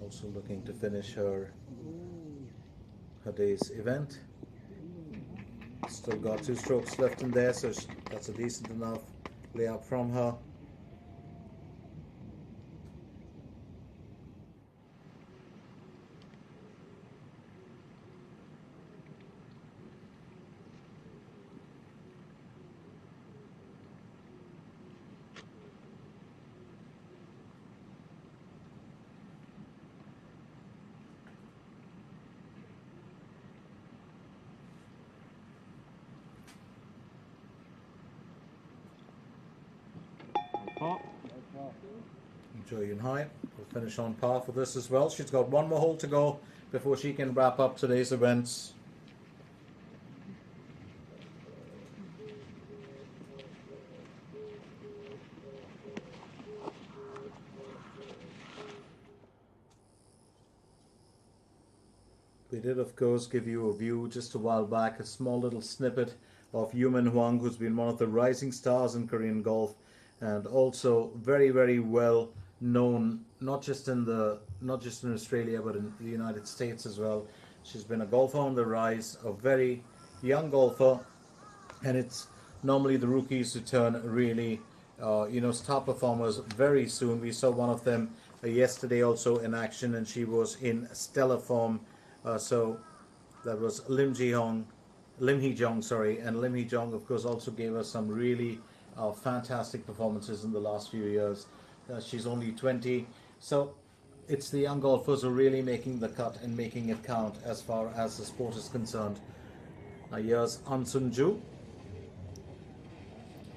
Also looking to finish her day's event. Still got 2 strokes left in there, so that's a decent enough layup from her. Jo Yun Hai will finish on par for this as well. She's got 1 more hole to go before she can wrap up today's events. We did, of course, give you a view just a while back, a small little snippet of Yumin Huang, who's been one of the rising stars in Korean golf, and also very, very well known, not just in Australia, but in the United States as well. She's been a golfer on the rise, a very young golfer, and it's normally the rookies who turn really, star performers very soon. We saw one of them yesterday also in action, and she was in stellar form. So that was Lim Hee-jong, and Lim Hee-jong, of course, also gave us some really fantastic performances in the last few years. She's only 20, so it's the young golfers who are really making the cut and making it count as far as the sport is concerned. Here's An Sun-ju,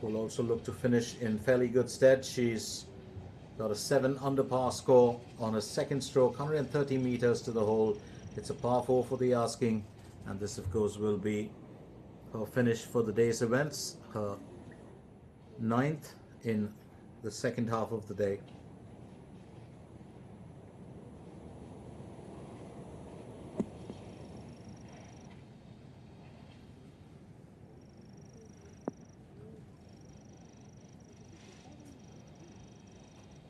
who will also look to finish in fairly good stead. She's got a 7 under par score on a second stroke, 130 meters to the hole. It's a par 4 for the asking, and this, of course, will be her finish for the day's events, her 9th in the second half of the day.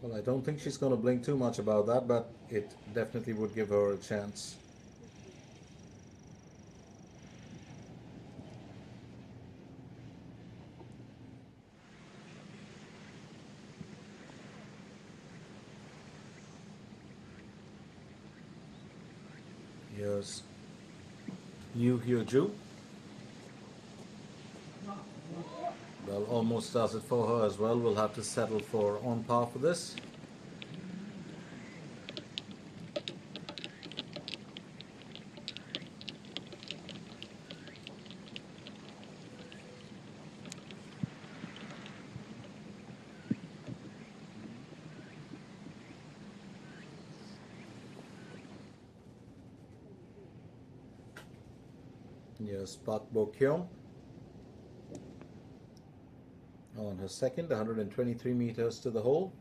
Well, I don't think she's going to blink too much about that, but it definitely would give her a chance. Here's Yu Hyo-ju. Well, almost does it for her as well. We'll have to settle for on par for this. Here's Park Bo Kyung on her second, 123 meters to the hole,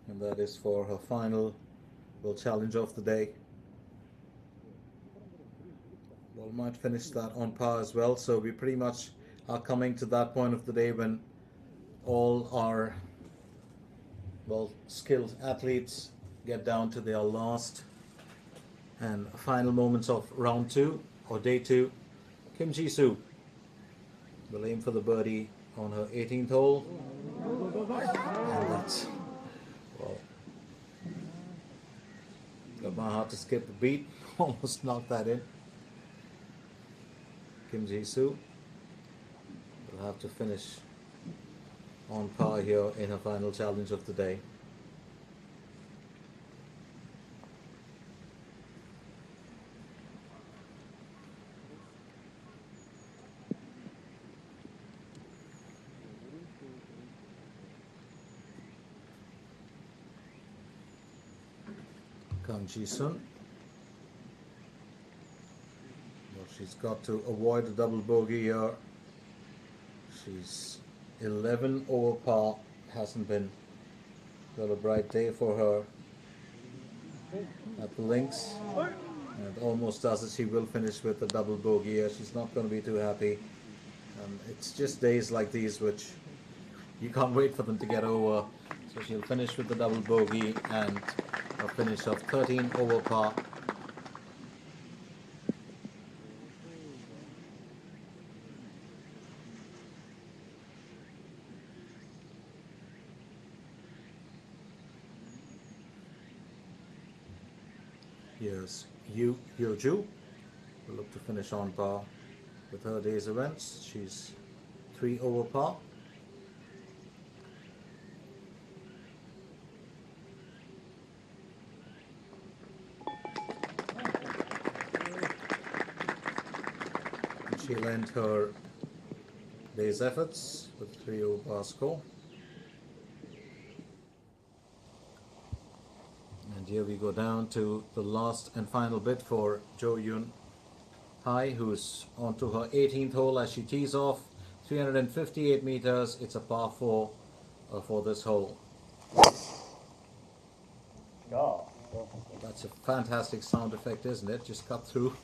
and that is for her final World Challenge of the day. Well, might finish that on par as well, so we pretty much are coming to that point of the day when all our skilled athletes get down to their last and final moments of round 2 or day 2. Kim Ji-soo will aim for the birdie on her 18th hole, and that's, well, got my heart to skip a beat. Almost knocked that in. Kim Ji-soo will have to finish on par here in her final challenge of the day. Kang Ji-sun. Well, she's got to avoid a double bogey here. She's 11 over par. Hasn't been got a bright day for her at the links, and almost does it. She will finish with a double bogey here. She's not going to be too happy. It's just days like these which you can't wait for them to get over. So she'll finish with the double bogey and a finish of 13 over par. Here's Yu Hyo-ju, will look to finish on par with her day's events. She's 3 over par. She'll end her day's efforts with 3 over par score. And here we go down to the last and final bit for Jo Yoon Hai, who's onto her 18th hole as she tees off. 358 meters. It's a par 4 for this hole. Oh. That's a fantastic sound effect, isn't it? Just cut through.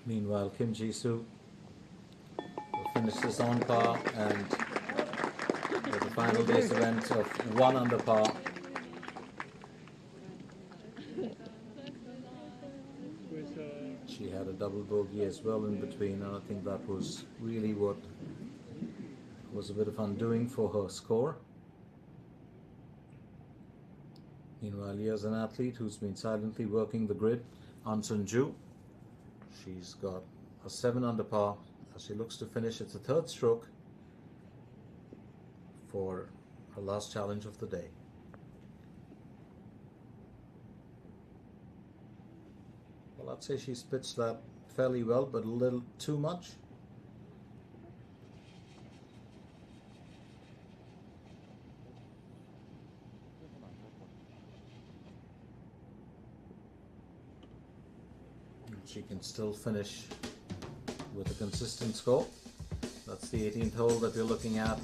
Meanwhile, Kim Ji-soo will finish this on par and with the final day's event of 1 under par. She had a double bogey as well in between, and I think that was really what was a bit of undoing for her score. Meanwhile, here's an athlete who's been silently working the grid, An Sun-ju. She's got a 7 under par as she looks to finish at the 3rd stroke for her last challenge of the day. Well, I'd say she's pitched that fairly well, but a little too much. She can still finish with a consistent score. That's the 18th hole that we're looking at.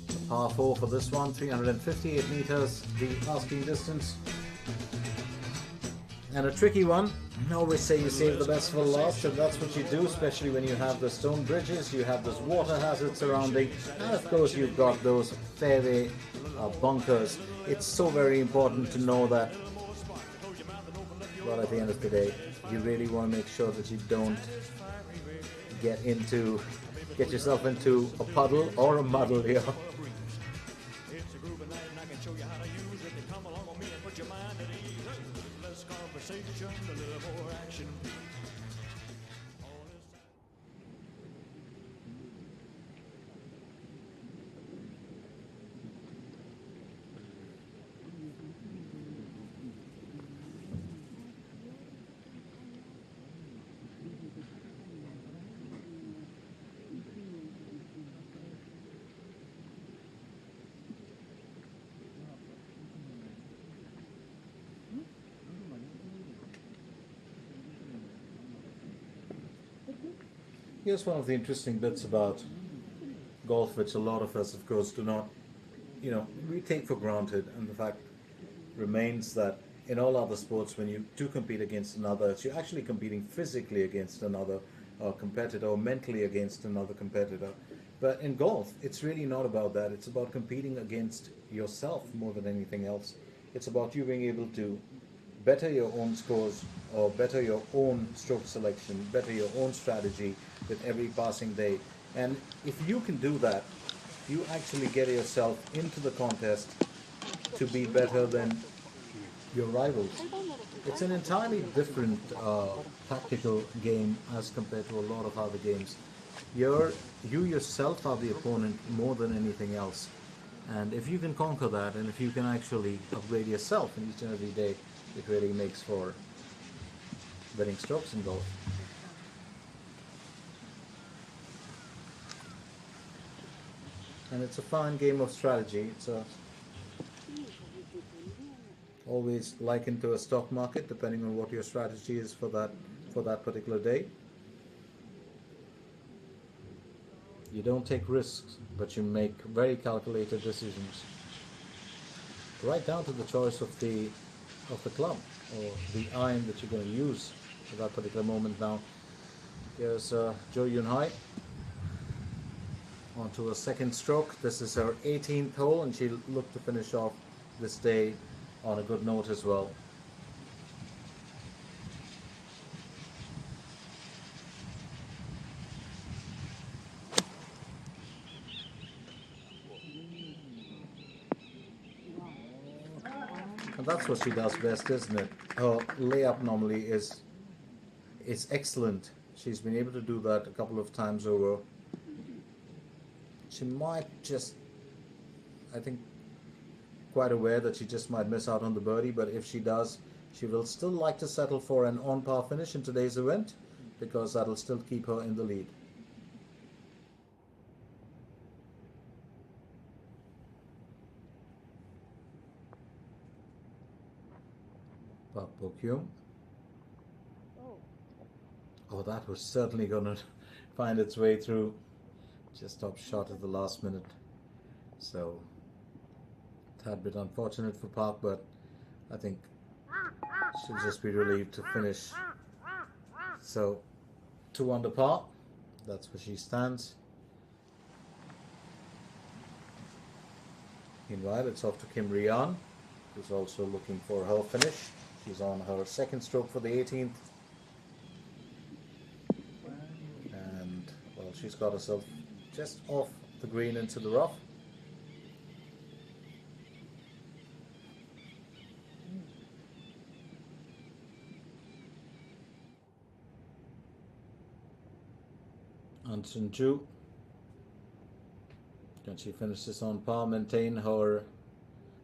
The par 4 for this one, 358 meters, the asking distance. And a tricky one. I always say you save the best for last, and that's what you do, especially when you have the stone bridges, you have those water hazards surrounding, and of course you've got those fairway bunkers. It's so very important to know that, well, at the end of the day, you really want to make sure that you don't get yourself into a puddle or a muddle here. here's one of the interesting bits about golf, which a lot of us, of course, do not, we take for granted, and the fact remains that in all other sports, when you do compete against another, you're actually competing physically against another competitor or mentally against another competitor. But in golf, it's really not about that. It's about competing against yourself more than anything else. It's about you being able to better your own scores or better your own stroke selection, better your own strategy with every passing day. And if you can do that, you actually get yourself into the contest to be better than your rivals. It's an entirely different tactical game as compared to a lot of other games. You yourself are the opponent more than anything else. And if you can conquer that, and if you can actually upgrade yourself in each and every day, it really makes for winning strokes in golf. And it's a fine game of strategy. It's always likened to a stock market, depending on what your strategy is for that particular day. You don't take risks, but you make very calculated decisions, right down to the choice of the club or the iron that you're going to use for that particular moment. Now, here's Dayouwinia onto a second stroke. This is her 18th hole, and she'll look to finish off this day on a good note as well. And that's what she does best, isn't it? Her layup normally is excellent. She's been able to do that a couple of times over. She might just, I think, quite aware that she just might miss out on the birdie, but if she does, she will still like to settle for an on-par finish in today's event, because that'll still keep her in the lead. Park Bo-kyung. Oh, that was certainly going to find its way through. Just top shot at the last minute. So, a tad bit unfortunate for Park, but I think she'll just be relieved to finish. So, 2 under par. That's where she stands. Meanwhile, it's off to Kim Rian, who's also looking for her finish. She's on her second stroke for the 18th. And, well, she's got herself just off the green into the rough. Anson Ju, can she finish this on par, maintain her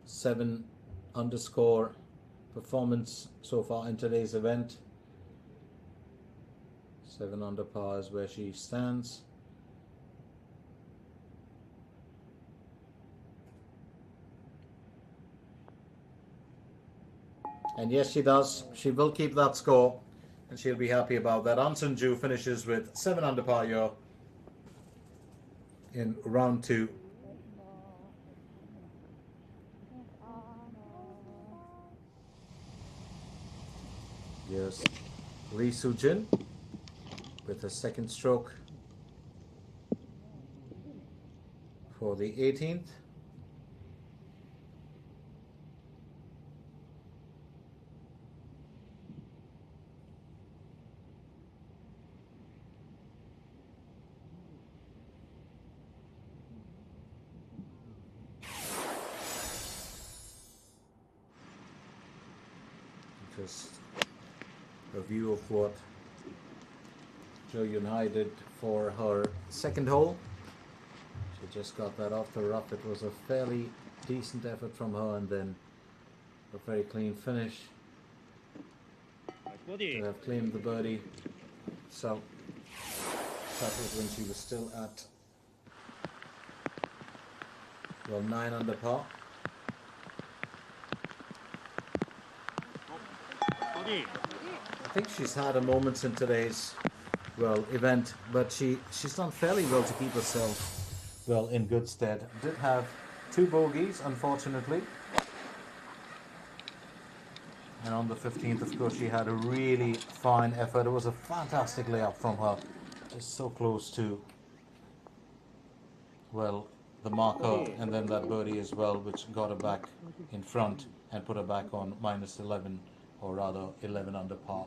7 underscore performance so far in today's event? 7 under par is where she stands. And yes, she does. She will keep that score, and she'll be happy about that. Anson Ju finishes with 7 under par here in round 2. Here's Lee Soo-jin with a second stroke for the 18th. Just a view of what Dayouwinia did for her second hole. She just got that off the rough. It was a fairly decent effort from her, and then a very clean finish to have claimed the birdie. So that was when she was still at, well, 9 under par. I think she's had her moments in today's well, event, but she's done fairly well to keep herself well in good stead. Did have 2 bogeys, unfortunately. And on the 15th, of course, she had a really fine effort. It was a fantastic layup from her. Just so close to, well, the marker, and then that birdie as well, which got her back in front and put her back on minus 11, or rather 11 under par.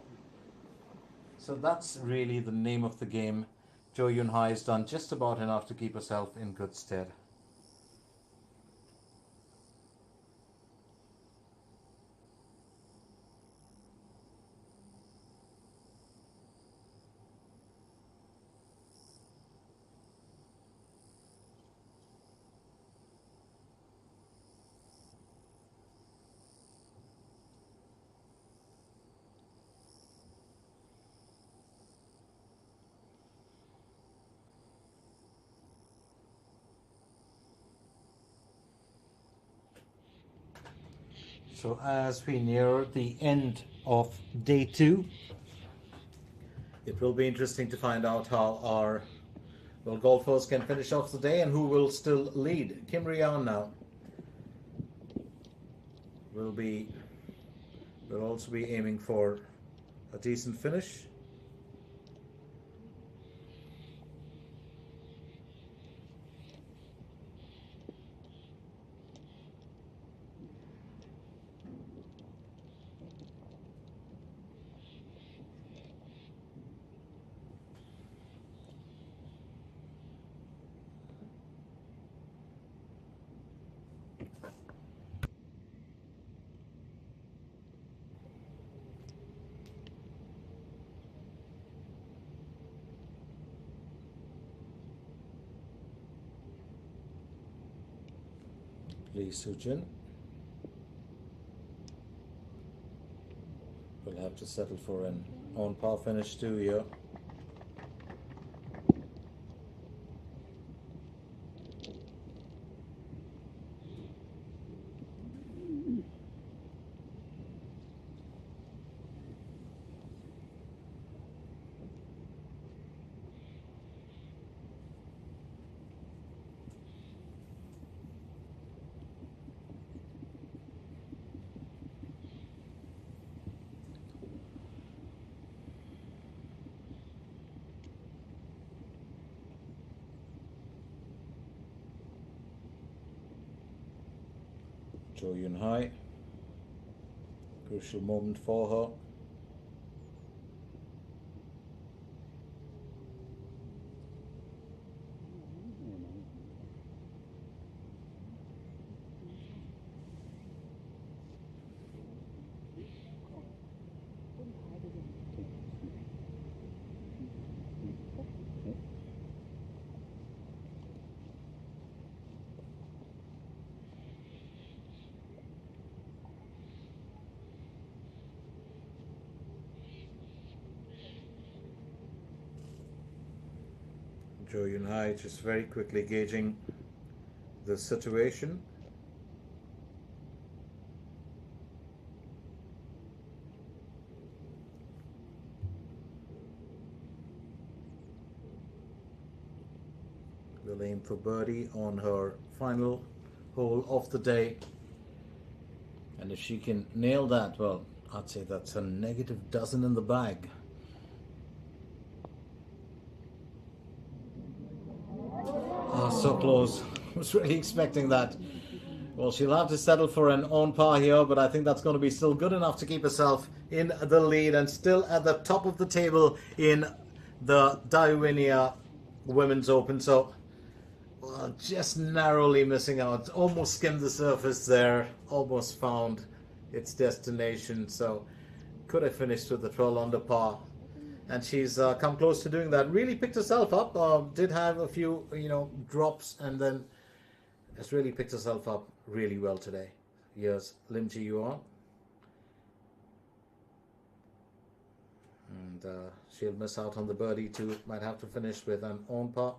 So that's really the name of the game. Jo Yun Hai has done just about enough to keep herself in good stead. So as we near the end of day 2, it will be interesting to find out how our golfers can finish off the day and who will still lead. Kim Rian now will also be aiming for a decent finish. Lee Soo-jin will have to settle for an on par finish too here. Jo Yun Hai, crucial moment for her. Jo Yun Hai just very quickly gauging the situation. Will aim for birdie on her final hole of the day. And if she can nail that, well, I'd say that's a negative dozen in the bag. So close. I was really expecting that. Well, she'll have to settle for an on par here, but I think that's going to be still good enough to keep herself in the lead and still at the top of the table in the Dayouwinia Women's Open. So, well, just narrowly missing out. Almost skimmed the surface there. Almost found its destination. So, could have finished with the 12 under par. And she's come close to doing that. Really picked herself up. Did have a few, drops, and then has really picked herself up really well today. Here's Lim Ji Yuan. And she'll miss out on the birdie too. Might have to finish with an on par.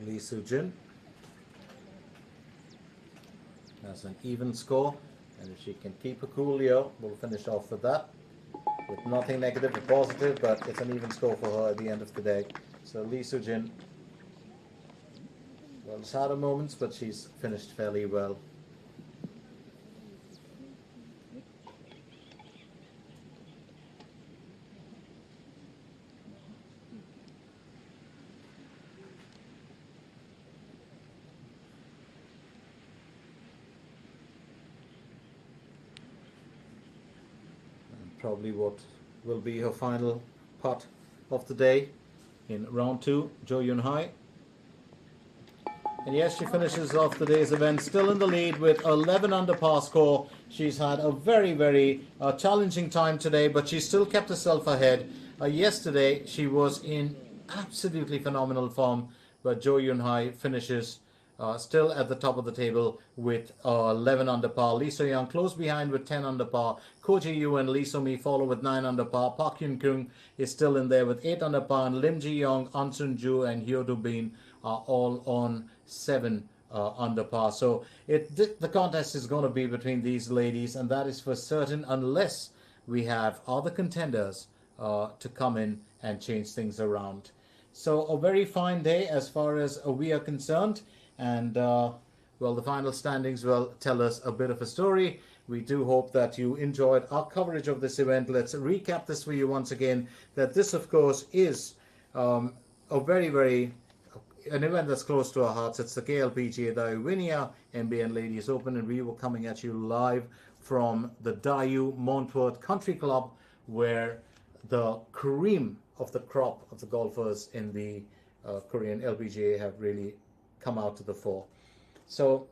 Lee Soo-jin. That's an even score, and if she can keep her cool here, we'll finish off with that. With nothing negative or positive, but it's an even score for her at the end of the day. So Lee Soo-jin, well, it's had her moments, but she's finished fairly well. Probably what will be her final putt of the day in round 2, Jo Yoon-hai. And yes, she finishes off the day's event still in the lead with 11 under par score. She's had a very challenging time today, but she still kept herself ahead. Yesterday, she was in absolutely phenomenal form, but Jo Yoon-hai finishes still at the top of the table with 11 under par. Lee So-young close behind with 10 under par. Ko Ji-yoo and Lee So-mi follow with 9 under par. Park Hyun-kyung is still in there with 8 under par. And Lim Ji-young, An Sun-joo and Hyo Do-bin are all on 7 under par. So the contest is going to be between these ladies, and that is for certain, unless we have other contenders to come in and change things around. So a very fine day as far as we are concerned. And well, the final standings will tell us a bit of a story. We do hope that you enjoyed our coverage of this event. Let's recap this for you once again, that this of course is an event that's close to our hearts. It's the KLPGA Dayouwinia MBN Ladies Open, and we were coming at you live from the Daewoo Montfort Country Club, where the cream of the crop of the golfers in the Korean LPGA have really come out to the fore. So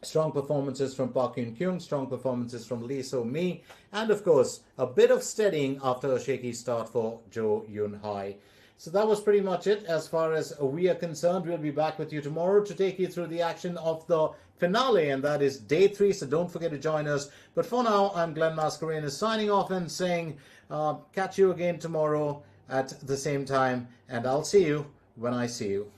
strong performances from Park Hyun-kyung, strong performances from Lee So-mi, and of course a bit of steadying after a shaky start for Jo Yoon-hai. So that was pretty much it as far as we are concerned. We'll be back with you tomorrow to take you through the action of the finale, and that is day 3, so don't forget to join us. But for now, I'm Glenn Mascarenas signing off and saying catch you again tomorrow at the same time, and I'll see you when I see you.